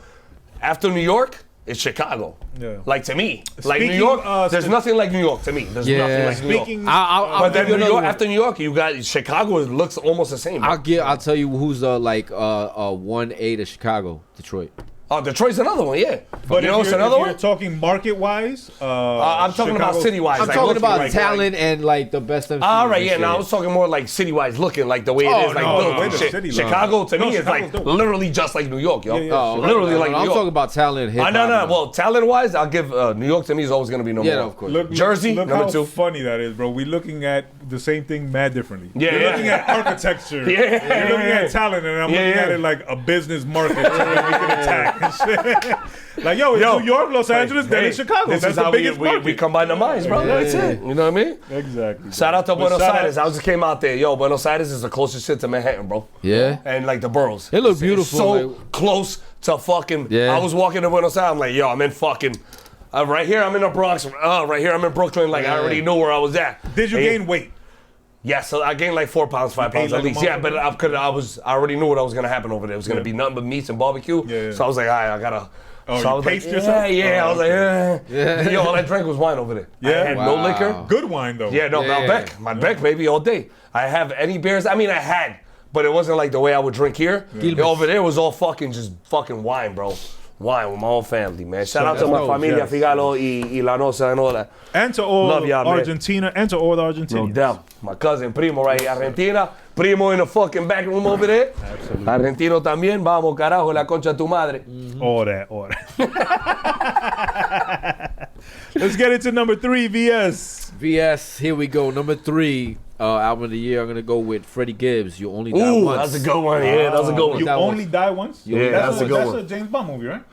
after New York. is Chicago. Yeah. Like to me, like New Speaking, York, there's nothing like New York to me. There's nothing like New York. Speaking, But then New York, after New York, you got Chicago. It looks almost the same. Bro. I'll tell you who's 1A to Chicago, Detroit. Oh, Detroit's another one, yeah. but you know what's another one? You're talking market-wise. I'm talking about city-wise. I'm like, talking about like, talent and like the best MCs. All right, yeah. Now I was talking more like city-wise looking, like the way it is, like built and shit. Chicago to me is like literally just like New York, yo. Literally like New York. I'm talking about talent. No. Well, talent-wise, I'll give New York to me is always gonna be number one. Yeah, of course. Jersey, look number how 2. funny that is, bro. We're looking at the same thing mad differently. Yeah, You're looking at architecture. You're looking at talent, and I'm looking at it like a business market that we can attack and shit. Like, yo, it's New York, Los Angeles, then it's Chicago. This That's is the how biggest market. we combine the minds, bro. That's it. You know what I mean? Exactly. Shout out to Buenos shout Aires. I just came out there. Yo, Buenos Aires is the closest shit to Manhattan, bro. Yeah. And like the boroughs. It look It's beautiful, so like- close to fucking. Yeah. I was walking to Buenos Aires. I'm like, yo, I'm in fucking. Right here, I'm in the Bronx. Right here, I'm in Brooklyn. Like, I already knew where I was at. Did you gain weight? Yeah, so I gained like 4 pounds, 5 pounds like at a least. Yeah, but motherfucker? I already knew what was gonna happen over there. It was gonna be nothing but meats and barbecue. Yeah. So I was like, all right, I gotta. Oh, so you I was like, paced yourself? yeah. Oh, I was like, yeah. Yo, all I drank was wine over there. Yeah? I had no Wow. liquor. Good wine, though. Yeah, no, Yeah. Malbec. My Beck, baby, all day. I have any beers. I mean, I had, but it wasn't like the way I would drink here. Gilbert. Over there was all just fucking wine, bro. Wine with my whole family, man. Shout out to my dope, familia, yes. Figalo, y La Nosa and all that. And to all Love y'all, man. Argentina, and to all the No Argentinians. doubt. My cousin Primo right here, Argentina. Primo in the fucking back room over there. Absolutely. Argentino también. Vamos, carajo, la concha de tu madre. All that. Let's get into number 3, VS. VS, here we go. Number 3 album of the year. I'm gonna go with Freddie Gibbs. You Only Die Ooh, Once. that's a good one. Yeah, that's a good one. You That only was- die once? Yeah, that's a good That's one. a James Bond movie, right?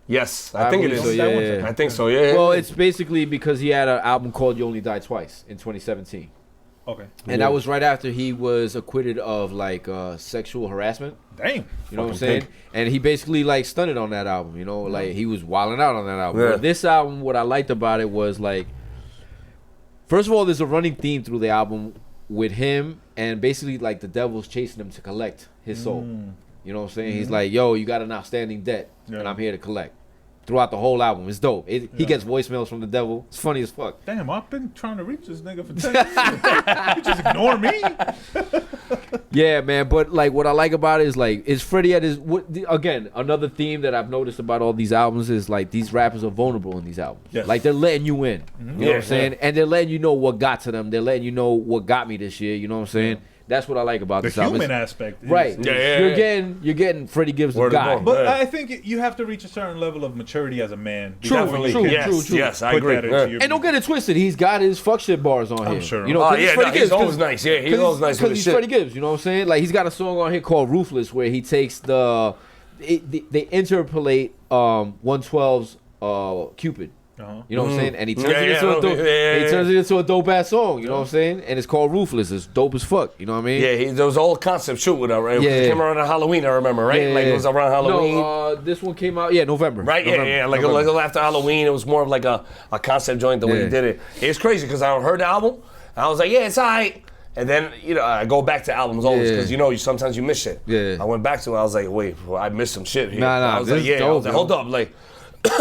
Yes, I think it believe is. so, yeah. I think so, yeah. Well, it's basically because he had an album called You Only Die Twice in 2017. Okay. And that was right after he was acquitted of like sexual harassment. Damn. You know what I'm Fucking saying? pig. And he basically like stunted on that album. You know, like he was wilding out on that album. Yeah. But this album, what I liked about it was like, first of all, there's a running theme through the album with him, and basically like the devil's chasing him to collect his soul. You know what I'm saying? He's like, yo, you got an outstanding debt, and I'm here to collect. Throughout the whole album, it's dope. He gets voicemails from the devil. It's funny as fuck. Damn, I've been trying to reach this nigga for 10 years. You just ignore me? Yeah, man. But like, what I like about it is like, is Freddie at his again another theme that I've noticed about all these albums is like these rappers are vulnerable in these albums. Yes. Like they're letting you in. You know what I'm saying? And they're letting you know what got to them. They're letting you know what got me this year. You know what I'm saying? That's what I like about The this album. human It's- aspect. Right. Yeah. You're getting Freddie Gibbs the Word of guy. God. But Yeah. I think you have to reach a certain level of maturity as a man. True, before you true, can Yes, true. yes, I put agree. that into Yeah. your And don't get it twisted. He's got his fuck shit bars on here. sure. You know, Oh, 'cause yeah, it's no, Freddie he's Gibbs, always 'cause- nice. Yeah, he's Cause always nice with his he's shit. Freddie Gibbs, you know what I'm saying? Like he's got a song on here called "Ruthless" where he takes they interpolate 112's Cupid. You know what I'm saying? And he turns it into a dope ass song. You know what I'm saying? And it's called "Ruthless." It's dope as fuck. You know what I mean? Yeah, there was a whole concept shoot with that, right? Yeah. It came around on Halloween, I remember, right? Yeah, like it was around Halloween. No, this one came out November. Right, November. yeah. Like November. after Halloween, it was more of like a concept joint the way Yeah. he did it. It's crazy because I heard the album, and I was like, yeah, it's all right. And then, I go back to albums always Yeah. because, sometimes you miss shit. Yeah. I went back to it, I was like, wait, I missed some shit here. Nah, I was this like, is yeah. I dope, was like, yo. hold up, like,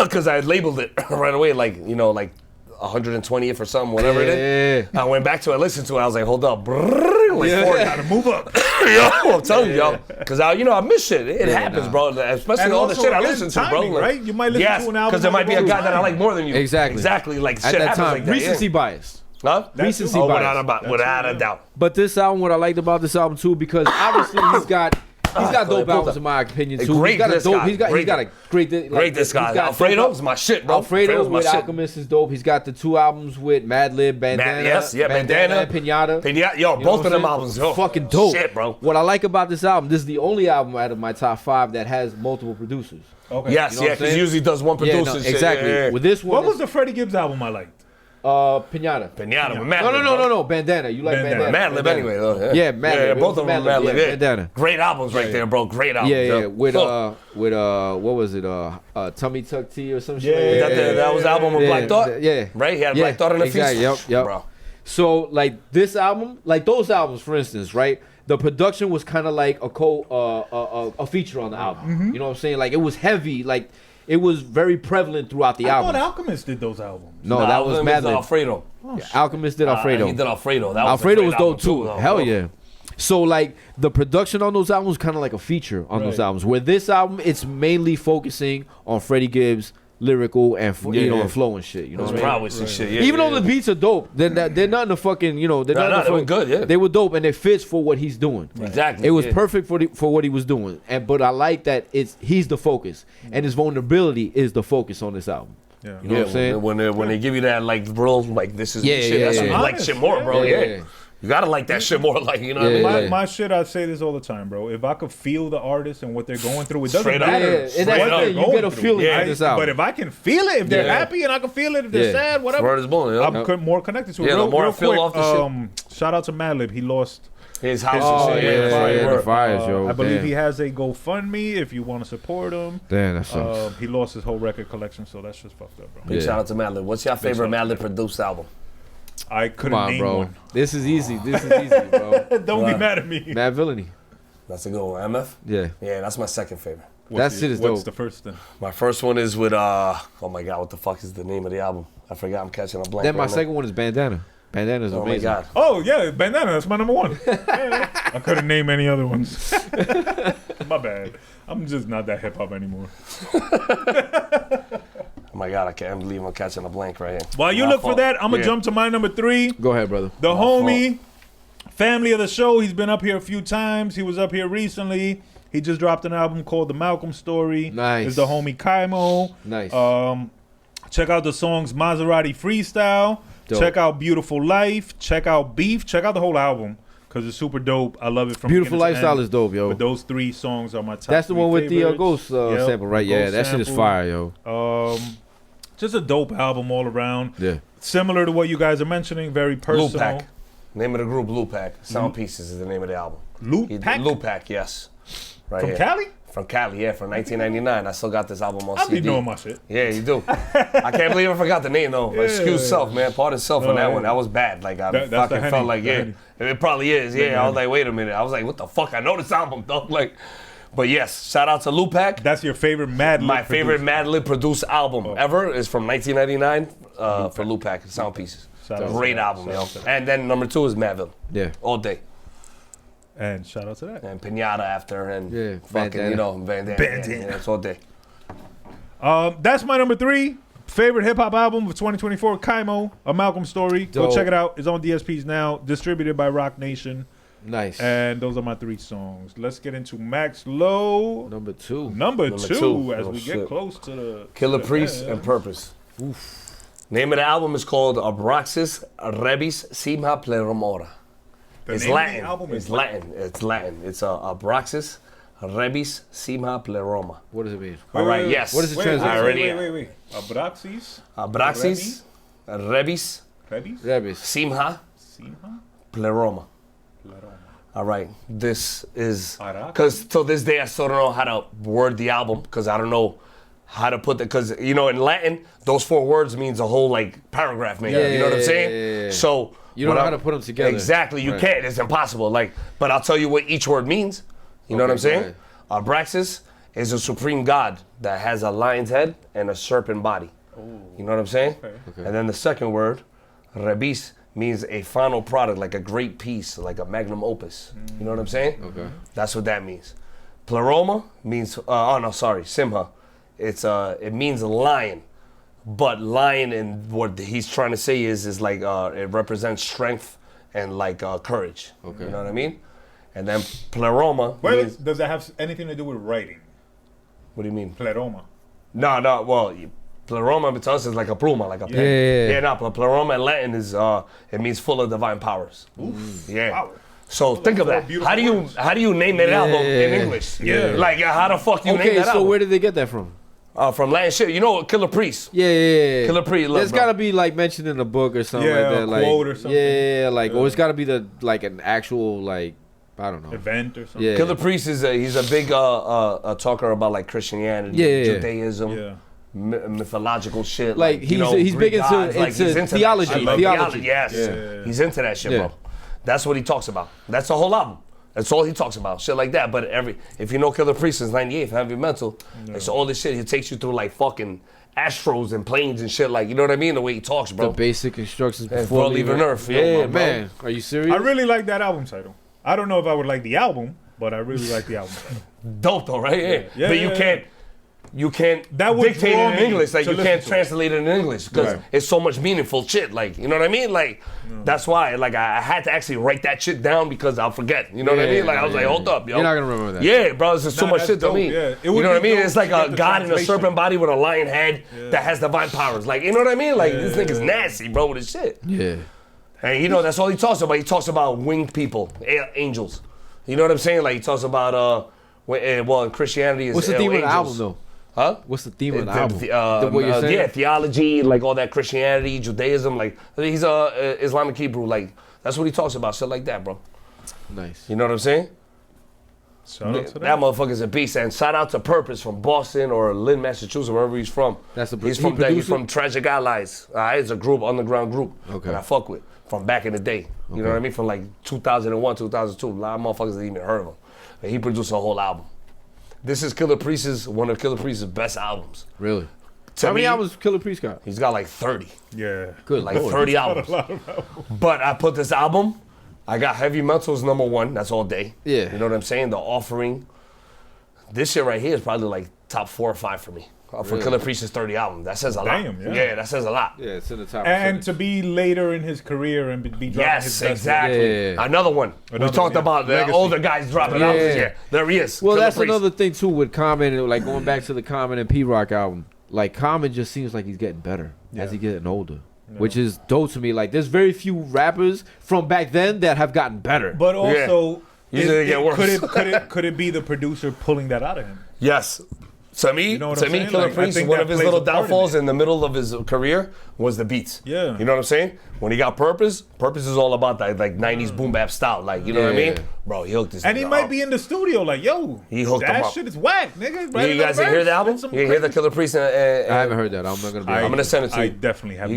because I had labeled it right away, like 120th or something, whatever it is. I went back to it, listened to it, I was like, hold up, like 40. Gotta move up. Yo, I'm telling you, yo, because I miss shit. It happens, bro. Especially And all the also, shit I again, listen to, timing, bro. Like, right? You might listen yes, to an album because there might be a at the guy wrong that I time. like more than you. Exactly. Like At shit that happens time, like that. recency yeah. bias. Huh? Recency Oh, bias. without a doubt. But this album, what I liked about this album too, because obviously he's got dope albums in my opinion too. Great He's got a disc dope. guy. He's got a great. Great this guy. Alfredo's my shit, bro. Alfredo with shit. Alchemist is dope. He's got the 2 albums with Madlib, Bandana, Bandana and Pinata. Yo, You know both what of I'm them saying? albums, yo, fucking dope. Shit, bro. What I like about this album, this is the only album out of my top 5 that has multiple producers. Okay. Yes, You know what I'm because saying? he usually does one producer. shit. exactly. Yeah. With this one, What was the Freddie Gibbs album I liked? Pinata? Pinata with Madlib. No, Bandana. You like Bandana. Bandana? Madlib anyway, though. Yeah, Madlib. Yeah, It both was of them Madlib, Madlib. yeah, Yeah, Bandana. Great albums right there, bro. Great albums. Yeah, yo. with Fuck. what was it? Tummy Tuck Tea or some shit. Yeah, That was the album with Black Thought. Yeah. Right, he had Black Thought in the exactly. feast. Yep. Bro. So like this album, like those albums, for instance, right? The production was kind of like a feature on the album. You know what I'm saying? Like it was heavy. Like it was very prevalent throughout the I album. thought Alchemist did those albums. No, that was Madlib. Alfredo. Alchemist did Alfredo. He did Alfredo. That was Alfredo was dope too. too. Hell yeah. So like the production on those albums kind of like a feature on those albums. Where this album, it's mainly focusing on Freddie Gibbs' lyrical and and flow and shit. You know what I mean? Prowess and shit. Yeah, Even though the beats are dope, they're nothing to fucking they're not they were good. Yeah, they were dope and it fits for what he's doing. Exactly. It was perfect for what he was doing. But I like that he's the focus and his vulnerability is the focus on this album. Yeah. You know what I'm saying? When they give you that like bro, like this is shit. That's when you like shit more, bro. Yeah. You gotta like that shit more, like, you know what I mean? My shit, I say this all the time, bro. If I could feel the artist and what they're going through, it doesn't Straight up. matter. And that's the thing, you get a feeling Yeah, with this album. but if I can feel it, if they're happy and I can feel it, if they're sad, whatever, Word is born, I'm more connected to it. Yeah, the more I feel off the shit. Shout out to Madlib. He lost his house and shit. The fires, yo. I believe he has a GoFundMe if you want to support him. Damn, that sucks. He lost his whole record collection, so that's just fucked up, bro. Big shout out to Madlib. What's your favorite Madlib produced album? I couldn't name bro. one. This is easy, bro. Don't be mad at me. Mad Villainy. That's a good one. MF? Yeah. Yeah, that's my second favorite. That shit is dope. What's the first thing? My first one is with, oh my God, what the fuck is the name of the album? I forgot, I'm catching a blank. Then my second one is Bandana. Bandana's amazing. Oh my God. Oh, yeah, Bandana. That's my number one. I couldn't name any other ones. My bad. I'm just not that hip-hop anymore. Oh my God, I can't believe I'm catching a blank right here. While you look for that, I'm going to jump to my number 3. Go ahead, brother. The homie, family of the show. He's been up here a few times. He was up here recently. He just dropped an album called The Malcolm Story. Nice. It's the homie Kiamo. Nice. Check out the songs Maserati Freestyle. Dope. Check out Beautiful Life. Check out Beef. Check out the whole album because it's super dope. I love it from Beautiful beginning to Lifestyle end. is dope, yo. But those 3 songs are my top. That's the one with favorites. the Ghost sample, right? Yeah, that shit is fire, yo. Just a dope album all around. Yeah. Similar to what you guys are mentioning, very personal. Lupac. Name of the group, Lupac. Sound Pieces is the name of the album. Lupac? Lupac, yes. Right From here. Cali? From Cali, yeah, from 1999. I still got this album on CD. I be knowing my shit. Yeah, you do. I can't believe I forgot the name, though. Excuse self, man. Pardon self on that one. That was bad. Like, I fucking felt like, it probably is. Yeah, I was like, wait a minute. I was like, what the fuck? I know this album, dog. Like, but yes, shout out to Lupac. That's your favorite Madlib My favorite Madlib produced album ever is from 1999 for Lupac, Sound Pieces. Great album, yo. And then number 2 is Madville. Yeah. All day. And shout out to that. And Pinata after, and fucking, Bandana. you know, Bandana. Yeah, it's all day. That's my number 3 favorite hip hop album of 2024. Kiamo, A Malcolm Story. Dope. Go check it out. It's on DSPs now. Distributed by Rock Nation. Nice. And those are my 3 songs. Let's get into MaxLo. Number 2. Number 2 as Oh, we shit. get close to the Killer to the Priest end. and Purpose. Oof. Name of the album is called Abraxas Rebis Simha Pleromora. It's name of the Latin. album It's is Latin. It's Latin. It's Abraxas Rebis Simha Pleroma. What does it mean? All right, yes. What is the translation? Wait. Abraxas. Abraxas Rebis Rebis. Simha Simha. Pleroma. Pleroma. All right, this is Araca. because till this day I still don't know how to word the album because I don't know how to put that because you know in Latin those 4 words means a whole like paragraph, man. You know what I'm saying? Yeah. So You don't know how to put them together. Exactly, you Right. can't. It's impossible. Like, but I'll tell you what each word means. You know what I'm saying? right. Abraxas is a supreme god that has a lion's head and a serpent body. You know what I'm saying? Okay. And then the second word, rebis, means a final product, like a great piece, like a magnum opus. You know what I'm saying? Okay. That's what that means. Pleroma means, Simha. It means lion. But lion and what he's trying to say is like, it represents strength and like courage. Okay. You know what I mean? And then pleroma means, Does that have anything to do with writing? what do you mean? Pleroma. No, well, pleroma to us is like a pluma, like a pen. Yeah. No, but pleroma in Latin is, it means full of divine powers. Yeah. Wow. So think of that. How do you name that album in English? Yeah. Like how the fuck you name Okay, that so album? where did they get that from? From Latin shit. You know Killer Priest. Yeah. Killer Priest. Look, There's bro. gotta be like mentioned in a book or something Yeah, like that. a Like quote or something. Yeah, like or it's gotta be like an actual like I don't know. Event or something. Yeah. Killer Priest is he's a big talker about like Christianity, Yeah. Judaism, Yeah. mythological shit. Like, you know, he's Greek big into- gods. Like, into he's into theology. that shit. Theology. Yes, Yeah. he's into that shit, Yeah. bro. That's what he talks about. That's the whole album. That's all he talks about, shit like that. But if you know Killer Priest since '98, Heavy Mental, like, so all this shit, he takes you through like fucking astros and planes and shit, like, you know what I mean? The way he talks, bro. The basic instructions before leaving Earth. Yeah, man. Are you serious? I really like that album title. I don't know if I would like the album, but I really like the album title. Dope though, right? Yeah. But you can't that would dictate it in English. Like, you can't translate it in English because it's so much meaningful shit. Like, you know what I mean? Like, that's why. Like, I had to actually write that shit down because I'll forget. You know what I mean? Like, I was like, hold up, yo. You're not gonna remember that. Yeah, bro. It's just too much shit to me. Yeah. You know what I mean? It's like a god in a serpent body with a lion head that has divine powers. Like, you know what I mean? Like, this nigga's nasty, bro, with his shit. Yeah. And you know, that's all he talks about. He talks about winged people, angels. You know what I'm saying? Like, he talks about well, in Christianity is what's the theme angels. of the album though? Huh? What's the theme of the album? What you're saying? Yeah, theology, like all that Christianity, Judaism, like he's Islamic Hebrew, like that's what he talks about, shit like that, bro. Nice. You know what I'm saying? Shout out to that motherfucker's a beast, and shout out to Purpose from Boston or Lynn, Massachusetts, wherever he's from. He's from Tragic Allies. It's a group, underground group that I fuck with from back in the day. You know what I mean? From like 2001, 2002. A lot of motherfuckers ain't even heard of him. And he produced a whole album. This is one of Killer Priest's best albums. Really? How many albums Killer Priest got? He's got like 30. Yeah. Good like Lord. 30 albums. But I put this album, I got Heavy Mental's #1. That's all day. Yeah. You know what I'm saying? The Offering. This shit right here is probably like top 4 or 5 for me. For Killer Priest's 30 album. That says a lot. Yeah, that says a lot. Yeah, it's in the top. And to be later in his career and be dropping his best exactly. Yeah. Another one. We talked about the older guys dropping albums. Yeah, there he is. Well, Killer that's Priest. another thing too with Common, like going back to the Common and P-Rock album. Like Common just seems like he's getting better as he's getting older. Which is dope to me. Like, there's very few rappers from back then that have gotten better. But also, get worse. Could it be the producer pulling that out of him? Yes. To me, Killer Priest, one of his little downfalls in the middle of his career was the beats. Yeah. You know what I'm saying? When he got Purpose is all about that like 90s boom bap style. Like, you know what I mean? Bro, he hooked this And he nigga might up. be in the studio like, yo, he hooked him that up. shit is whack, nigga. You guys didn't hear the album? You didn't hear the Killer Priest? I haven't heard that. I'm not going to be I'm going to send it to you. I definitely have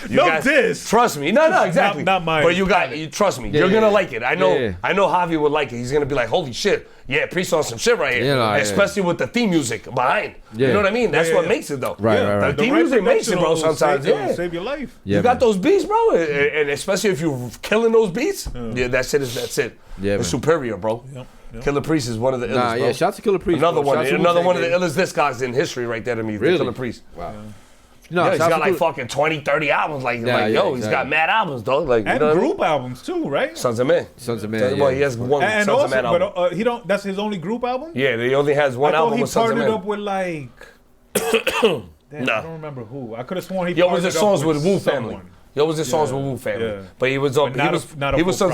not. Diss. Trust me. No, exactly. Not mine. But you trust me. You're going to like it. I know Javi would like it. He's going to be like, holy shit. Yeah, Priest on some shit right here. Especially with the theme music behind. You know what I mean? That's what makes it, though. Right. The theme music makes it, bro, sometimes. Save your life. You got those beats, bro. And especially if you're killing those beats, that's it. Yeah, it's superior, bro. Yep. Killer Priest is one of the illest, bro. Shout out to Killer Priest. Another one of the baby. illest disc guys in history right there to me. Really? Killer Priest. Wow. No, he's got like fucking 20, 30 albums. He's got mad albums, dog. Like, and you know group albums too, right? Sons of Men. Well, he has one and Sons also, of Men album. But he don't. That's his only group album. Yeah, he only has one album with Sons of Men. He partnered up with like. Damn, I don't remember who. I could have sworn he. Yo, was the songs with Wu Family. Yo, was the songs with Wu Family. Yeah. But he was Sons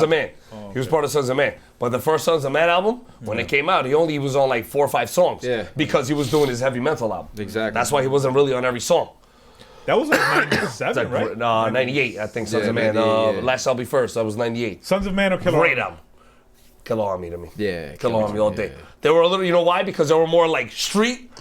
of Man. He was part of Sons of Man. But the first Sons of Man album, when it came out, he was on like 4 or 5 songs. Yeah. Because he was doing his Heavy Mental album. Exactly. That's why he wasn't really on every song. That was like 97, right? 98, I think. Sons of Man. Last I'll Be First. That was 98. Sons of Man or Killer Great album. Killer Army to me. Yeah. Killer Army all day. They were a little, you know why? Because they were more like street,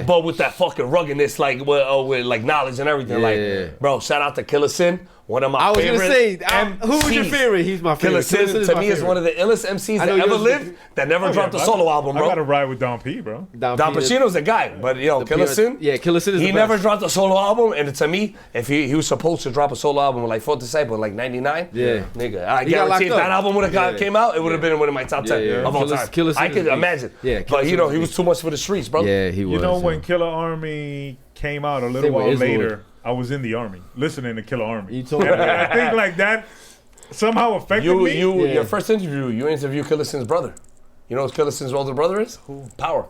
but with that fucking ruggedness, like with like knowledge and everything. Like, bro, shout out to Killer Sin. One of my favorite. I was gonna say, who was your favorite? He's my favorite. Killer Sin to me is one of the illest MCs that ever lived that never dropped a solo album, bro. I gotta ride with Don P, bro. Don Pacino's a guy, but Killer Sin. Yeah, Killer Sin is he never dropped a solo album, and to me, if he was supposed to drop a solo album with like Fourth Disciple, like 99, nigga, I guarantee if that album would have came out, it would have been one of my top 10 of all time. I could imagine. Yeah, but he was too much for the streets, bro. Yeah, he was. You know when Killer Army came out a little while later, I was in the army listening to Killer Army. You told me. I think like that somehow affected me. Your first interview, you interviewed Killer Sin's brother. You know who Killer Sin's older brother is? Who? Power.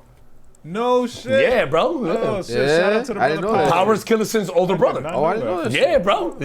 No shit. Yeah, bro. Oh shit! Shout out to the brother. Power's Killer Sin's older brother. Oh, I didn't know that. Yeah, bro.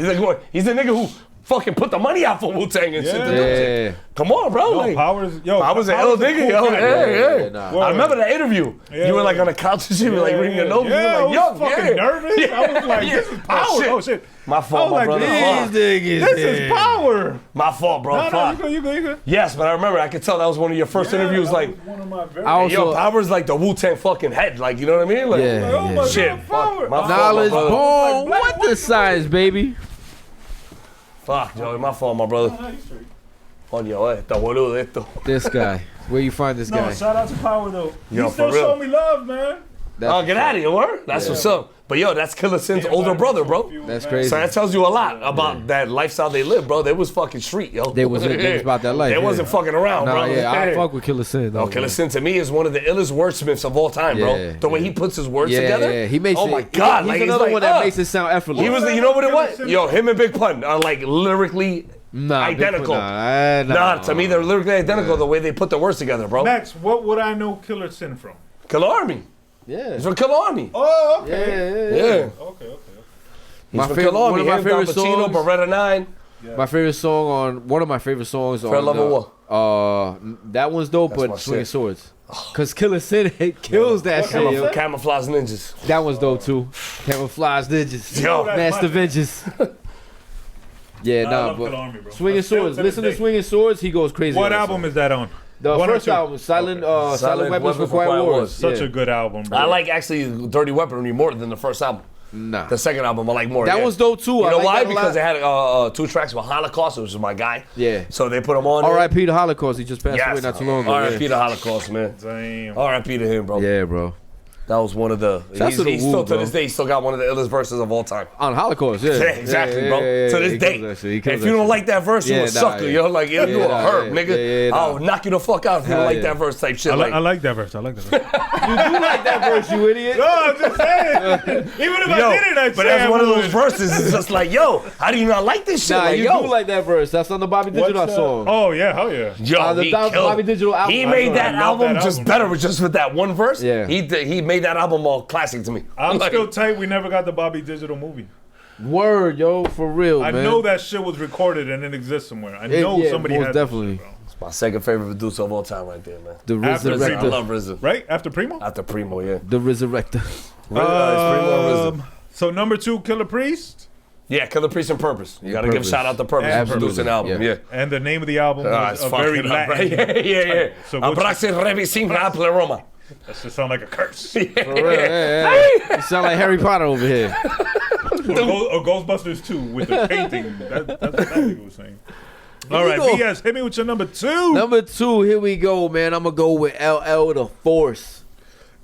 He's the nigga who fucking put the money out for Wu-Tang and shit to do shit. Come on, bro. No, Power's an ill nigga, cool yo. Nah. I remember that interview. You were like on the couch and shit, like reading your notes. Yeah, you were I was fucking nervous. I was like, this is Power. Oh shit. My fault, my brother. This is Power. My fault, bro. No, you go. Yes, but I remember, I could tell that was one of your first interviews. Like, one of my very Power's like the Wu-Tang fucking head. Like, you know what I mean? Like, oh my shit. God, Power. My fault, Knowledge my brother. born. What the size, baby? Fuck, Joey. My fault, my brother. Coño, esto, boludo, esto. This guy. Where you find this No, guy? shout out to Power though. Yo, He still for real. show me love, man. Oh, get out of here, word. That's what's up. But yo, that's Killer Sin's older brother, bro. That's crazy. So that tells you a lot about that lifestyle they lived, bro. They was fucking street, yo. They was about that life. They wasn't fucking around, Nah, bro. yeah, I fuck with Killer Sin. Though, Oh, Killer Sin to me is one of the illest wordsmiths of all time, bro. Yeah, The way he puts his words Yeah, together. yeah. He makes oh it. my God, He's like another he's one like, that makes it sound effortless. He was, you know what it was? Yo, him and Big Pun are like lyrically identical. Nah, to me they're lyrically identical the way they put the words together, bro. Max, what would I know Killer Sin from? Killer Army. Yeah. He's from Killer Army. Oh, okay. Yeah. Okay. He's from Killer Army. One of my Him, favorite Don Pacino, songs. Beretta 9. My favorite song on one of my favorite songs Fred on Love that one's dope, That's my but Swinging shit. Swords. Cause Killer Sin kills that shit, yo. Camouflage Ninjas. That one's dope too. Camouflage Ninjas. Yo. Master Vengeance. Yeah, I nah, love Killer but Army, bro. Swinging Still Swords. to this Listen to day. Swinging Swords. He goes crazy. What on that album song. is that on? The One or first two? album, Silent Silent Weapons for Weapons Quiet Wars. Such Yeah. a good album, bro. I like actually Dirty Weaponry more than the first album. Nah. The second album I like more. That yeah. was dope too. You I know like why? that a Because lot. they had 2 tracks with Holocaust, which is my guy. Yeah. So they put him on. R.I.P. the Holocaust. He just passed Yes. away not too long ago. R.I.P. Yeah. the Holocaust, man. Damn. R.I.P. to him, bro. Yeah, bro. That was one of the. Shouts to the He's Wu, still to bro. this day. He still got one of the illest verses of all time. On Holocaust, yeah. Yeah, exactly, Yeah, bro. yeah, To yeah, this he day, kills that shit. He if kills you that don't shit. like that verse, you Yeah, a nah, sucker. yeah. You're like, you a nah, herb, yeah, nigga. yeah, nah. I'll knock you the fuck out if you Hell don't like yeah. that verse type shit. I Like, like that verse. I like that verse. You do like that verse, you idiot. No, I'm just saying. Even if I didn't, I'd but say that's I one of those would. verses. It's just like, yo, how do you not like this shit? Nah, like, you yo, do like that verse. That's on the Bobby Digital What's that? song. Oh yeah, hell yeah. yo, the he Bobby killed. Digital album. He I made know, that I love album that just album. better with just with that one verse. Yeah. He made that album all classic to me. I'm Like, still tight. We never got the Bobby Digital movie. Word, yo, for real, I man. know that shit was recorded and it exists somewhere. I know yeah, somebody most had definitely. That shit, it's my second favorite producer of all time, right there, man. The After I Resurrector. love RZA. bro. Right after Primo. After Primo, yeah. The Resurrector. It's Primo or RZA. So number 2, Killer Priest, Yeah, Killer Priest and Purpose. You gotta give Purpose. shout out to Purpose for Absolutely. producing the album. Yeah. Yeah. and the name of the album was It's a very fucking up, Latin. right? Yeah. So what's- Abraxe revisin apple Roma. That should sound like a curse. For real, yeah. You sound like Harry Potter over here. or Ghostbusters 2 with the painting. That's what that nigga was saying. All right, go. BS, hit me with your number 2. Number 2, here we go, man. I'm going to go with LL The Force.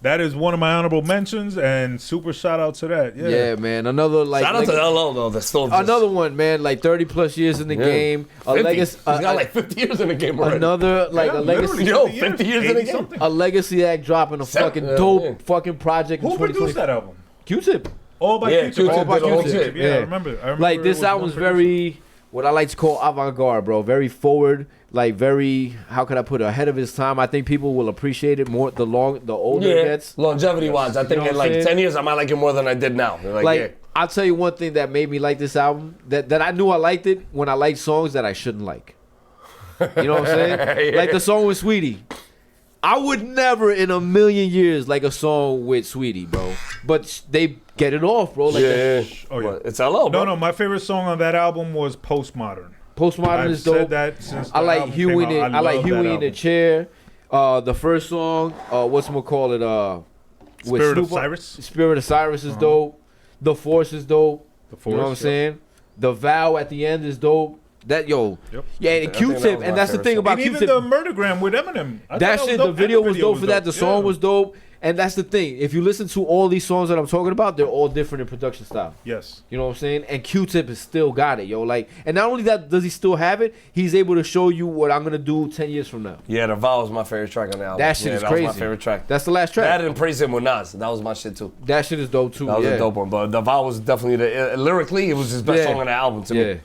That is one of my honorable mentions, and super shout out to that. Yeah, Yeah, man. Another, like. Shout out to LL though. That's still just Another one, man. Like 30 plus years in the game. A 50. legacy. He's got like 50 years in the game already. Another, like Yeah, a legacy. literally Yo, 50 years in the game. something. A legacy act dropping a fucking dope yeah. fucking project in Who 2020. produced that album? Q-Tip. All by Yeah, Q-Tip. Q-Tip All by did the whole Q-Tip. shit. Yeah, I remember. Like it this was album's one producer. very, what I like to call avant-garde, bro. Very forward, like very, how could I put it, ahead of his time. I think people will appreciate it more the older it Yeah, gets. longevity wise, I think know in what I'm like saying? 10 years I might like it more than I did now. Like, yeah. I'll tell you one thing that made me like this album, that I knew I liked it when I liked songs that I shouldn't like. You know what I'm saying? Yeah. Like the song with Sweetie. I would never in a million years like a song with Sweetie, bro. But they get it off, bro. Like yeah. Oh, yeah. Well, it's LL, bro. No, my favorite song on that album was Postmodern. Postmodern I've is dope. said that since I the like album Huey in came it. out. I like love that Huey in the album. chair. The first song, whatchamacallit, with Spirit of Snoop- Cyrus? Spirit of Cyrus is dope. The Force is dope. The You know what I'm Force, saying? The Vow at the end is dope. That Yep. yeah, and I think that Q-Tip, was and my that's the favorite thing song. about And even Q-Tip. the Murdergram with Eminem. I thought That was shit, dope, the and video was dope for that. The dope. song Yeah. was dope, and that's the thing. If you listen to all these songs that I'm talking about, they're all different in production style. Yes. You know what I'm saying? And Q-Tip has still got it, yo. Like, and not only that does he still have it, he's able to show you what I'm gonna do 10 years from now. Yeah, The Vow was my favorite track on the album. That shit is that crazy. was my favorite track. That's the last track. That and Praise Him with Nas. That was my shit too. That shit is dope too. That was yeah. a dope one. But The Vow was definitely lyrically, it was his best Yeah. song on the album to Yeah. me.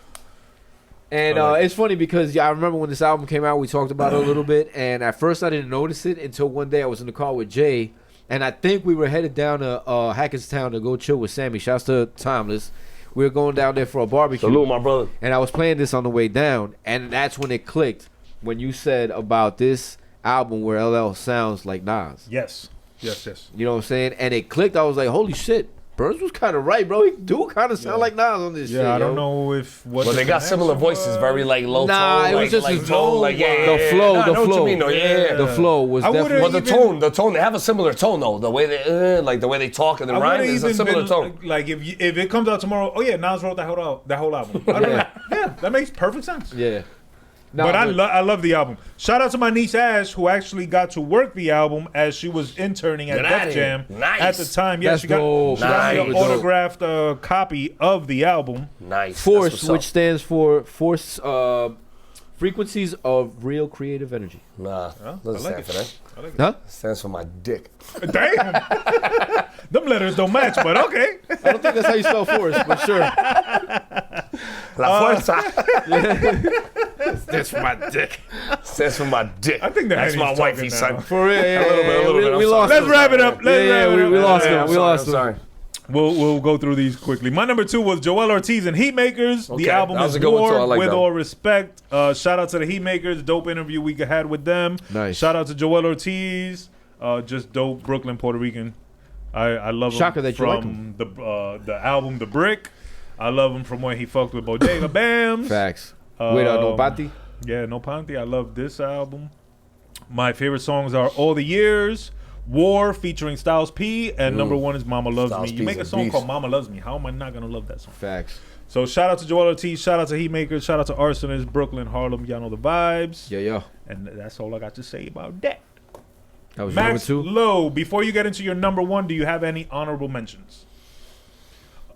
And I like it's funny because I remember when this album came out, we talked about it a little bit, and at first I didn't notice it until one day I was in the car with Jay, and I think we were headed down to Hackettstown to go chill with Sammy. Shouts to Timeless. We were going down there for a barbecue. Salute, my brother. And I was playing this on the way down, and that's when it clicked. When you said about this album where LL sounds like Nas. Yes. Yes. You know what I'm saying? And it clicked. I was like, holy shit. Burns was kind of right, bro. He do kind of sound like Nas on this shit. Yeah, I yo. don't know if what. But the they got similar connection voices, was. very like low Nah, tone. it was like, just like his tone, tone. like yeah, The flow, Nah, I the know what flow. you mean, though. Yeah. The flow was I would've definitely. But the tone, they have a similar tone though. The way they, like the way they talk and the I rhyme would've is a even similar been, tone. like if it comes out tomorrow, oh yeah, Nas wrote that whole album. I don't know. Yeah, that makes perfect sense. Yeah. But I love the album. Shout out to my niece Ash, who actually got to work the album as she was interning at Def Jam at the time. Yeah, she got an autographed copy of the album. Nice. Force, which stands for Force Frequencies of Real Creative Energy. Nah, doesn't stand for that. I like it. Huh? It stands for my dick. Damn. Them letters don't match, but okay. I don't think that's how you spell force, but sure. La fuerza. That's for my dick. Stands for my dick. I think that's my wifey, son. For real, a little bit. We lost Let's wrap it up. We lost him. We lost him. Sorry. We'll go through these quickly. My number 2 was Joell Ortiz and Heatmakerz. Okay, The album that was is a good one too. I War, like with that. all respect. Shout out to the Heatmakerz. Dope interview we had with them. Nice. Shout out to Joell Ortiz. Just dope Brooklyn, Puerto Rican. I love him Shocker that you like from the album The Brick. I love him from when he fucked with Bodega Bams. Facts. With No Pati. Yeah, No Panty. I love this album. My favorite songs are All the Years, War featuring Styles P, and number 1 is Mama Loves Styles Me. You P's make a a song beast. called Mama Loves Me. How am I not going to love that song? Facts. So shout out to Joell Ortiz, shout out to Heatmakerz, shout out to Arsonist, Brooklyn, Harlem. Y'all know the vibes. Yeah. And that's all I got to say about that. That was number 2. MaxLo, before you get into your number 1, do you have any honorable mentions?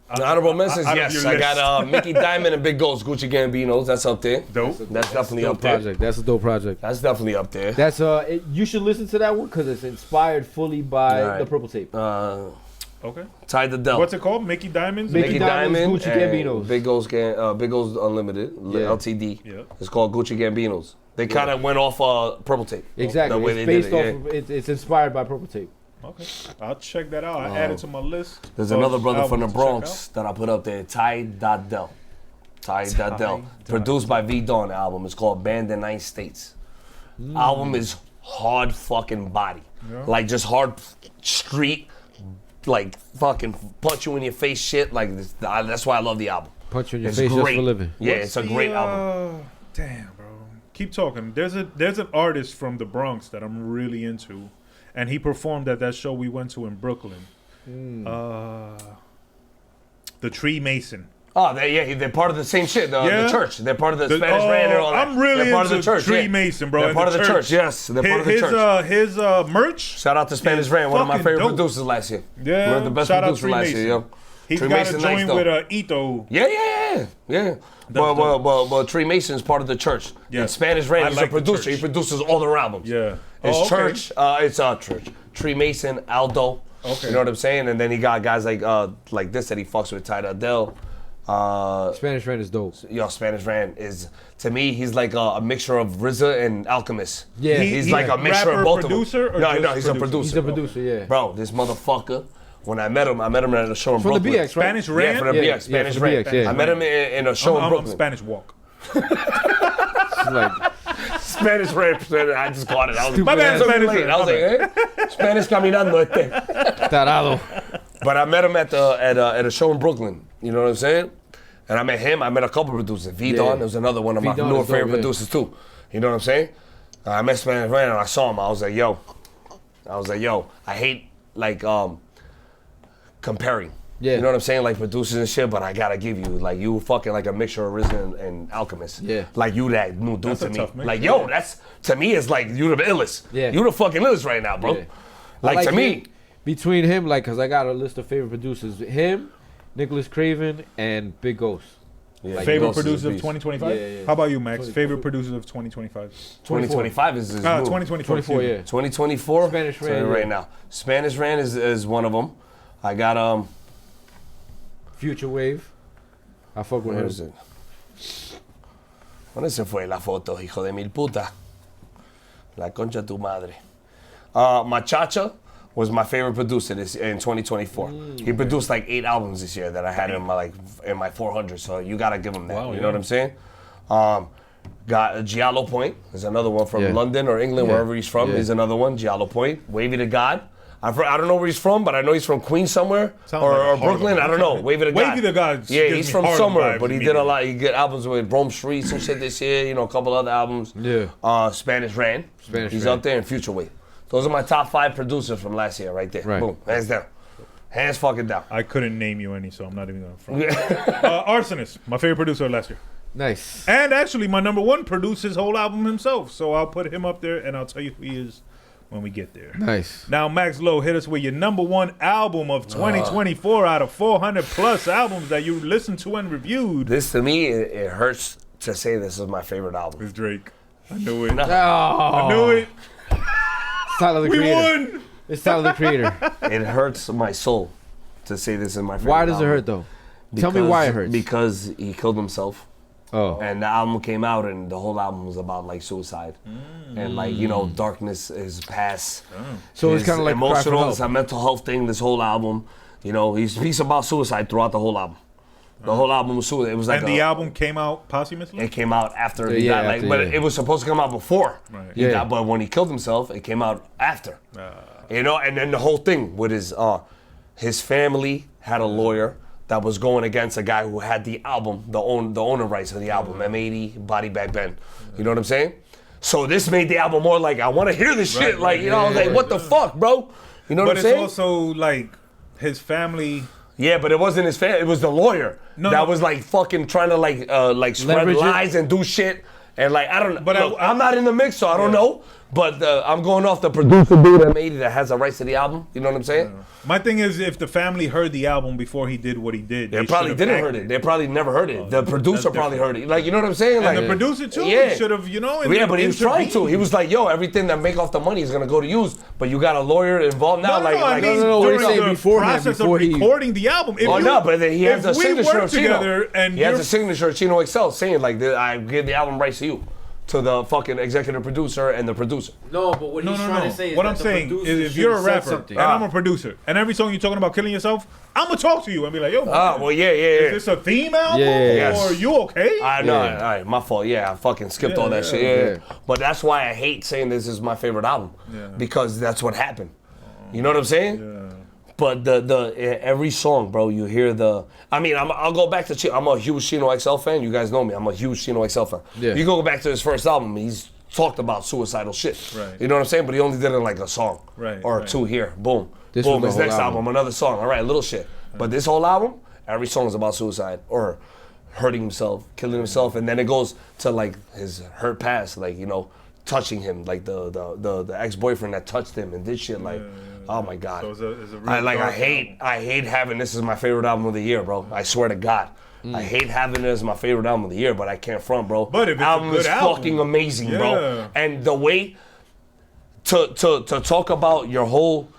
Honorable mentions, out of yes. your I list. got Mickey Diamond and Big Ghost, Gucci Gambinos. That's up there. Dope. That's definitely Dope up there. project. That's a dope project. That's definitely up there. That's you should listen to that one because it's inspired fully by Right. the Purple Tape. Okay. Ty the Del. What's it called? Mickey Diamonds? Mickey Diamonds, Gucci and Gambinos. Big Ghost Unlimited, LTD. Yeah. It's called Gucci Gambinos. They kind of went off Purple Tape. Exactly. The way It's they based did off of it's inspired by Purple Tape. Okay. I'll check that out. I added to my list. There's of another brother from the albums to check Bronx that I put up there, Ty Dell. Produced by V Dawn. Album. It's called Band in 9 States. Album is hard fucking body. Yeah. Like just hard street, like fucking punch you in your face shit. Like this, that's why I love the album. Punch you in your It's face just great. for living. Yeah, What's it's a the, great album. Damn, bro. Keep talking. There's an artist from the Bronx that I'm really into, and he performed at that show we went to in Brooklyn. The Tree Mason. Oh, they're part of the same shit. The church. They're part of the Spanish oh, Rand and all that. I'm really they're part into of the church. Tree Mason, bro. They're and part of the church. Yes, they're part of the church. His merch. Shout out to Spanish is Rand, one of my fucking favorite dope. producers last year. Yeah, One of the best shout out producers Tree last Mason. year, yo. He's Tree got Mason a nice, joint though. with Ito. Yeah. But Tree Mason's part of the church. Yeah. And Spanish Rand I is like a the producer. church. He produces all their albums. Yeah. His Oh, okay. church, it's church. Tree Mason, Aldo. Okay. You know what I'm saying? And then he got guys like this that he fucks with, Ty Dell. Spanish Rand is dope. Yo, Spanish Rand is, to me, he's like a mixture of RZA and Alchemist. Yeah. He's like a mixture rapper, of both producer, of or them. No, just he's a producer? producer. He's a producer, yeah. Bro, this motherfucker, when I met him at a show in From the Brooklyn. BX, right? Spanish Rand? Yeah, from the Yeah, BX, Spanish from the Rand. BX, yeah. I met him in a show in I'm Brooklyn. Spanish Walk. It's like, Spanish Rand, I just caught it. I was My bad, Spanish Rand. I was like, eh? Spanish caminando este. tarado. But I met him at a show in Brooklyn. You know what I'm saying? And I met him. I met a couple producers. V Dawn, Yeah. there was another one of my V-Dawn newer is dope, favorite yeah. producers too. You know what I'm saying? I met Spanish Rand and I saw him. I was like, yo, I hate like comparing. Yeah. You know what I'm saying? Like producers and shit, but I gotta give you, like, you fucking like a mixture of RZA and Alchemist. Yeah. Like you that new dude That's to a me. tough mix. Like, yo, that's, to me, it's like you the illest. Yeah. You the fucking illest right now, bro. Yeah. Like, to him, me. between him, like, cause I got a list of favorite producers. Him, Nicholas Craven, and Big Ghost. Yeah, Favorite Ghost is a producer of beast. 2025? Yeah, yeah. How about you, Max? Favorite producers of 2025? 2025 is his new. 2024. 24, yeah. 2024. Spanish Tell you Rand, right yeah. now. Spanish Rand is one of them. I got Future Wave. I fuck with where him. is it? ¿Dónde se fue la foto, hijo de mil puta? La concha tu madre. Machacha was my favorite producer in 2024. He produced like 8 albums this year that I had in my 400. So you gotta give him that. Wow, you yeah. know what I'm saying? Got Giallo Point. There's another one from Yeah. London or England, Yeah. wherever he's from. Yeah. He's another one. Giallo Point. Wavy to God. I don't know where he's from, but I know he's from Queens somewhere Sounds or like Harlem. Brooklyn. I don't know. Wavy to God. Wavy to God Yeah, gives he's me from Harlem somewhere, vibes but he did a immediately. lot. He did albums with Rome Streets and shit this year. You know, a couple other albums. Yeah. Spanish Rand. Spanish He's Rand. up there in Future Wave. Those are my top 5 producers from last year, right there. Right. Boom, hands down, hands fucking down. I couldn't name you any, so I'm not even going to front. Arsonist, my favorite producer last year. Nice. And actually, my number one produced his whole album himself. So I'll put him up there, and I'll tell you who he is when we get there. Nice. Now, MaxLo, hit us with your number one album of 2024 out of 400 plus albums that you listened to and reviewed. This, to me, it hurts to say this is my favorite album. It's Drake. I knew it. Oh. I knew it. Tyler the We Creator. won. It's Tyler the Creator. It hurts my soul to say this is my favorite Why does it album. hurt though? Tell me why it hurts. Because he killed himself. Oh. And the album came out, and the whole album was about like suicide, and like darkness is past. So it's kind of like emotional. It's a mental health thing. This whole album, he's about suicide throughout the whole album. The whole album was suicide. It was like And the album came out posthumously? It came out after he Yeah, died, after, but yeah. it was supposed to come out before. Right. He died, but when he killed himself, it came out after. And then the whole thing with his family had a lawyer that was going against a guy who had the album, the owner rights of the album, M80, Body Bag Ben. You know what I'm saying? So this made the album more like, I want to hear this shit. Like, what the fuck, bro? You know what I'm saying? But it's also like his family. Yeah, but it wasn't his family. It was the lawyer that was like fucking trying to like spread Leverage lies and do shit. And like, I don't know. But Look, I'm not in the mix, so I don't know. But I'm going off the producer dude M80 that has the rights to the album. You know what I'm saying? My thing is, if the family heard the album before he did what he did, They probably should've didn't acted. heard it. They probably never heard it. The producer probably heard it. Like, you know what I'm saying? And Like the producer too should have, Yeah, but he was trying to. He was like, yo, everything that make off the money is gonna go to you. But you got a lawyer involved now. no, during we're saying the beforehand, process before of he- recording the album. If but then he has a if we signature work of Chino. together and He has you're- a signature of Chino XL saying like, I give the album rights to you. To the fucking executive producer and the producer. No, but what he's trying to say is what that I'm the saying producer is, if should you're a have said rapper something. and I'm a producer, and every song you're talking about killing yourself, I'm gonna talk to you and be like, yo, Well, yeah. is this a theme album Yes. or are you okay? I know, all right, my fault. Yeah, I fucking skipped all that shit. Yeah. But that's why I hate saying this is my favorite album. Because that's what happened. You know what I'm saying? Yeah. But every song, bro, you hear I'll go back to I'm a huge Chino XL fan. You guys know me. I'm a huge Chino XL fan. Yeah. You go back to his first album, he's talked about suicidal shit. Right. You know what I'm saying? But he only did it like a song. Right, Or right. two here. Boom. This Boom. was His the whole next album, another song. All right, little shit. But this whole album, every song is about suicide or hurting himself, killing himself, and then it goes to like his hurt past, like, touching him, like the ex-boyfriend that touched him and did shit like, oh my God. So it's a real I dark hate having this as my favorite album of the year, bro. I swear to God. I hate having it as my favorite album of the year, but I can't front, bro. But if it's album a good is album, fucking amazing, yeah. bro. And the way to talk about your whole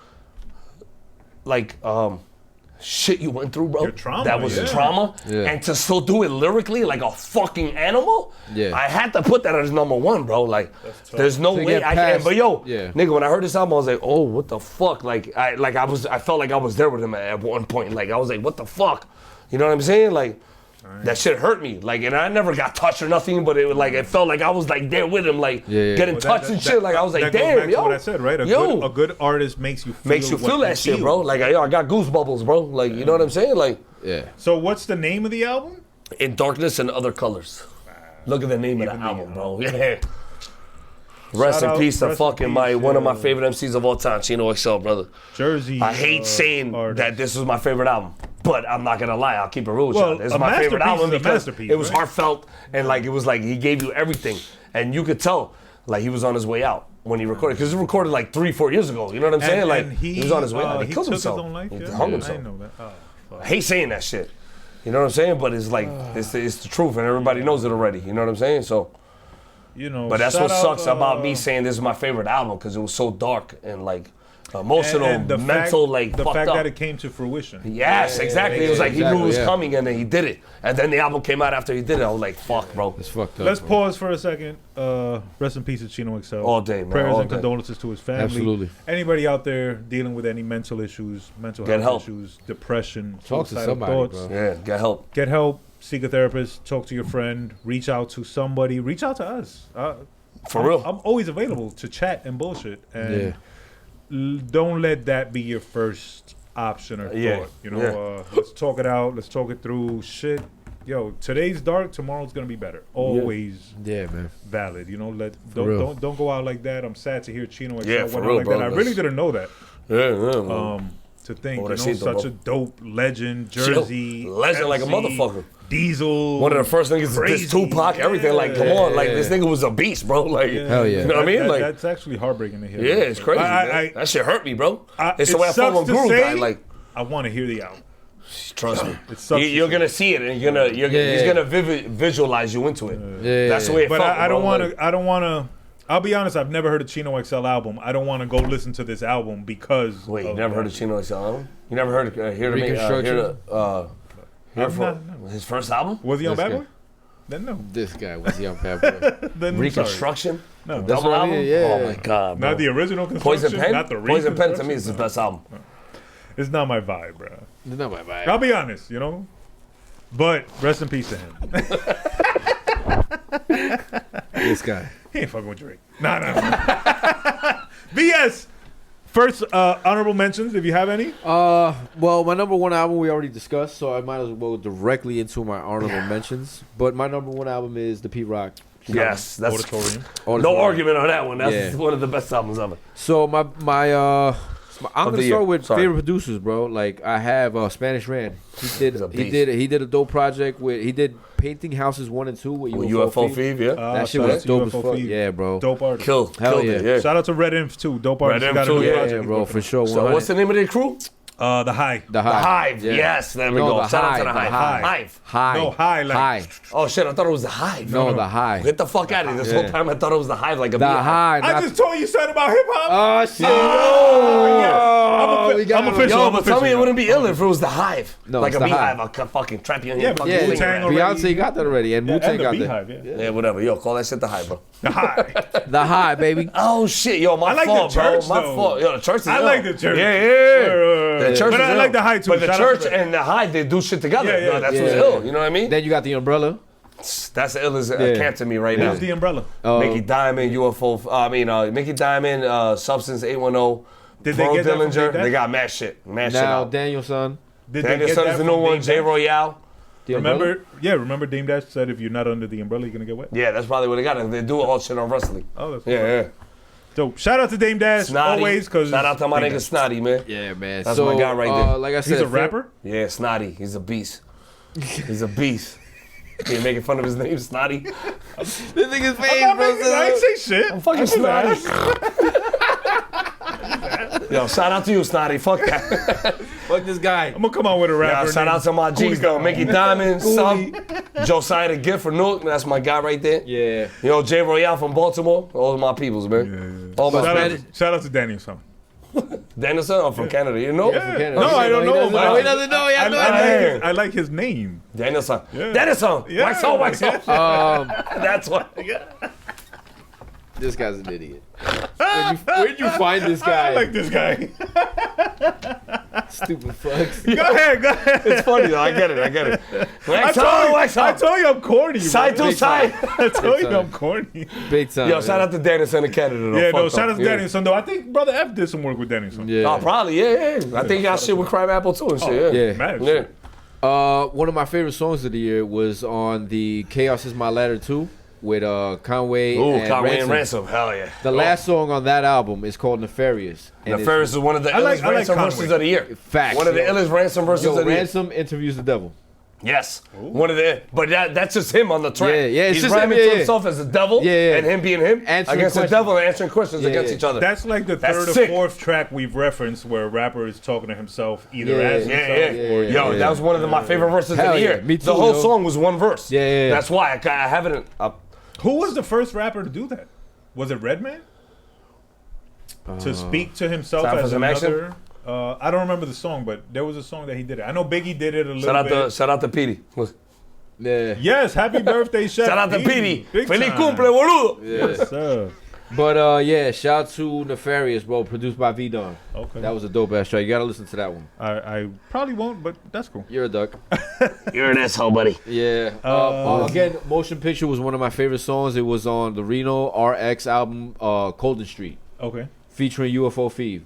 shit you went through, bro. Your trauma, that was yeah. trauma. Yeah. And to still do it lyrically like a fucking animal. Yeah. I had to put that as number one, bro. Like, there's no To way get I can. past- But yo, yeah. nigga, when I heard this album, I was like, oh, what the fuck? Like, I felt like I was there with him at one point. Like, I was like, what the fuck? You know what I'm saying? Like, that shit hurt me. Like, and I never got touched or nothing, but it was like, it felt like I was like there with him, like getting Well, touched and shit. Like, I was like, that goes damn, back to yo. what I said, right? A good artist makes you feel that shit, bro. Like, yo, I got goosebumps, bro. Like, you know what I'm saying? Like, Yeah. So what's the name of the album? In Darkness and Other Colors. Look at the name of the album, bro. Yeah. Rest in peace to fucking one of my favorite MCs of all time, Chino XL, brother. Jersey. I hate saying artist. that this was my favorite album, but I'm not gonna lie, I'll keep it real with Well, y'all. This a is my favorite masterpiece album is a because masterpiece, it was right? heartfelt and like it was like he gave you everything, and you could tell like he was on his way out when he recorded, because he recorded like 3-4 years ago. You know what I'm saying? Like he was on his way out. He killed took himself. His own life? He Yeah, hung I himself. didn't know that. Oh, fuck. I hate saying that shit. You know what I'm saying? But it's like it's the truth, and everybody knows it already. You know what I'm saying? So. But that's what sucks about me saying this is my favorite album, because it was so dark and like emotional, and the mental, fact, like the fucked fact up. that it came to fruition. Yes, exactly. It was like he knew it was exactly, coming, and then he did it. And then the album came out after he did it. I was like, fuck, bro. It's fucked up. Let's bro. pause for a second. Rest in peace to Chino XL. All day, man. Prayers all and day. condolences to his family. Absolutely. Anybody out there dealing with any mental issues, mental Get health help. issues, depression, Talk to suicidal somebody, thoughts. bro. Yeah, get help. Get help. Seek a therapist. Talk to your friend. Reach out to somebody. Reach out to us. For real. I'm always available to chat and bullshit. And don't let that be your first option or Yeah. thought. You know, let's talk it out. Let's talk it through. Shit. Yo, today's dark. Tomorrow's gonna be better. Always Yeah, man. valid. You know, real. don't go out like that. I'm sad to hear Chino XL Yeah, went for out real, like bro. that. I really didn't know that. Yeah, man. to think, Pobrecito, such bro. a dope legend, Jersey, legend like a MC, motherfucker. Diesel. One of the first niggas to diss Tupac, everything. Like, come on, like this nigga was a beast, bro. Like, Hell yeah. you know what I mean? Like, that's actually heartbreaking to hear. yeah, it's crazy. man. That shit hurt me, bro. It's the way I felt when Guru died. Like, I want to hear the album. trust me, you're gonna see it, and he's gonna visualize you into it. Yeah. That's the way it felt. But I don't want to. I don't want to. I'll be honest. I've never heard a Chino XL album. I don't want to go listen to this album because. Wait, you never heard of Chino XL album? You never heard his first album? Was he on Bad Boy? Then no. This guy was he on Bad Boy. Then Reconstruction? No. That's Double what I album? mean, yeah. Oh my god, bro. Not the original Construction. Poison Pen? Not the Poison Pen to me Reconstruction? is his best album. It's not my vibe, bro. It's not my vibe. I'll be honest, But rest in peace to him. This guy. He ain't fucking with Drake. Nah. BS. First, honorable mentions, if you have any. Well, my number one album we already discussed, so I might as well go directly into my honorable mentions. But my number one album is the Pete Rock. Yes, that's Auditorium. no argument on that one. That's one of the best albums ever. So I'm gonna start with Sorry. favorite producers, bro. Like I have Spanish Ran. He did a dope project with. He did Painting Houses 1 and 2 with UFO Fev, yeah. That shit was dope as fuck. Yeah, bro. Dope artist. Killed Hell it, yeah. yeah. Shout out to Red Inf too. Dope artist. Red He got Inf a new too, yeah. project. Yeah, bro, for sure. So what's the name of their crew? The High. The The Hive. Yeah. Yes, there we No, go. the Shout out Hive, to the the Hive. Hive. Hive. No, High, like- High. Oh shit, I thought it was the Hive. No, the High. Get the fuck out of here. This whole time I thought it was the Hive, like a The beehive. High. I not- just told you something about hip hop. Oh shit. I'm official. Yo, I'm but tell me it official. wouldn't be ill if it was the Hive. No, like it's a the beehive. Hive. I'll fucking trap you in Yeah, here. but fucking Yeah, swing Wu-Tang around. already- Beyonce got that already, and Wu Tang And the got Beehive, that. yeah. Yeah, whatever. Yo, call that shit the Hive, bro. The High. The High, baby. Oh shit, yo, my I like fault, the church, bro. My though. fault. Yo, the church is I ill. like the church. Yeah. The church But is I ill. like the High, too. But the Shout out to church the- and the High, they do shit together. Yeah, yeah. That's Yeah. what's ill. You know what I mean? Then you got the Umbrella. That's the illest Yeah. camp to me right now. Who's the umbrella? Mickey Diamond, UFO. Mickey Diamond, Substance 810. Did they Pearl get that from Dillinger. Dave They got mad shit. Mad shit Now out. Danielson. Did they Daniel get Son that is the from new one. Dame J Dash? Royale. The Umbrella? Remember Dame Dash said if you're not under the umbrella, you're going to get wet? Yeah, that's probably what they got. They do all shit on wrestling. Oh, that's Yeah. dope. Shout out to Dame Dash Snotty. always, because Shout out to my nigga Snotty, man. Yeah, man. That's so, my guy right there. Like I said, He's a rapper? Yeah, Snotty. He's a beast. He's a beast. You're making fun of his name, Snotty. This nigga's face, I ain't say shit. Fucking Snotty. Yo, shout out to you, Snotty. Fuck that. Fuck this guy. I'm going to come out with a rapper. Yeah, shout out to my G's though. Mickey Diamond, Sub, Josiah the Gift for Nook. That's my guy right there. Yeah. Yo, J Royale from Baltimore. All of my peoples, man. All my Shout out to Daniel Son. Danielson, I'm from Canada. You know? Canada. No, I don't know. No, he doesn't know. He has no idea. I like his name. Danielson. Yeah. Danielson. Yeah. Wax on. That's what. This guy's an idiot. Where'd you find this guy? I like this guy. Stupid fucks. Go ahead. It's funny though. I get it. Wax on. I told you I'm corny. Side bro. to side. I told you time. I'm corny. Big time. Yo, shout out to Danielson in Canada though. Yeah, no, Fuck shout though. out to Daniel Son, though. I think Brother F did some work with Daniel Son. Yeah. Oh, probably, yeah. I think he got shit with Crime Apple too and shit. Yeah. Mad Yeah. shit. One of my favorite songs of the year was on the Chaos Is My Ladder 2 with Conway Ooh, and Conway Ransom. and Ransom. Hell yeah. The last song on that album is called Nefarious. And it's Nefarious is one of the illest like Ransom Conway. verses of the year. Facts. One of the yo. illest Ransom verses Yo, of the year. Ransom interviews the devil. Yes. One of the, but that's just him on the track. Yeah, it's He's just him, rhyming yeah, to yeah. himself as the devil, Yeah. and him being him Answering against the questions. devil and answering questions Yeah, against yeah. each other. That's like the That's third or sick. fourth track we've referenced where a rapper is talking to himself either Yeah, as yeah, himself yeah. or Yo, that was one of my favorite verses Hell of the year. yeah. Me too, the whole yo. song was one verse. Yeah. That's why I haven't. Who was the first rapper to do that? Was it Redman? To speak to himself Time for as some action? another. I don't remember the song, but there was a song that he did it. I know Biggie did it a little bit. Shout out to Petey. Yeah. Yes, happy birthday, Chef. Shout out to Petey. Petey. Big Feliz time. cumple, boludo. Yes, sir. But yeah, shout out to Nefarious, bro, produced by V-Don. Okay. That was a dope ass track. You gotta listen to that one. I probably won't, but that's cool. You're a duck. You're an asshole, buddy. Yeah. Again, Motion Picture was one of my favorite songs. It was on the Reno RX album, Colden Street, Okay. featuring UFO Fev.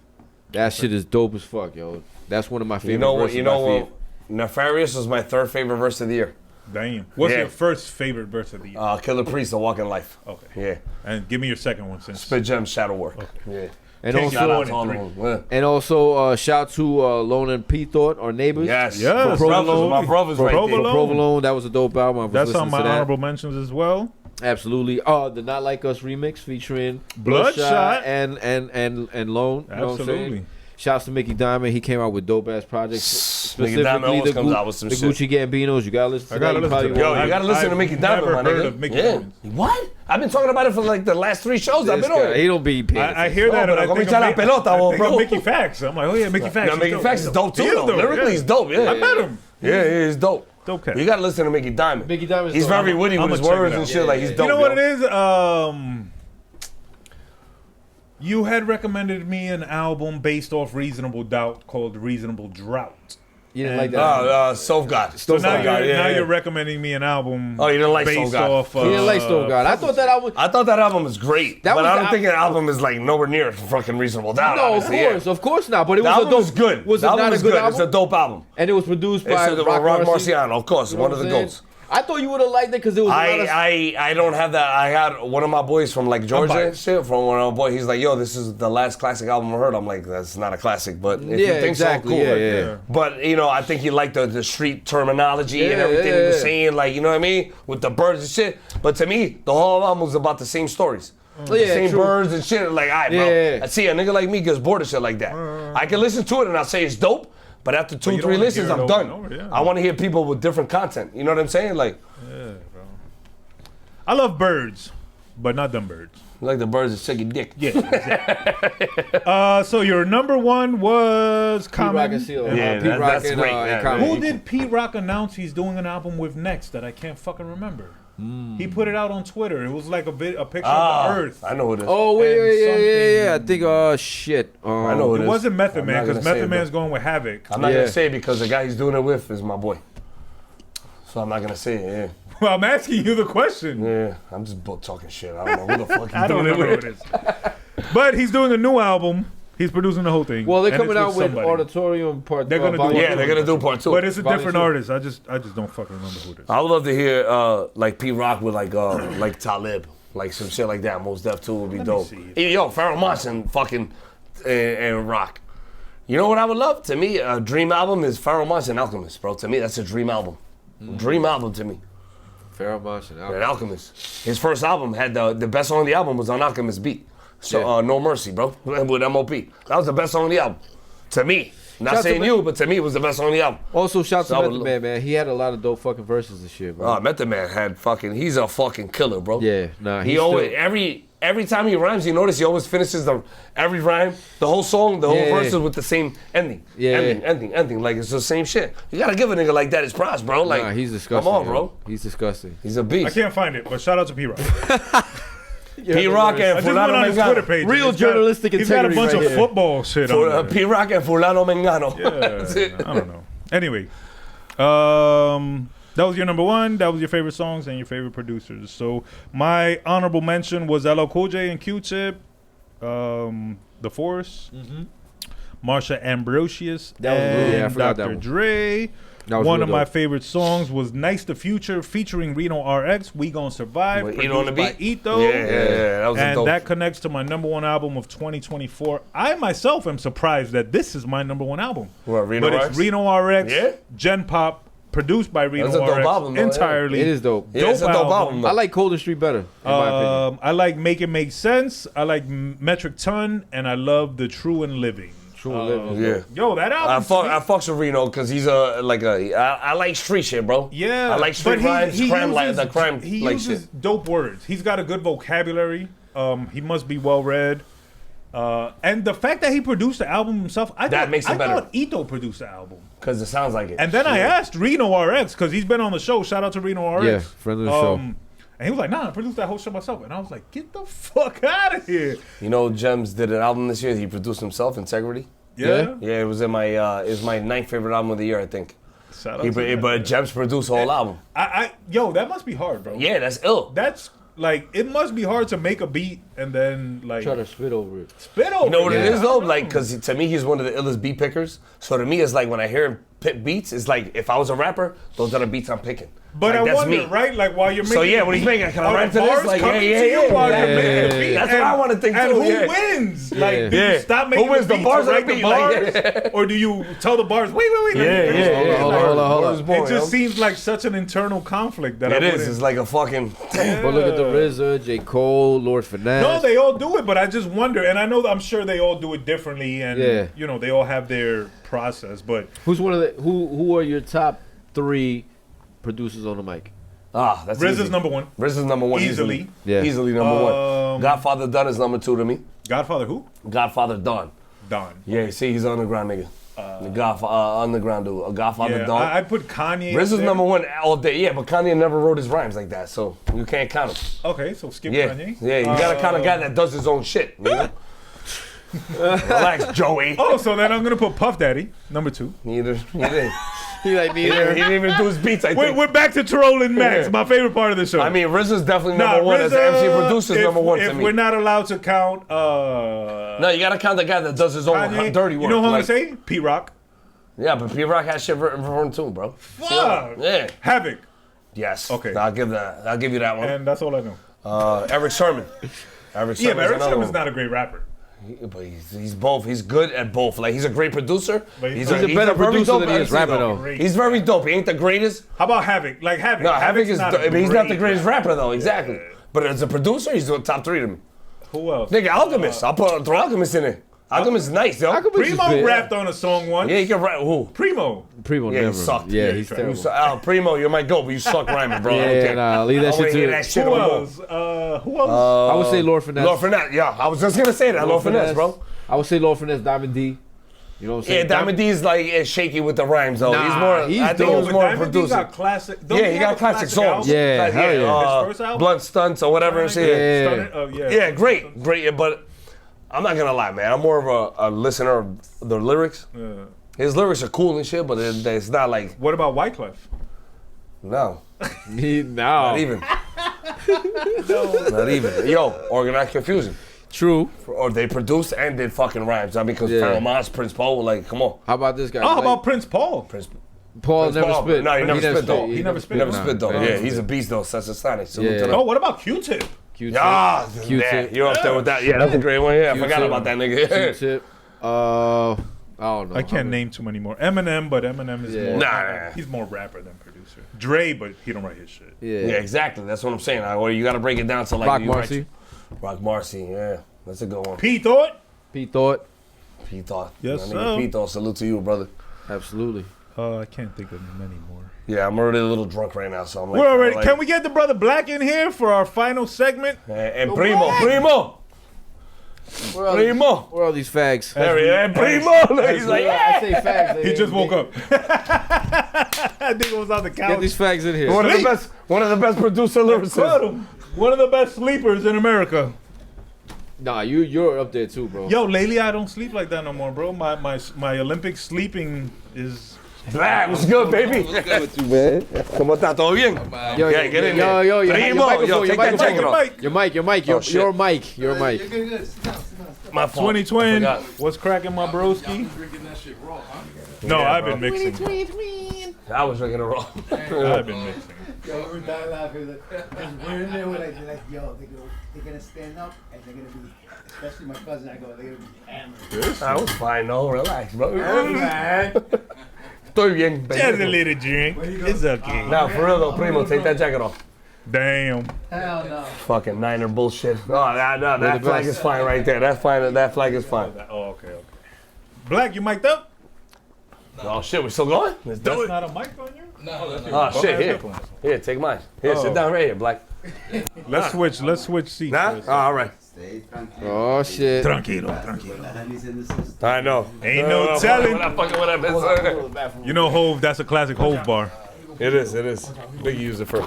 That shit is dope as fuck, yo. That's one of my favorite You know what? verses You know by what? Nefarious was my third favorite verse of the year. Damn. What's Yeah. your first favorite verse of the year? Killer Priest, A Walk in Life. Okay. Yeah. And give me your second one since. Spit Gems, Shadow Work. Yeah. And Can't Shout out get to all more of than them. Yeah. And also, shout to Lone and P Thought, our neighbors. Yes. Yes. For Provolone, my brothers right there. Provolone. Provolone, that was a dope album. I was That's on listening my to that. honorable mentions as well. Absolutely. The Not Like Us remix featuring Bloodshot. and Lone. You know what I'm saying? Absolutely. Shouts to Mickey Diamond. He came out with dope ass projects. Mickey Diamond always comes out with some the shit. Gucci Gambinos. You gotta listen to I gotta that. listen to You that. probably Yo, you gotta listen to I've Mickey Diamond, never my heard nigga. of Mickey Yeah. Diamond. What? I've been talking about it for like the last 3 shows I've This been on. guy, he don't be paying I hear that No, and I pero think come of echa la pelota, I think bro. of Mickey Fax. I'm like, oh yeah, Mickey Fax. No, he's Mickey dope. Fax is dope too, He is though. dope, Lyrically, yeah. he's dope. Yeah, I met him. Yeah, he's dope. Dope cat. You gotta listen to Mickey Diamond. Mickey Diamond's He's dope. very witty with I'ma his check it words out. and shit. Like he's dope. You know what yo. it is? You had recommended me an album based off Reasonable Doubt called Reasonable Drought. You didn't like that? Stove God. So Stove now, God. you're recommending me an album. Oh, you didn't like based Stove God. off. He didn't like Stone God. I thought that album. I thought that album was great, That but was I the don't think an album is like nowhere near fucking Reasonable Doubt. No, obviously, of course not. But it The was a album dope. was good. Was the it album not a was good good. album? It's a dope album. And it was produced by It's Rock Rock Marcy. Marciano, of course, You know one what of the I'm saying? goats. I thought you would have liked it because it was a lot of. I don't have that. I had one of my boys from like Georgia and biased. shit. From one of my boys, he's like, "Yo, this is the last classic album I heard." I'm like, "That's not a classic, but if you Yeah, think exactly. so, cool." Yeah, yeah. But you know, I think he liked the street terminology and Yeah, everything yeah, he was yeah. saying, like you know what I mean, with the birds and shit. But to me, the whole album was about the same stories. The Yeah, same true. birds and shit. Like, all right, bro. Yeah. I see a nigga like me gets bored of shit like that. I can listen to it and I'll say it's dope. But after 2, you don't 3 wanna listens, hear it I'm over done. and over, yeah. I want to hear people with different content. You know what I'm saying? Like, I love birds, but not them birds. like the birds that suck your dick. Yeah. Exactly. So your number one was Pete Rock Common. and Seal. Yeah, Pete Rock that's and, great, and yeah, Common. Who did Pete Rock announce he's doing an album with next that I can't fucking remember? He put it out on Twitter. It was like a picture of the Earth. I know who it is. Oh wait, And yeah. I something- think shit. I know who It is. wasn't Method I'm Man not because gonna say Method it, Man's though. going with Havoc. I'm not Yeah. gonna say it because the guy he's doing it with is my boy. So I'm not gonna say it. Well, I'm asking you the question. Yeah, I'm just talking shit. I don't know who the fuck I he's don't doing know it who with. it is. But he's doing a new album. He's producing the whole thing. Well, they're and coming it's out with somebody. Auditorium Part. They're gonna do Volume it. Yeah, two. they're gonna do part 2. But it's a Volume different two. artist. I just don't fucking remember who it is. I would love to hear like Pete Rock with like Talib, like some shit like that. Most Def 2 would be dope. see it. Hey, yo, Pharoah Monch and fucking and Rock. You know what I would love? To me, a dream album is Pharoah Monch and Alchemist, bro. To me, that's a dream album. Dream album to me. Pharoah Monch and And Alchemist. His first album had the best song on the album was on Alchemist beat. So Yeah. No Mercy, bro, with M.O.P. That was the best song on the album. To me. Not Shout saying to you, but to me it was the best song on the album. Also, shout So I to would Method Man, man. He had a lot of dope fucking verses and shit, bro. Method Man had he's a fucking killer, bro. Yeah, nah, He he's always still- every time he rhymes, you notice he always finishes every rhyme, the whole song, the whole Yeah. verses with the same ending. Yeah. Ending. Like it's the same shit. You gotta give a nigga like that his props, bro. Like Nah, he's disgusting. Come on, yo. bro. He's disgusting. He's a I beast. can't find it, but shout out to P Rock. P Rock I and just went on his Fulano Twitter Mengano. page. Real He's got- journalistic He's got a integrity bunch right of here. football shit on there. P Rock and Fulano Mengano. That's it. I don't know. Anyway, that was your number one. That was your favorite songs and your favorite producers. So my honorable mention was LL Cool J and Q-Tip, The Force, Marsha Ambrosius, That was good. Yeah, I and forgot that Dr. one. Dre. That was One real of my dope. favorite songs was Nice the Future featuring Reno RX, We Gon' Survive, With produced Ito on the by beat? Ito. Yeah, that was a And dope. that connects to my number one album of 2024. I myself am surprised that this is my number one album. What, Reno but RX? it's Reno RX, Yeah? Gen Pop, produced by Reno That's a dope RX album, though, yeah. entirely. It is dope. Yeah, it's a dope album. I like Cold and Street better, in my opinion. I like Make It Make Sense. I like Metric Ton, and I love The True and Living. True and Living. Yeah. Yo, that album. I fucks with Reno because he's I like street shit, bro. Yeah, I like street but rhymes, crime uses, the crime He like uses shit. dope words. He's got a good vocabulary. He must be well read. And the fact that he produced the album himself, I makes it better. thought Ito produced the album. Because it sounds like it. And then I asked Reno RX because he's been on the show. Shout out to Reno RX. Yeah, friend of the show. And he was like, "Nah, I produced that whole shit myself." And I was like, "Get the fuck out of here!" You know, Gems did an album this year. He produced himself, Integrity. Yeah. Yeah, it was in my it was my 9th favorite album of the year, I think. Shout out to that. But Gems produced the whole album. Yo, that must be hard, bro. Yeah, that's ill. That's like it must be hard to make a beat and then like Try to spit over it. spit over. You know what it it. is though? Like, because to me, he's one of the illest beat pickers. So to me, it's like when I hear him pick beats, it's like if I was a rapper, those are the beats I'm picking. But like, I that's wonder, me. right? Like while you're making. So yeah, when he's making, can I rap to this? bars Like coming to you while you're making the beat. That's what I want to think And too. who wins? Like, do you stop making who wins the the beats bars or or write the the beat? bars, Like, or do you tell the bars? Wait, let me finish. Hold on. It just seems like such an internal conflict that it I is. wouldn't. It's like a fucking. But look at the RZA, J. Cole, Lord Finesse. No, they all do it, but I just wonder, and I'm sure they all do it differently, and Yeah. they all have their process. But Who's one of the who are your top 3 producers on the mic? That's RZA's easy. number 1. RZA's number 1 Easily. Yeah. Easily number 1. Godfather Don is number 2 to me. Godfather who? Godfather Don. Don. Yeah, see, he's underground nigga. The Godfather, underground dude. Godfather Yeah, Don. I put Kanye. RZA's up there. number 1 all day. Yeah, but Kanye never wrote his rhymes like that, so you can't count him. Okay, so skip Yeah, Kanye. yeah, you got a kind of guy that does his own shit. You know? Relax, Joey. Oh, so then I'm gonna put Puff Daddy, number 2. Neither. He like He neither. didn't even do his beats, I think. We're back to trolling Max, my favorite part of the show. I mean, RZA's definitely number 1 as MC producer's number 1 to If me. we're not allowed to count, No, you gotta count the guy that does his own Kanye, dirty work. you know who I'm like, gonna say? P-Rock. Yeah, but P-Rock has shit written for him too, bro. Fuck. Yeah. Havoc. Yes. Okay. I'll give you that one. And that's all I know. Eric Sermon. Eric Sermon's Yeah, but Eric another Sermon's one. not a great rapper. But he's both. He's good at both. Like, he's a great producer. But he's a better very producer dope than he is MC, rapper, though. though. He's very dope. He ain't the greatest. How about Havoc? Like Havoc. No, Havoc is. He's not the great greatest rapper though. Exactly. But as a producer, he's the top 3 to me. Who else? Nigga, Alchemist. I'll throw Alchemist in there. Alchemist is nice, yo. Primo rapped on a song once. Yeah, he can rap. Who? Primo. Primo Yeah, he never. sucked. Yeah, Yeah, he's he terrible. Primo, you might go, but you suck rhyming, bro. I don't Yeah, care. nah, leave that I shit wanna to hear it. that shit Who no more. else? Who else? I would say Lord Finesse. Lord Finesse, yeah. I was just gonna say that. Lord Finesse, bro. I would say Lord Finesse, Diamond D. You know what I'm Yeah, saying? Diamond D is like shaky with the rhymes though. Nah, he's more. he's I think dope. he was But more a Diamond D producer. got classic. Yeah, he got classic songs. Yeah, hell yeah. His first album? Blunt Stunts or whatever and shit. Yeah. Oh, yeah. Yeah, great. Yeah, but I'm not gonna lie, man. I'm more of a listener of the lyrics. His lyrics are cool and shit, but it's not like What about Wyclef? no, No. not even. Not even. Yo, Organized Confusion. True. Or they produced and did fucking rhymes. I mean, because Yeah. Pharoah Monch, Prince Paul, like, come on. How about this guy? Oh, how Like, about Prince Paul? Paul Prince never Paul? spit? No, he never spit, though. He never spit. He never Nah, spit, though. nah, Yeah, nah. he's a beast, though. Sasasani. Yeah. Oh, what about Q-Tip? Q-Tip. Yeah, Q-Tip. you're up there with that. Yeah, that's a great one. Yeah, I Q-Tip. forgot about that nigga. Q-Tip. I don't know. I can't name too many more. Eminem, but Eminem is Yeah. more. Nah. He's more rapper than producer. Dre, but he don't write his shit. Yeah. Yeah, exactly. That's what I'm saying. Or you got to break it down to like Rock you Marcy. Rock Marcy. Yeah, that's a good one. P Thought. Pete Thought. P Thought. Yes, My nigga sir. P Thought. Salute to you, brother. Absolutely. I can't think of many more. Yeah, I'm already a little drunk right now, so I'm like. We're already. like, Can we get the brother Black in here for our final segment? And Primo. Where are Primo. all these fags? There he is. Primo. He's like, I yeah. say fags. He just woke up. I think it was on the couch. Get these fags in here. One of the best producer Caught lyricists. him. One of the best sleepers in America. Nah, you're up there too, bro. Yo, lately I don't sleep like that no more, bro. My Olympic sleeping is. Black, what's good, baby? What's good with you, man? ¿Cómo está? ¿Todo bien? Yo, Yeah, get in there. Yo, your Primo, microphone, yo, your take that microphone. jacket off. Your mic, Oh, shit. your mic. You're good, good. Sit down. My fault. 2020. I forgot. What's cracking, my broski? Drinking that shit raw, huh? No, Yeah, I've bro. been mixing. I was drinking it raw. I've been mixing. Yo, we're dying laughing. Because we're in there, we're like, yo, they're gonna stand up and they're gonna be, especially my cousin, I go, they're gonna be hammered. I was fine, no, relax, bro. Man. Estoy bien, Just a baby. little drink. It's okay. Now, for real though, Primo, take that jacket off. Damn. Hell no. Fucking Niner bullshit. No, that the flag best. is fine right there. That's fine. That flag is fine. Oh, okay. Black, you mic'd up? Oh shit, we still going? Let's do That's it. not a mic on you? No. Oh shit, here. Here, take mine. Here, sit down right here, Black. Let's switch seats. Nah? first. Oh, all right. Stay tranquilo. Oh shit. Tranquilo. The honey's in the system. I know. Ain't no telling. What I fucking what I miss. You know Hove, that's a classic Hove bar. It is. Biggie used it for.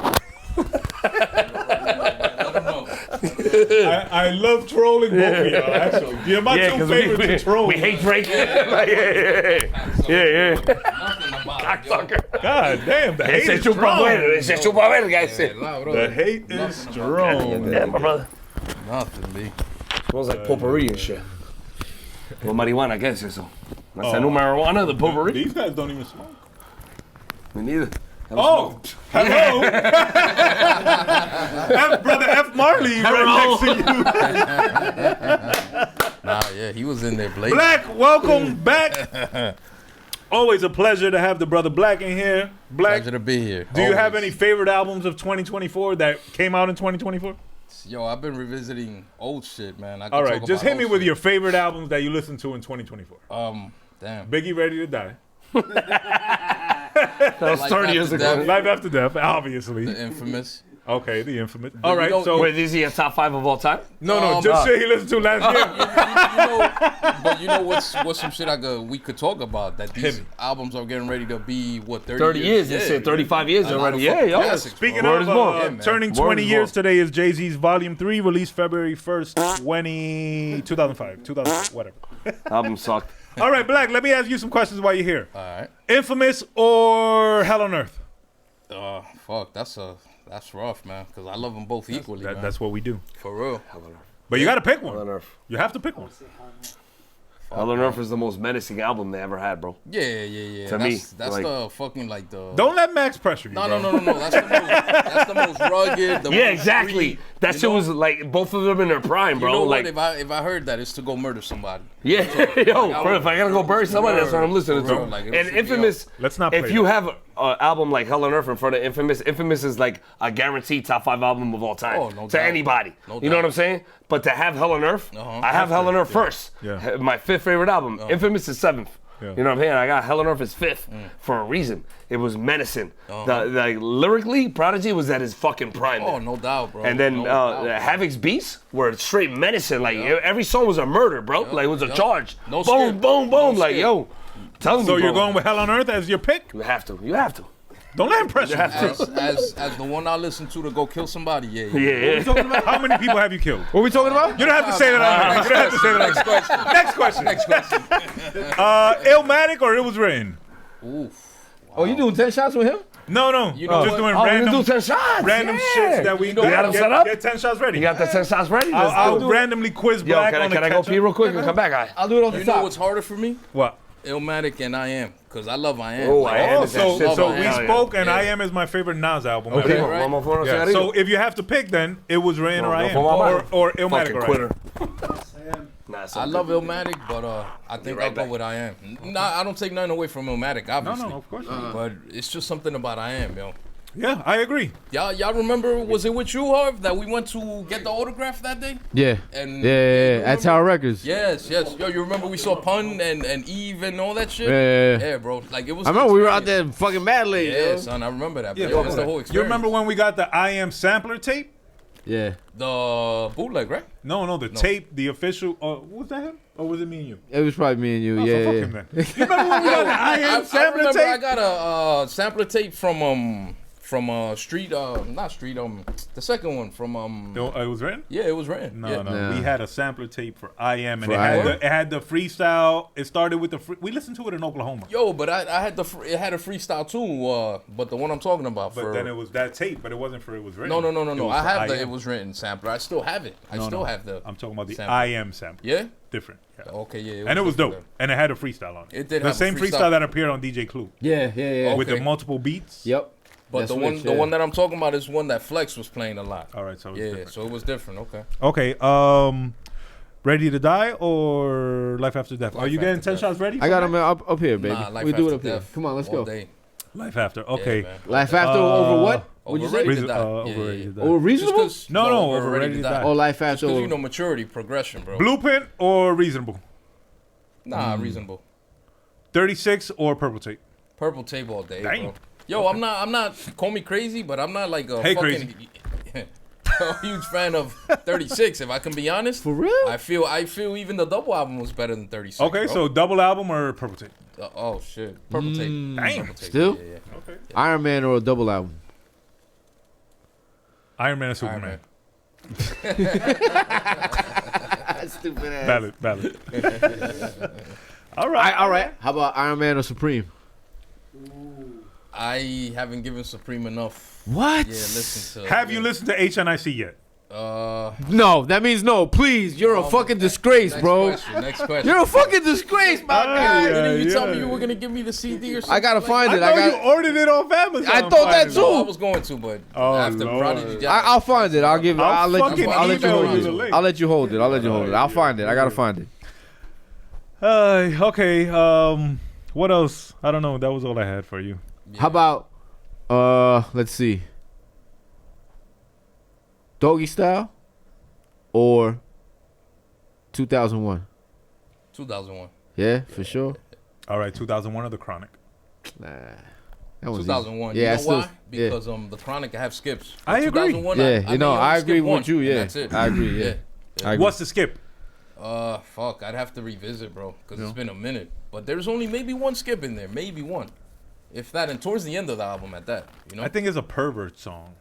I love trolling both of y'all, actually. You're my two 'cause favorites to troll. we hate Drake. yeah. Cocksucker. God damn, the hate Ese is chupa strong. bueno, ese chupa verga ese. The hate is strong. Yeah, my brother. Nothing, B. Smells like potpourri and shit. Well, marijuana, ¿qué es eso? That's the new marijuana, the potpourri? These guys don't even smoke. Me neither. Oh, hello. Brother F. Marley right next to you. Nah, yeah, he was in there blazing. Black, welcome back. Always a pleasure to have the brother Black in here. Black, Pleasure to be here. do you have any favorite albums of 2024 that came out in 2024? Yo, I've been revisiting old shit, man. I could All right, talk just about hit me old with shit. your favorite albums that you listened to in 2024. Damn. Biggie, Ready to Die. That was Life 30 years After ago. Death. Life After Death, obviously. The infamous. Okay, the infamous. All right, you know- so Wait, is he a top 5 of all time? no, just shit he listened to last year. But you know what's some shit we could talk about that these albums are getting ready to be 30 years. They said 35 years A lot already. of Yeah, fucking yo. classics, Speaking Word of is born. Yeah, man. turning Word 20 is years, born. today is Jay-Z's Volume 3, released February 1st, 2005, whatever. Album sucked. All right, Black, let me ask you some questions while you're here. All right. Infamous or Hell on Earth? Fuck, that's rough, man. Because I love them both equally, man. That's what we do. For real. But you got to pick Hell on one. Earth. You have to pick one. Hell on Earth is the most menacing album they ever had, bro. Yeah. To me, That's like- the fucking like the. Don't let Max pressure you. No. bro. That's the most rugged. The Yeah, most exactly. street, That you shit know? was like both of them in their prime, bro. You know like, what? If I heard that, it's to go murder somebody. yeah, yo, bro, if I gotta go bury somebody, that's what I'm listening For to. real, like, it And was- Infamous, Let's not if play you that. have an album like Hell on Earth in front of Infamous, Infamous is like a guaranteed top 5 album of all time Oh, no to doubt. anybody. No You know what doubt. I'm saying? But to have Hell on Earth, Uh-huh. I have Hell on Earth first. Yeah. My 5th favorite album. Infamous is 7th. Yeah. You know what I'm saying? I got Hell on Earth is 5th for a reason. It was menacing. Like lyrically, Prodigy was at his fucking prime. Oh, there. no doubt, bro. And then No doubt. Havoc's beats were straight menacing. Like every song was a murder, bro. Like it was a charge. No boom, skip. boom, boom. No Like skip. yo, tell me. So you're bro. going with Hell on Earth as your pick? You have to. You have to. Don't let him pressure you. As the one I listen to go kill somebody, yeah. Yeah. How many people have you killed? What are we talking about? You don't have to say that on here. You don't have to say that on here. Next question. Next question. Illmatic or It Was Written? Oof. Oh, you doing 10 shots with him? No. You know just what? doing Oh, random, we do 10 shots. random yeah. shits that we You know get, what? You got 'em set up? Get 10 shots ready. You got the 10 shots ready? Let's I'll do it. randomly quiz Yo, Black can on the I go pee real quick and come back? I'll do it on the You know top. what's harder for me? What? Illmatic and I Am. Because I love I Am. Oh, Like, I Am Oh, is that shit. so I we Am. spoke, and Yeah. I Am is my favorite Nas album. Okay. ever. Right. Vamos por Yeah. So if you have to pick, then It Was Written or I Am, or Illmatic fucking or I quitter. Am. Nah, I love Illmatic, but I think right I'll go back. with I Am. Nah, I don't take nothing away from Illmatic, obviously. No, of course not. But it's just something about I Am, yo. Yeah, I agree. Y'all remember, was it with you, Harv, that we went to get the autograph that day? Yeah. And Yeah. At Tower Records. Yes. Yo, you remember we saw Pun and Eve and all that shit? Yeah. Yeah, bro. Like, it was I remember we were out there fucking mad late. Yeah, yo. son, I remember that. Yeah, Bro. It fuck was that. the whole experience. You remember when we got the I Am sampler tape? Yeah. The bootleg, right? No, the tape, the official. Was that him? Or was it me and you? It was probably me and you. Oh, so Yeah. fuck yeah. him then. You remember when we got the I Am I sampler remember tape? I got a sampler tape from Street, not Street, the second one from It was written? yeah, it was Ren. No, Yeah. no. We had a sampler tape for I Am, and For it I Am? had the freestyle. It started with we listened to it in Oklahoma. Yo, but I had it had a freestyle too, but the one I'm talking about But then it was that tape, but it wasn't for It Was Written. no. It was I for have the Am. It Was Written sampler. I still have it. I still have the. I'm talking about the sampler. I Am sampler. Yeah. Different. Yeah. Okay. Yeah. And it was dope. different. And it had a freestyle on it. It did the have a same freestyle. freestyle. that appeared on DJ Clue Yeah. with the Okay. multiple beats. Yep. But That's the one, rich, the yeah. one that I'm talking about is one that Flex was playing a lot. All right, so it was Yeah. different. So it was different. Okay. Okay. Ready to Die or Life After Death? Are Life you getting After 10 Death. shots ready? I got him up here, baby. Nah, Life we do it After up here. Death Come on, let's all go. day. Life After. Okay. Yeah, man. Life after over what? Over What'd you say? Ready to Reason- Die. Overrated. Over Just reasonable? 'cause- No, Over Ready to Die. Oh, life after. Because you know maturity, progression, bro. Blueprint or Reasonable? Nah, reasonable. 36 or Purple Tape? Purple tape all day, Damn. bro. Yo, I'm not. Call me crazy, but I'm not like a Hey, fucking a huge fan of 36. If I can be honest, For real? I feel even the double album was better than 36. Okay, bro. so double album or Purple Tape? Oh shit, purple tape. Damn. Purple tape. Still? Yeah. Okay. Iron Man or a double album? Iron Man or Superman? Stupid ass. Valid. All right. All right. How about Iron Man or Supreme? I haven't given Supreme enough. What? Yeah, listen to. Have you listened to HNIC yet? No, that means no. Please, you're a fucking disgrace, bro. Next question. You're a fucking disgrace, my guy. Didn't you tell me you were gonna give me the CD or something? I gotta find it. I thought you ordered it off Amazon. I thought that too. No, I was going to, but after Prodigy, I'll find it. I'll let you hold link. it. I'll let you hold it. I'll find it. I gotta find it. Okay. What else? I don't know. That was all I had for you. Yeah. How about let's see. Doggy Style or 2001? 2001. Yeah, for sure. All right, 2001 or The Chronic? Nah. That was 2001. Yeah, you know why? Because the Chronic I have skips. I agree. 2001, Yeah, I agree skip with you. Yeah, that's it. I agree. Yeah. I agree. What's the skip? Fuck, I'd have to revisit, bro, because it's been a minute. But there's only maybe one skip in there, maybe one, if that, and towards the end of the album at that. You know, I think it's a Pervert song.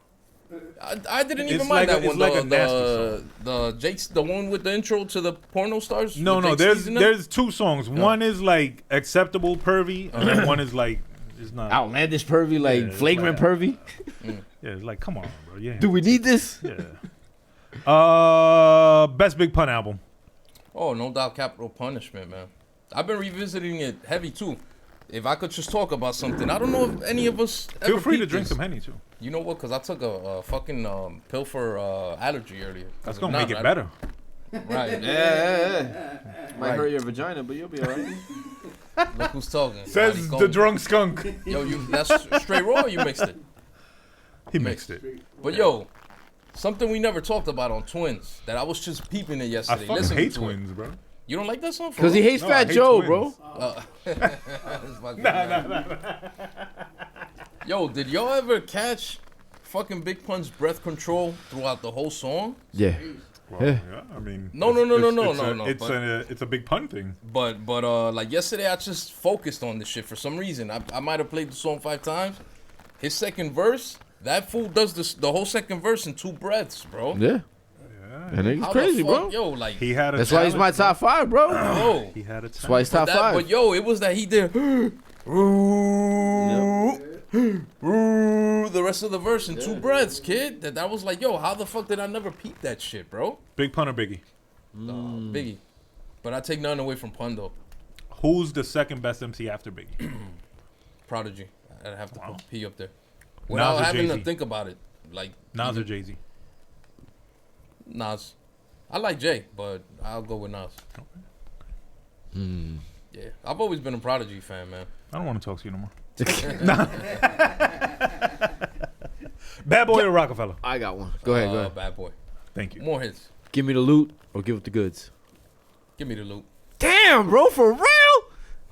I didn't even It's mind like that one. like a nasty The one with the intro to the porno stars. No. There's two songs. One is like acceptable pervy, and then one is like it's not outlandish pervy, like flagrant pervy. Yeah, it's like come on, bro. Yeah. Do we need this? Yeah. Best Big Pun album. Oh, no doubt, Capital Punishment, man. I've been revisiting it heavy too. If I could just talk about something, I don't know if any of us feel free to drink some Henny too. You know what? Because I took a fucking pill for allergy earlier. That's gonna make it better. Right. Yeah. Might hurt your vagina, but you'll be alright. Look who's talking. Says the drunk skunk. Yo, that's straight raw or you mixed it? He mixed it. But yo, something we never talked about on Twins that I was just peeping it yesterday. I fucking hate Twins, bro. You don't like that song? Because he hates Fat Joe, bro. Nah. Yo, did y'all ever catch fucking Big Pun's breath control throughout the whole song? Yeah. Well, yeah. I mean, no. It's a Big Pun thing. But like yesterday, I just focused on this shit for some reason. I might have played the song 5 times. His second verse, that fool does the whole second verse in 2 breaths, bro. Yeah. That nigga's crazy, bro. Yo, like he had. That's why he's my top 5, bro. Bro, he had a. That's why he's top 5. But yo, it was that he did. The rest of the verse in 2 breaths, kid. That was like, yo, how the fuck did I never peep that shit, bro? Big Pun or Biggie? Biggie. But I take nothing away from Pun though. Who's the second best MC after Biggie? Prodigy. I'd have to put P up there. Without having to think about it, like Nas or Jay-Z? Nas. I like Jay, but I'll go with Nas. Okay. Yeah, I've always been a Prodigy fan, man. I don't want to talk to you no more. Bad Boy or Rockefeller? I got one. Go ahead. Bad Boy. Thank you. More hits. Give me the loot or give it the goods. Give me the loot. Damn, bro, for real?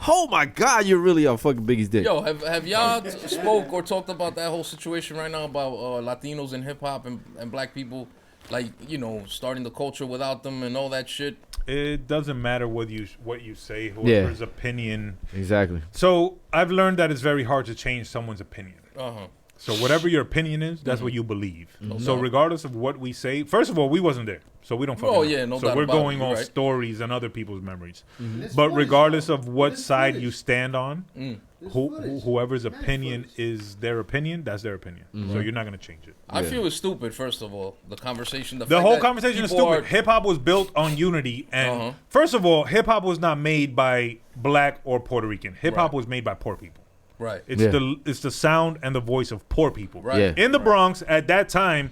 Oh my God, you're really on fucking Biggie's dick. Yo, have y'all spoke or talked about that whole situation right now about Latinos and hip hop and black people, like, you know, starting the culture without them and all that shit? It doesn't matter what you say, whoever's opinion. Exactly. So I've learned that it's very hard to change someone's opinion. So whatever your opinion is, that's what you believe. So regardless of what we say, first of all, we wasn't there, so we don't fucking know. Yeah, no so doubt we're about going it. off Right. stories and other people's memories. But regardless of what side you stand on, whoever's opinion is their opinion, that's their opinion. So you're not gonna change it. I feel it's stupid. First of all, the conversation. The whole conversation is stupid. Hip hop was built on unity, and first of all, hip hop was not made by black or Puerto Rican. Hip hop was made by poor people. Right. It's the sound and the voice of poor people. Right. In the Bronx at that time,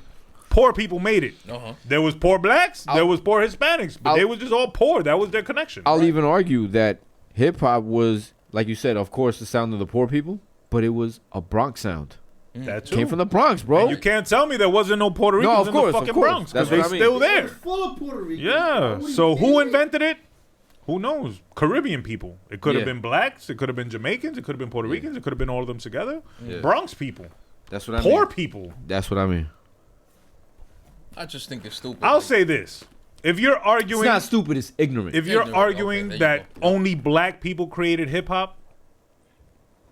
poor people made it. There was poor blacks, there was poor Hispanics, but they was just all poor. That was their connection. I'll even argue that hip hop was, like you said, of course, the sound of the poor people, but it was a Bronx sound. That too. Came from the Bronx, bro. And you can't tell me there wasn't no Puerto Ricans in the fucking Bronx, because they're still there. It's full of Puerto Ricans. Yeah. So who invented it? Who knows? Caribbean people. It could have been blacks. It could have been Jamaicans. It could have been Puerto Ricans. It could have been all of them together. Bronx people. That's what I mean. Poor people. That's what I mean. I just think it's stupid. I'll say this. If you're arguing... It's not stupid. It's ignorant. If you're arguing that only black people created hip-hop,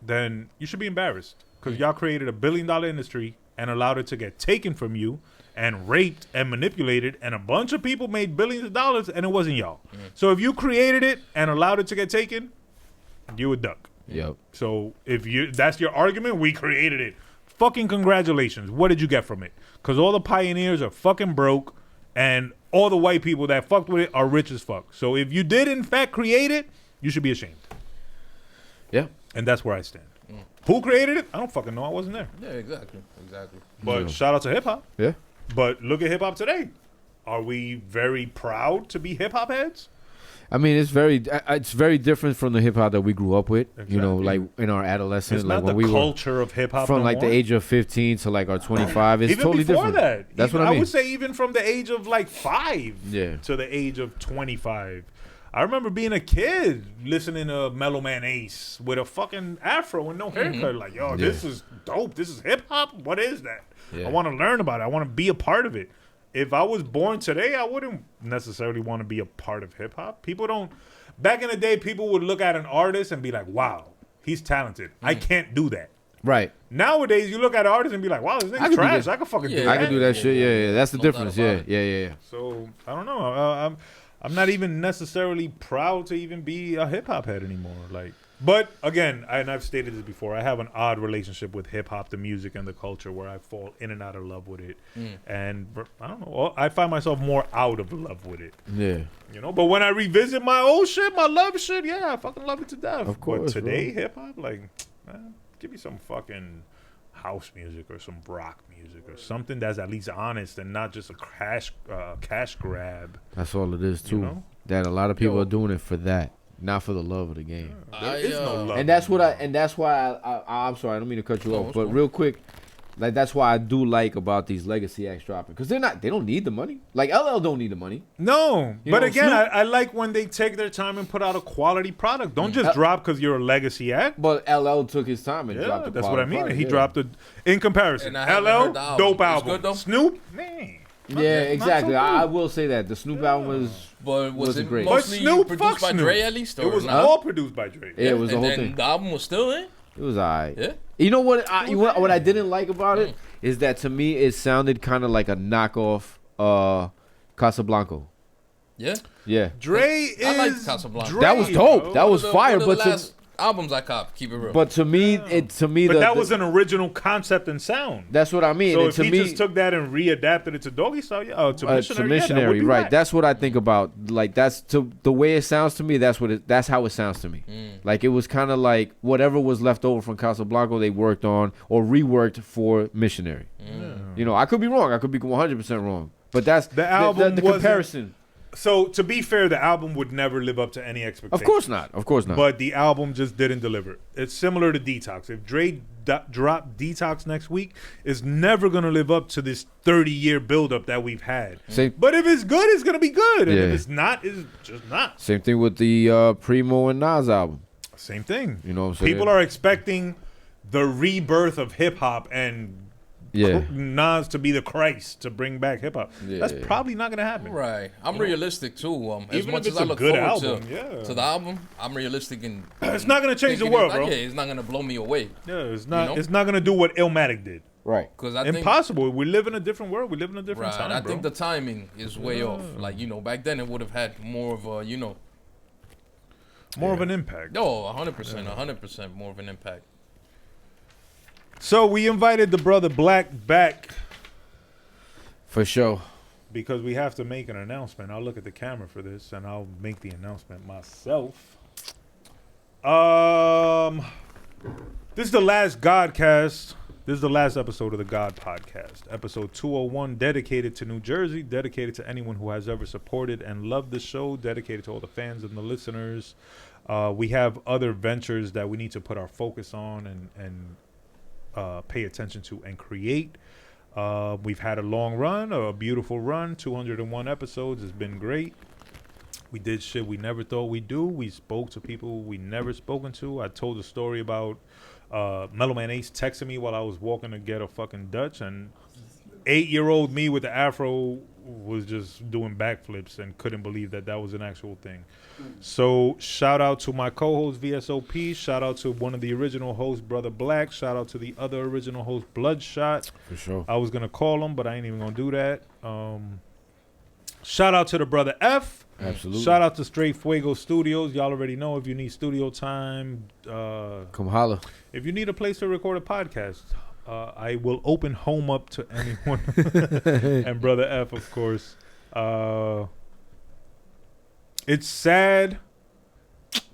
then you should be embarrassed. Because y'all created $1 billion industry and allowed it to get taken from you and raped and manipulated, and a bunch of people made billions of dollars, and it wasn't y'all. So if you created it and allowed it to get taken, you a duck. Yep. So if that's your argument, we created it. Fucking congratulations. What did you get from it? Because all the pioneers are fucking broke, And all the white people that fucked with it are rich as fuck. So if you did, in fact, create it, you should be ashamed. Yeah. And that's where I stand. Who created it? I don't fucking know. I wasn't there. Yeah, exactly. But shout out to hip-hop. Yeah. But look at hip-hop today. Are we very proud to be hip-hop heads? I mean, it's very different from the hip hop that we grew up with. Exactly. You know, like in our adolescence, it's like not when the we culture were of hip hop from like the age of 15 to like our 25. It's even totally before different. That, that's even, what I mean. I would say even from the age of like 5 to the age of 25. I remember being a kid listening to Mellow Man Ace with a fucking afro and no haircut. Like, yo, this is dope. This is hip hop. What is that? I want to learn about it. I want to be a part of it. If I was born today, I wouldn't necessarily want to be a part of hip hop. People don't. Back in the day, people would look at an artist and be like, wow, he's talented. I can't do that. Right. Nowadays, you look at an artist and be like, wow, this nigga's trash. I can fucking do that. I can do that shit. Yeah. That's the difference. Yeah. So, I don't know. I'm not even necessarily proud to even be a hip-hop head anymore. Like, but, again, and I've stated this before, I have an odd relationship with hip-hop, the music, and the culture where I fall in and out of love with it. And, I don't know, I find myself more out of love with it. Yeah. You know, but when I revisit my old shit, my love shit, yeah, I fucking love it to death. Of course, but today, hip-hop, like, man, give me some fucking house music or some rock music or something that's at least honest and not just a cash grab. That's all it is, too. You know? That a lot of people are doing it for that. Not for the love of the game. There is no love. And that's why I'm sorry, I don't mean to cut you off, but real quick, like that's why I do like about these legacy acts dropping, because they don't need the money. Like LL don't need the money. No, but again, I like when they take their time and put out a quality product. Don't just drop because you're a legacy act. But LL took his time and dropped. That's what I mean. Product, he dropped it in comparison. LL dope album. Snoop, man. Yeah, exactly. I will say that the Snoop album was it great. Mostly Snoop, produced by Dre at least? It was all produced by Dre. Yeah, it was the whole thing. The album was still in? It was alright. Yeah. You know what? What I didn't like about it is that to me it sounded kind of like a knockoff Casablanca. Yeah. Yeah. Dre is. I like Casablanca. That was dope. Bro. That was fire. But last albums I cop, keep it real. But to me, But that was an original concept and sound. That's what I mean. So and if to he me, just took that and readapted it to Doggy Style, to Missionary, right? Whack. That's what I think about. Like that's the way it sounds to me. That's how it sounds to me. Like it was kind of like whatever was left over from Casablanca they worked on or reworked for Missionary. You know, I could be wrong. I could be 100% wrong. But that's the album. The comparison. So to be fair, the album would never live up to any expectations. Of course not. Of course not. But the album just didn't deliver. It's similar to Detox. If Dre dropped Detox next week, it's never gonna live up to this 30-year buildup that we've had. But if it's good, it's gonna be good. And if it's not, it's just not. Same thing with the Primo and Nas album. Same thing. You know what I'm saying? People are expecting the rebirth of hip hop and Nas to be the Christ to bring back hip hop. That's probably not gonna happen. Right. I'm realistic too. As Even much if it's as I a look good forward album, to the album, I'm realistic in it's not gonna change the world, bro. Yeah, it's not gonna blow me away. Yeah, it's not. It's not gonna do what Illmatic did. Right. Because I impossible. We live in a different world. We live in a different time. I think the timing is way off. Like back then it would have had more of a more of an impact. No, 100% more of an impact. So we invited the brother Black back. For sure. Because we have to make an announcement. I'll look at the camera for this and I'll make the announcement myself. This is the last Godcast. This is the last episode of the God Podcast. Episode 201, dedicated to New Jersey, dedicated to anyone who has ever supported and loved the show, dedicated to all the fans and the listeners. We have other ventures that we need to put our focus on and pay attention to and create. We've had a long run, a beautiful run, 201 episodes. It's been great. We did shit we never thought we'd do. We spoke to people we never spoken to. I told a story about Mellow Man Ace texting me while I was walking to get a fucking Dutch, and 8-year-old me with the afro was just doing backflips and couldn't believe that was an actual thing. So shout out to my co-host VSOP. Shout out to one of the original hosts, Brother Black. Shout out to the other original host, Bloodshot. For sure. I was gonna call him, but I ain't even gonna do that. Shout out to the brother F. Absolutely. Shout out to Straight Fuego Studios. Y'all already know if you need studio time, come holla. If you need a place to record a podcast, I will open home up to anyone. And brother F, of course. It's sad,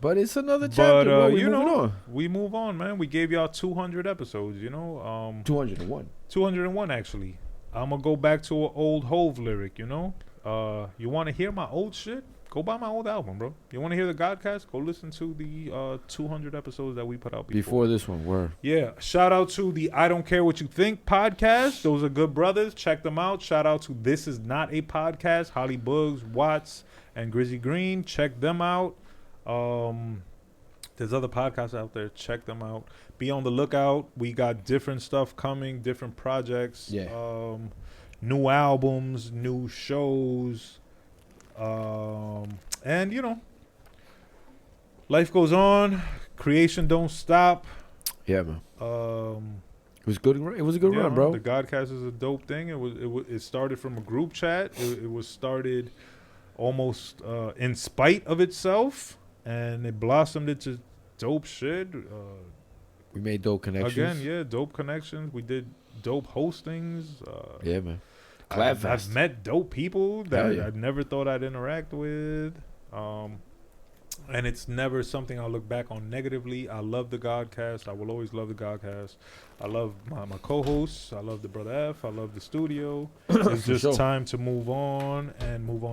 but it's another chapter. but we moving on. we move on, man. We gave y'all 200 episodes. 201. 201 actually. I'm gonna go back to an old Hove lyric. You want to hear my old shit? Go buy my old album, bro. You want to hear the Godcast? Go listen to the 200 episodes that we put out before this one. Word. Yeah. Shout out to the I Don't Care What You Think podcast. Those are good brothers. Check them out. Shout out to This Is Not a Podcast. Holly Buggs, Watts, and Grizzy Green. Check them out. There's other podcasts out there. Check them out. Be on the lookout. We got different stuff coming, different projects. Yeah. New albums, new shows. And life goes on. Creation don't stop. Yeah, man. It was good. It was a good run, bro. The Godcast is a dope thing. It started from a group chat. It was started almost in spite of itself, and it blossomed into dope shit. We made dope connections. Again, dope connections. We did dope hostings. Yeah, man. I've met dope people that I never thought I'd interact with. And it's never something I'll look back on negatively. I love the Godcast. I will always love the Godcast. I love my co-hosts. I love the Brother F. I love the studio. It's just time to move on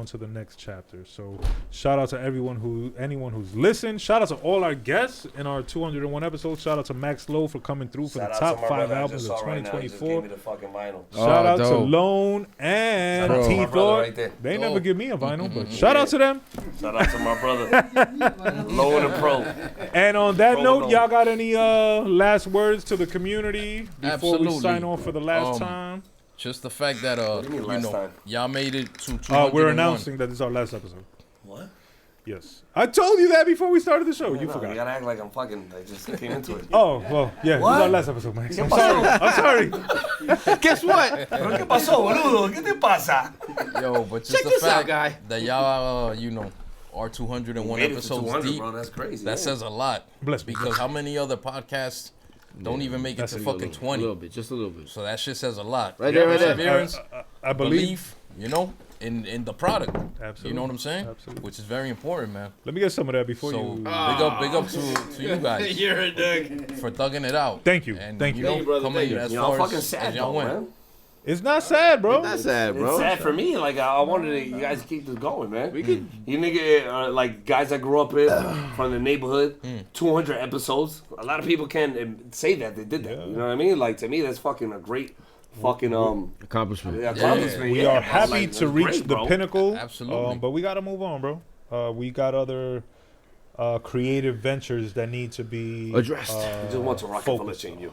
to the next chapter. So shout out to anyone who's listened. Shout out to all our guests in our 201 episodes. Shout out to MaxLo for coming through for the top 5 albums of 2024. Shout out to Lone and T-Thought. They never give me a vinyl, but shout out to them. Shout out to my brother. Low and Pro. And on that note, y'all got any last words to the community before we sign off for the last time? Just the fact that y'all made it to 201. We're announcing that this is our last episode. What? Yes. I told you that before we started the show. You forgot. You gotta act like I'm fucking. I just came into it. Oh, well, yeah. This is our last episode, Max. I'm sorry. Guess what? ¿Qué pasó, boludo? ¿Qué te pasa? Yo, but just the fact that y'all, are 201 episodes deep. Bro, that's crazy. That says a lot. Bless me. Because how many other podcasts don't even make it to fucking 20? Just a little bit. So that shit says a lot. Right there. Perseverance, I believe, in the product. Absolutely. You know what I'm saying? Absolutely. Which is very important, man. Let me get some of that before you. Big up to you guys. You're a dick. For thugging it out. Thank you. And, Thank you. Coming as Y'all far fucking sad, as y'all though, went. man. It's not sad, bro. It's not sad, bro. It's sad for me. Like I wanted you guys to keep this going, man. We could. You nigga, like guys I grew up with from the neighborhood. 200 episodes. A lot of people can say that they did that. Yeah. You know what I mean? Like to me, that's fucking a great fucking accomplishment. We are happy to reach the pinnacle. Absolutely. But we gotta move on, bro. We got other creative ventures that need to be addressed. You just want to Rockefeller chain you.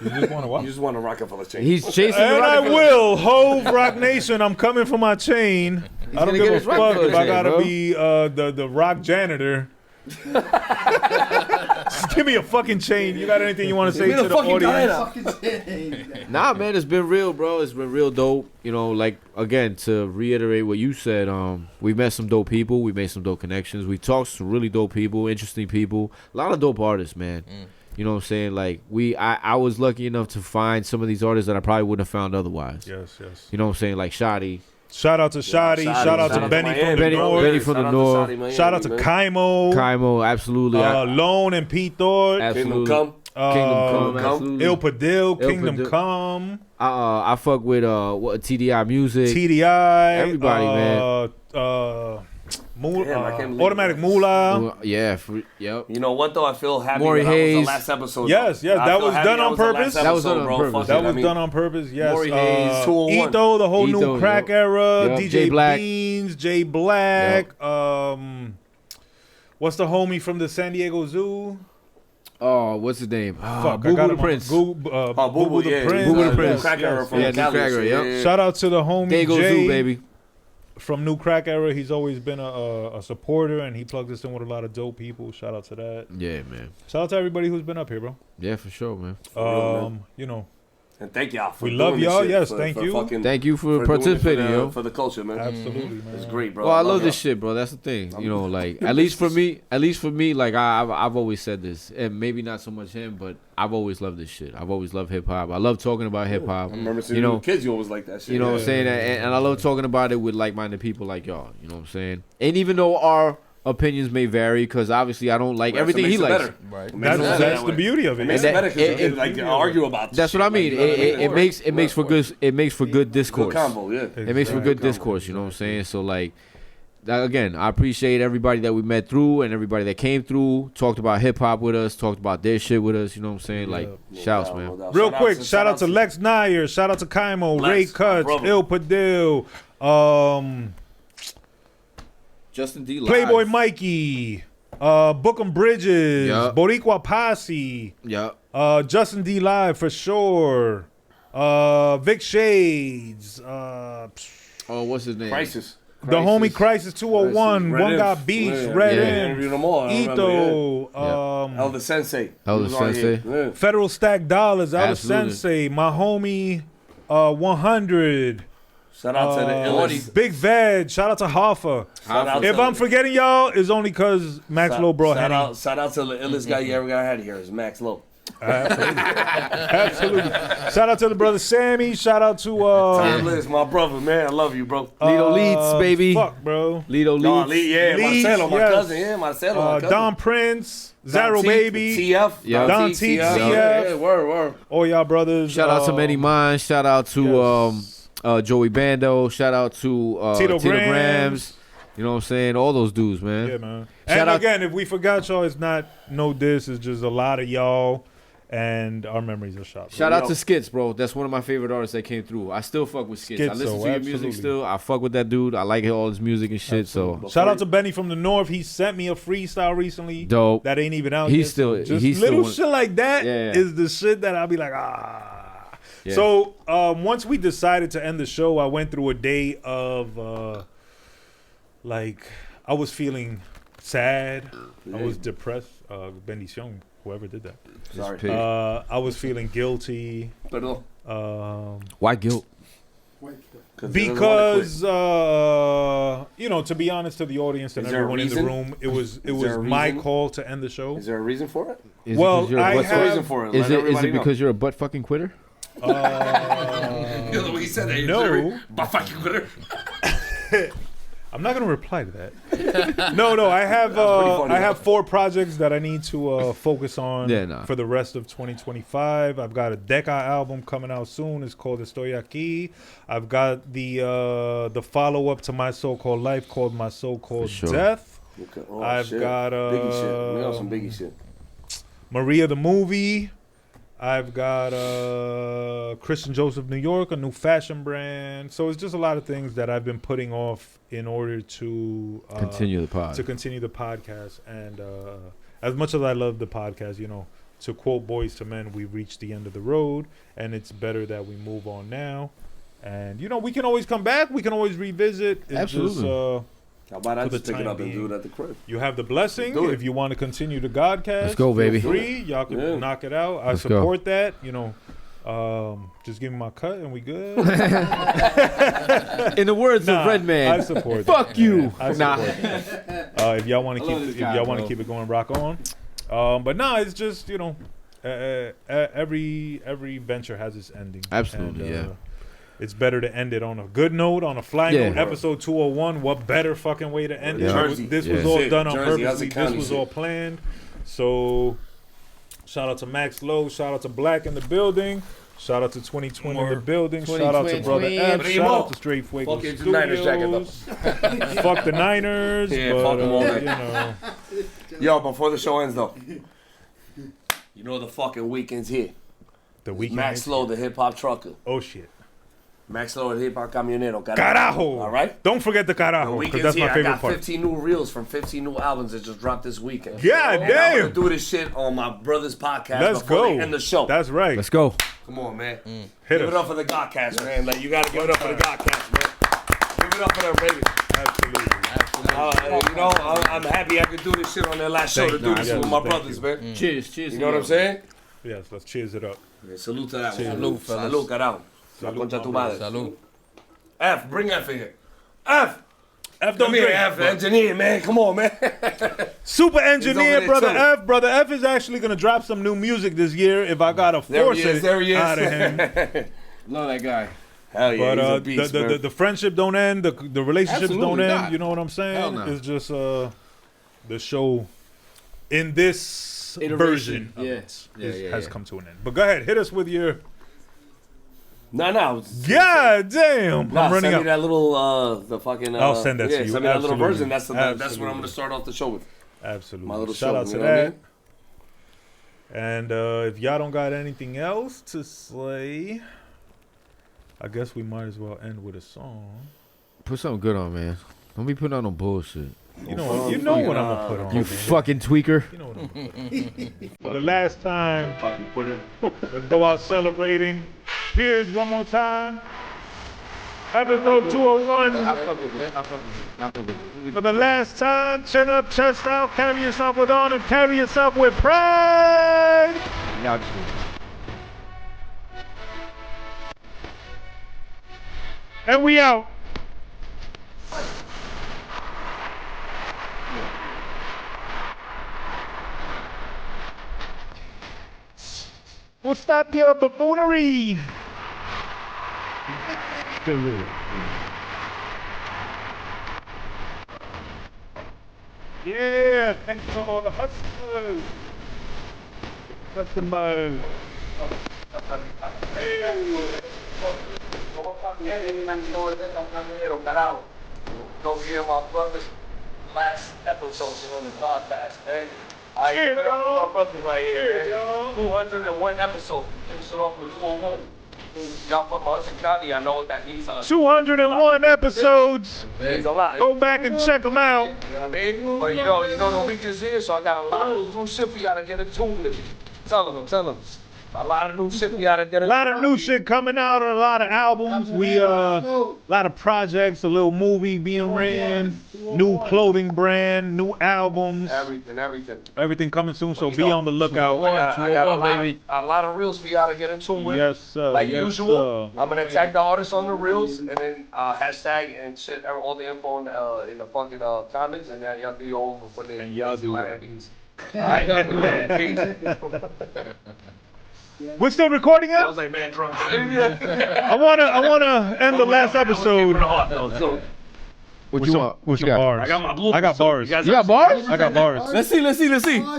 You just want to what? You just want a Rockefeller chain. He's chasing and the I Rockefeller. will, Hove Rock Nation. I'm coming for my chain. I don't give a fuck if I gotta be the rock janitor. Just give me a fucking chain. You got anything you want to say to the audience? Nah, man, it's been real, bro. It's been real dope. Like again, to reiterate what you said, we met some dope people. We made some dope connections. We talked to some really dope people, interesting people. A lot of dope artists, man. You know what I'm saying? Like I was lucky enough to find some of these artists that I probably wouldn't have found otherwise. Yes. You know what I'm saying? Like Shoddy. Shout out to Shoddy. Shout out to Benny from the North. Benny from the North. Shout out to Kiamo. Kiamo, absolutely. Lone and Pete Thought. Absolutely. Kingdom Come, absolutely. Il Padil, Kingdom Come. I fuck with TDI Music. TDI. Everybody, man. Automatic Moolah. Yep. You know what though? I feel happy Maury that was Hayes. the last episode. Yes, that was done on purpose. That was done on purpose. That was done on purpose. Yes. Maury Hayes, 201. Ito, the whole new crack era. Yep. DJ J Black. Beans, J Black. Yep. What's the homie from the San Diego Zoo? Oh, what's his name? Fuck, Boo Boo the Prince. Boo Boo the Prince. Boo Boo the Prince. Crack era from New Crack Era, yeah. Shout out to the homie Dago Jay. Zoo, baby. From New Crack Era, he's always been a supporter, and he plugged us in with a lot of dope people. Shout out to that. Yeah, man. Shout out to everybody who's been up here, bro. Yeah, for sure, man. And thank y'all for We love doing this y'all. shit, Yes, for thank you. fucking- Thank you for doing it participating, yo. for the culture, man. Absolutely, man. It's great, bro. Well, I love y'all. this shit, bro. That's the thing. You know, like at least for me, like I've always said this, and maybe not so much him, but I've always loved this shit. I've always loved hip hop. I love talking about hip hop. I remember seeing You know, kids. You always like that shit. You know what I'm saying? And I love talking about it with like-minded people like y'all. You know what I'm saying? And even though our opinions may vary, because obviously I don't like everything he likes. Right. That's the beauty of It it. makes it better because like argue about. That's what I mean. It makes for good discourse. Good combo, yeah. It makes for good discourse. You know what I'm saying? So like, again, I appreciate everybody that we met through and everybody that came through, talked about hip hop with us, talked about their shit with us. You know what I'm saying? Like, shouts, man. Real quick, shout out to Lex Nair, shout out to Kiamo, Ray Cuts, Il Padil, Justin D. Live. Playboy Mikey, Bookham Bridges, Yup. Boricua Posse, Justin D. Live for sure, Vic Shades, what's his name? Crisis. The homie Crisis 201, Red One Imp. Got Beats, Yeah. Red Yeah. Imp, Interviewed them all. I remember, Ito, Elder Sensei. Elder He was on Sensei. here. Yeah. Federal Stack Dollars, Elder Absolutely. Sensei, my homie 100. Shout out to the illest. Big Veg, shout out to Hoffa. Shout out If to- I'm forgetting y'all, it's only because MaxLo brought shout Henny. out, shout out to the illest guy you ever got had here is MaxLo. Absolutely. Shout out to the brother Sammy. Shout out to Timeless, my brother, man. I love you, bro. Lido Leeds, baby. Fuck, bro. Lido No, Leeds. Leeds, Marcelo, my yes. cousin. Yeah, Marcelo, my cousin. Don Prince, Zaro Don T, Baby, TF. Yeah. Don T, TF. CF. Yeah, word. all y'all brothers. Shout out to Many Minds. Shout out to yes. Joey Bando. Shout out to Tito Tito Grams. Grams. You know what I'm saying? All those dudes, man. Yeah, man. Shout And out- again, if we forgot y'all, it's not no diss. It's just a lot of y'all, and our memories are shot. Shout out to Skits, bro. That's one of my favorite artists that came through. I still fuck with Skits. I listen to your absolutely. music still. I fuck with that dude. I like all his music and shit. So Shout out to Benny from the North. He sent me a freestyle recently. dope. That ain't even out He's yet. still- Just he's little still shit like that is Yeah. the shit that I'll be like, ah. Yeah. So once we decided to end the show, I went through a day of like I was feeling sad. I was depressed. Bendición, whoever did that. Sorry. Pig. I was feeling guilty. Perdón. Why guilt? Because you know, to be honest to the audience and Is there a everyone in the reason? room, it was there a my reason? call to end the show. Is there a reason for it? Is Well, it 'cause you're a I butt- What's the have- reason for it? Is Let it everybody know. because you're a butt fucking quitter? You know the way he said that. No. But fucking quitter. I'm not gonna reply to that. no, I have funny, I have 4 projects that I need to focus on Yeah, nah. for the rest of 2025. I've got a Deca album coming out soon. It's called Estoy Aquí. I've got the follow up to My So-Called Life called My So-Called sure. Death. Okay. Oh, I've shit. got Biggie shit. We got some Biggie shit. Maria the Movie. I've got Christian Joseph New York, a new fashion brand. So it's just a lot of things that I've been putting off in order to Continue the pod. to continue the podcast. And as much as I love the podcast, you know, to quote Boys to Men, we reached the end of the road, and it's better that we move on now. And you know, we can always come back. We can always revisit. It's Absolutely. Just, How about I For the just pick it time up and being. do it at the crib? you have the blessing. Do it. If you want to continue the Godcast, Let's go, baby. Feel free. Y'all can Yeah. knock it out. I Let's go. support that. You know, just give me my cut and we good. In the words Nah, of Redman, I support that. fuck you. I Nah. support that. If y'all want to I love keep, this if guy, y'all want to bro. keep it going, rock on. But nah, it's just, you know, every venture has its ending. Absolutely, And, yeah. It's better to end it on a good note, on a fly Yeah. note. Episode 201. What better fucking way to end Yeah. it? Jersey. This Yeah. was all Shit. done on Jersey, purpose. Hudson This County was shit. all planned. So, shout out to MaxLo. Shout out to Black in the building. Shout out to 2020 in the building. Shout out to Brother F. Primo. Shout out to Straight Fuego Fuck your Niners jacket, Studios. Fuck the Niners. Yeah, but, fuck 'em all, you man. know. Yo, before the show ends though, you know the fucking weekend's here. The weekend. MaxLo, the hip hop trucker. Oh shit. MaxLo, the hip hop camionero. Carajo. All right. Don't forget the The carajo, because weekend's that's here. my I favorite got part. 15 new reels from 15 new albums that just dropped this weekend. God And I'm gonna damn. do this shit on my brother's podcast Let's before go. they end the show. That's right. Let's go. Come on, man. Hit Give us. it up for the Godcast, man. Like, you gotta give it up for the Godcast, man. Give it up for them, baby. Absolutely. You know, I'm happy I could do this shit on their last show to do this with my brothers, man. Cheers, cheers. You know what I'm saying? Yes, let's cheers it up. Salute to that one. Salud, fellas. Salud, carajo. La concha tu madre. Salud. F, bring F in here. F. F don't Come here, drink. F, engineer, man. Come on, man. Super engineer, there brother too. F. Brother F is actually gonna drop some new music this year. If I gotta force it There he is. out of him. Love that guy. Hell yeah, But he's a beast, man. the friendship don't end. The relationships Absolutely don't end. not. You know what I'm saying? Hell no. It's just the show in this version of it has come to an end. But go ahead, hit us with your. No. God damn! Nah, I'm running send me out. that little, the fucking. I'll send that to you. Send me that little Absolutely. version. That's what I'm Absolutely. gonna start off the show with. Absolutely. My little Shout show, out to you know what I that. mean? And if y'all don't got anything else to say, I guess we might as well end with a song. Put something good on, man. Don't be putting on no bullshit. You know what I'm gonna put on. You man. fucking tweaker. You know what I'm gonna put on. For the last time, let's go out celebrating. Cheers one more time. Episode 201. For the last time, chin up, chest out, carry yourself with honor, carry yourself with pride. And we out. We'll stop your buffoonery. Yeah, thanks for all the hustlers. Customers. Last episode on the podcast, hey? I hear my brother right here, 201 episode. Finish it off with 201. Y'all from Hudson County, I know what that means. 201 episodes. Means a lot. Go back and check them out. You know what I mean? But you know the week is here, so I got a lot of new shit we gotta get into with. Tell them. A lot of new shit we gotta get into. A lot of new shit coming out, a lot of albums. We a lot of projects, a little movie being written, new clothing brand, new albums. Everything coming soon, so be on the lookout. I got a lot of reels we gotta get into with. Yes, sir. Like yes, usual, sir. I'm gonna tag the artists on the reels and then hashtag and shit, all the info in the fucking comments, and then y'all do your own for the. And y'all do it. We're still recording it? I was like, man, drunk. I wanna end the last episode What with you some, want? with some got? bars. I got my blue. I got bars. You got bars? I got bars. Let's see. Oh,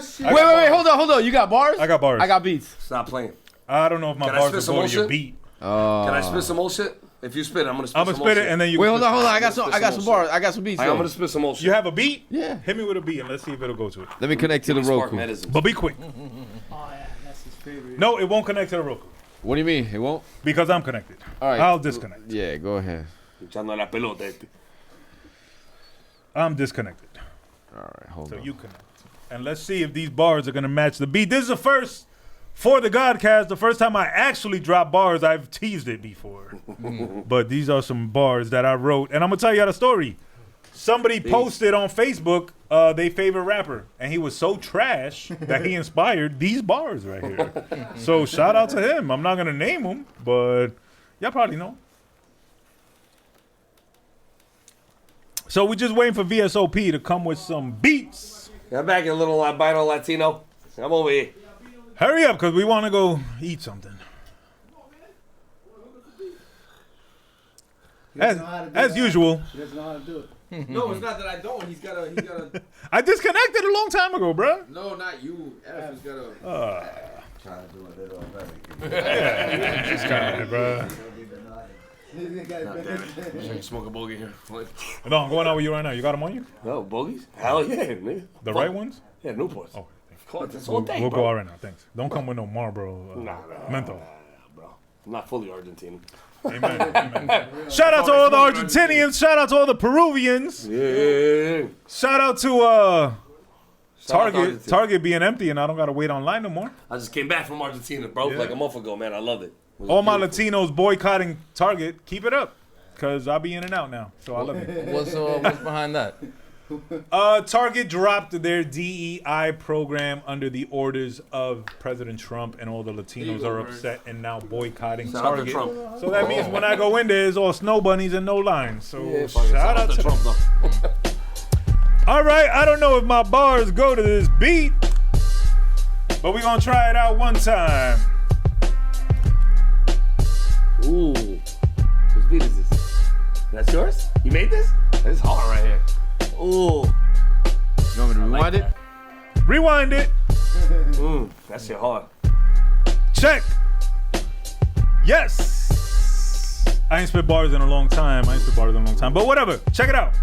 shit. Wait. Hold on. You got bars? I got bars. I got beats. Stop playing. I don't know if my Can I bars spit will some go more to your shit? beat. Can I spit some more shit? If you spit, I'm gonna spit I'm some gonna more spit it shit. and then you. Wait, can hold spit. on. I got some bars. I got some beats. I'm though. gonna spit some more shit. You have a beat? Yeah. Hit me with a beat and let's see if it'll go to it. Let me connect to the Spark Roku. medicine. But be quick. Oh, yeah, that's his favorite. No, it won't connect to the Roku What do you mean? It won't? because I'm connected. All right. I'll disconnect. Yeah, go ahead. Echando la pelota, este. I'm disconnected. All right, hold So on. you connect. And let's see if these bars are gonna match the beat. This is the first for the Godcast. The first time I actually dropped bars. I've teased it before, but these are some bars that I wrote, and I'm gonna tell you the story. Somebody posted on Facebook their favorite rapper, and he was so trash that he inspired these bars right here. So shout out to him. I'm not gonna name him, but y'all probably know. So we're just waiting for VSOP to come with some beats. Come back, you little albino Latino. Come over here. Hurry up, because we want to go eat something. As usual. He doesn't know how to do it. No, it's not that I don't. He's got a. I disconnected a long time ago, bro. No, not you. F has got a. Trying to do a little American. Yeah, disconnected, bro. Smoke a bogey here. No, I'm going out with you right now. You got them on you? No, bogeys? Hell yeah, nigga. The right ones? Yeah, Newports. Oh, Of course, that's all day, we'll bro. go out right now. Thanks. Don't come with no Marlboro menthol. Bro. I'm not fully Argentine. Amen. Amen. Shout out to all the Argentinians. Shout out to all the Peruvians. Yeah. Shout out to Shout out to Target. Argentina. Target being empty, and I don't gotta wait online no more. I just came back from Argentina, bro, Yeah. like a month ago, man. I loved it. All my Latinos boycotting Target. Keep it up, cause I'll be in and out now. So I love it. What's behind that? Target dropped their DEI program under the orders of President Trump, and all the Latinos are upset and now boycotting Target. So that means when I go in there, it's all snow bunnies and no lines. So shout out to Trump, though. All right, I don't know if my bars go to this beat, but we're going to try it out one time. Ooh. Whose beat is this? That's yours? You made this? This is hard right here. Ooh. You want me to rewind it? Rewind it. That shit hard. Check. Yes. I ain't spit bars in a long time. But whatever. Check it out.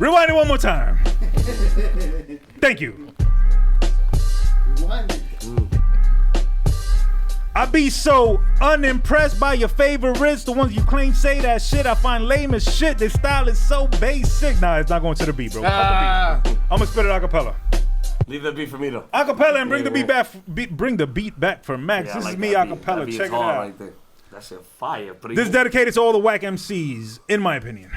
Rewind it one more time. Thank you. Rewind it. I be so unimpressed by your favorites. The ones you claim say that shit I find lame as shit. Their style is so basic. Nah, it's not going to the beat, bro. I'm gonna spit it a cappella. Leave that beat for me though. A cappella and bring the beat back. Bring the beat back for Max. Yeah, this like is me a cappella. Check Check it out. Right there. That shit fire. This is dedicated to all the whack MCs, in my opinion.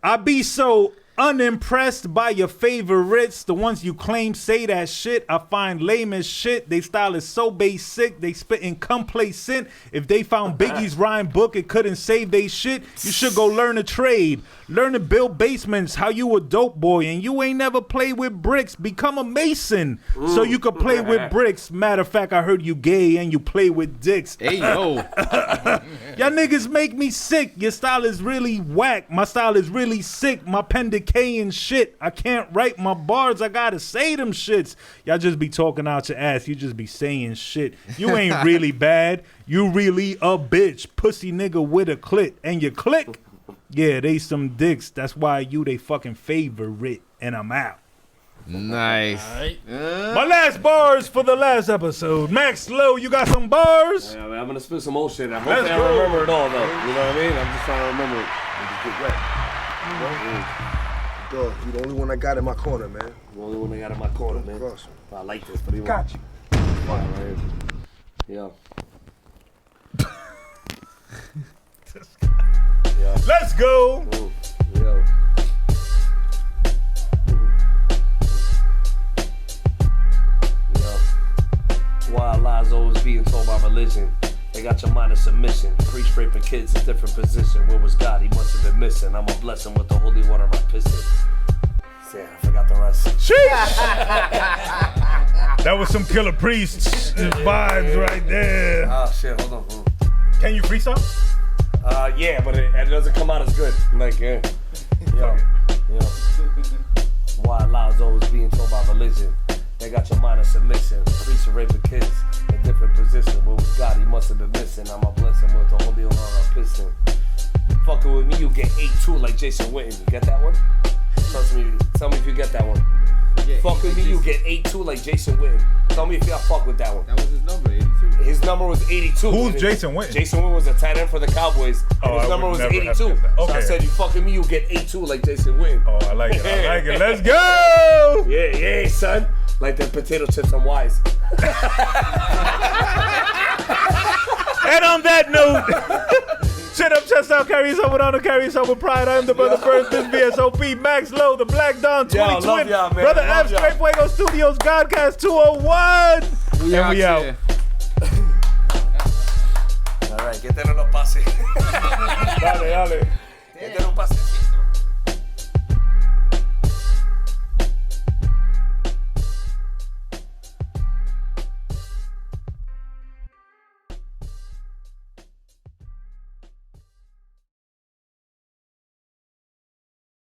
I be so unimpressed by your favorites. The ones you claim say that shit I find lame as shit. They style is so basic. They spitting complacent. If they found Biggie's rhyme book, it couldn't save they shit. You should go learn a trade. Learn to build basements. How you a dope boy and you ain't never played with bricks. Become a mason so you could play with bricks. Matter of fact, I heard you gay and you play with dicks. Hey, yo. Y'all niggas make me sick. Your style is really whack. My style is really sick. My pen decaying shit. I can't write my bars. I gotta say them shits. Y'all just be talking out your ass. You just be saying shit. You ain't really bad. You really a bitch. Pussy nigga with a clit. And you click. Yeah, they some dicks. That's why you they fucking favorite. And I'm out. Nice. My last bars for the last episode. MaxLo, you got some bars? Yeah, man, I'm gonna spit some old shit. I hope I remember it all, though. You know what I mean? I'm just trying to remember it. Dog, you the only one I got in my corner, man. The only one I got in my corner, man. Awesome. I like this, but got you. Fine, right here. Yeah. Let's go. Ooh. Yo. Wild lies always being told by religion. They got your mind in submission. Priest raping kids in different position. Where was God? He must have been missing. I'm a blessing with the holy water I piss in. Yeah, I forgot the rest. Sheesh. That was some Killer Priest vibes right there. Oh shit, hold on. Can you freestyle? Yeah, but it doesn't come out as good. Like, yeah. Yo. Wild lies always being told by religion. They got your mind in submission. Priests raping kids in different positions. Where was God? He must have been missing. I'm a blessing with the holy water I piss in. Fucking with me, you get 8-2 like Jason Witten. You get that one? Trust me. Tell me if you get that one. Yeah, fuck with me, you get 8-2 like Jason Witten. Tell me if y'all fuck with that one. That was his number, 82. His number was 82. Who's Jason Witten? Jason Witten was a tight end for the Cowboys. And his number was 82. Okay. So I said, you fuck with me, you get 8-2 like Jason Witten. Oh, I like it. Let's go. Yeah, son. Like the potato chips on Wise. And on that note, chin up, chest out, carry yourself with honor, carry yourself with pride. I am the brother first, this VSOP, MaxLo, the Black Don 2020, Brother F, Straight Fuego Studios, Godcast 201. And we out. All right, get that on the pase. Dale. Get that on pase.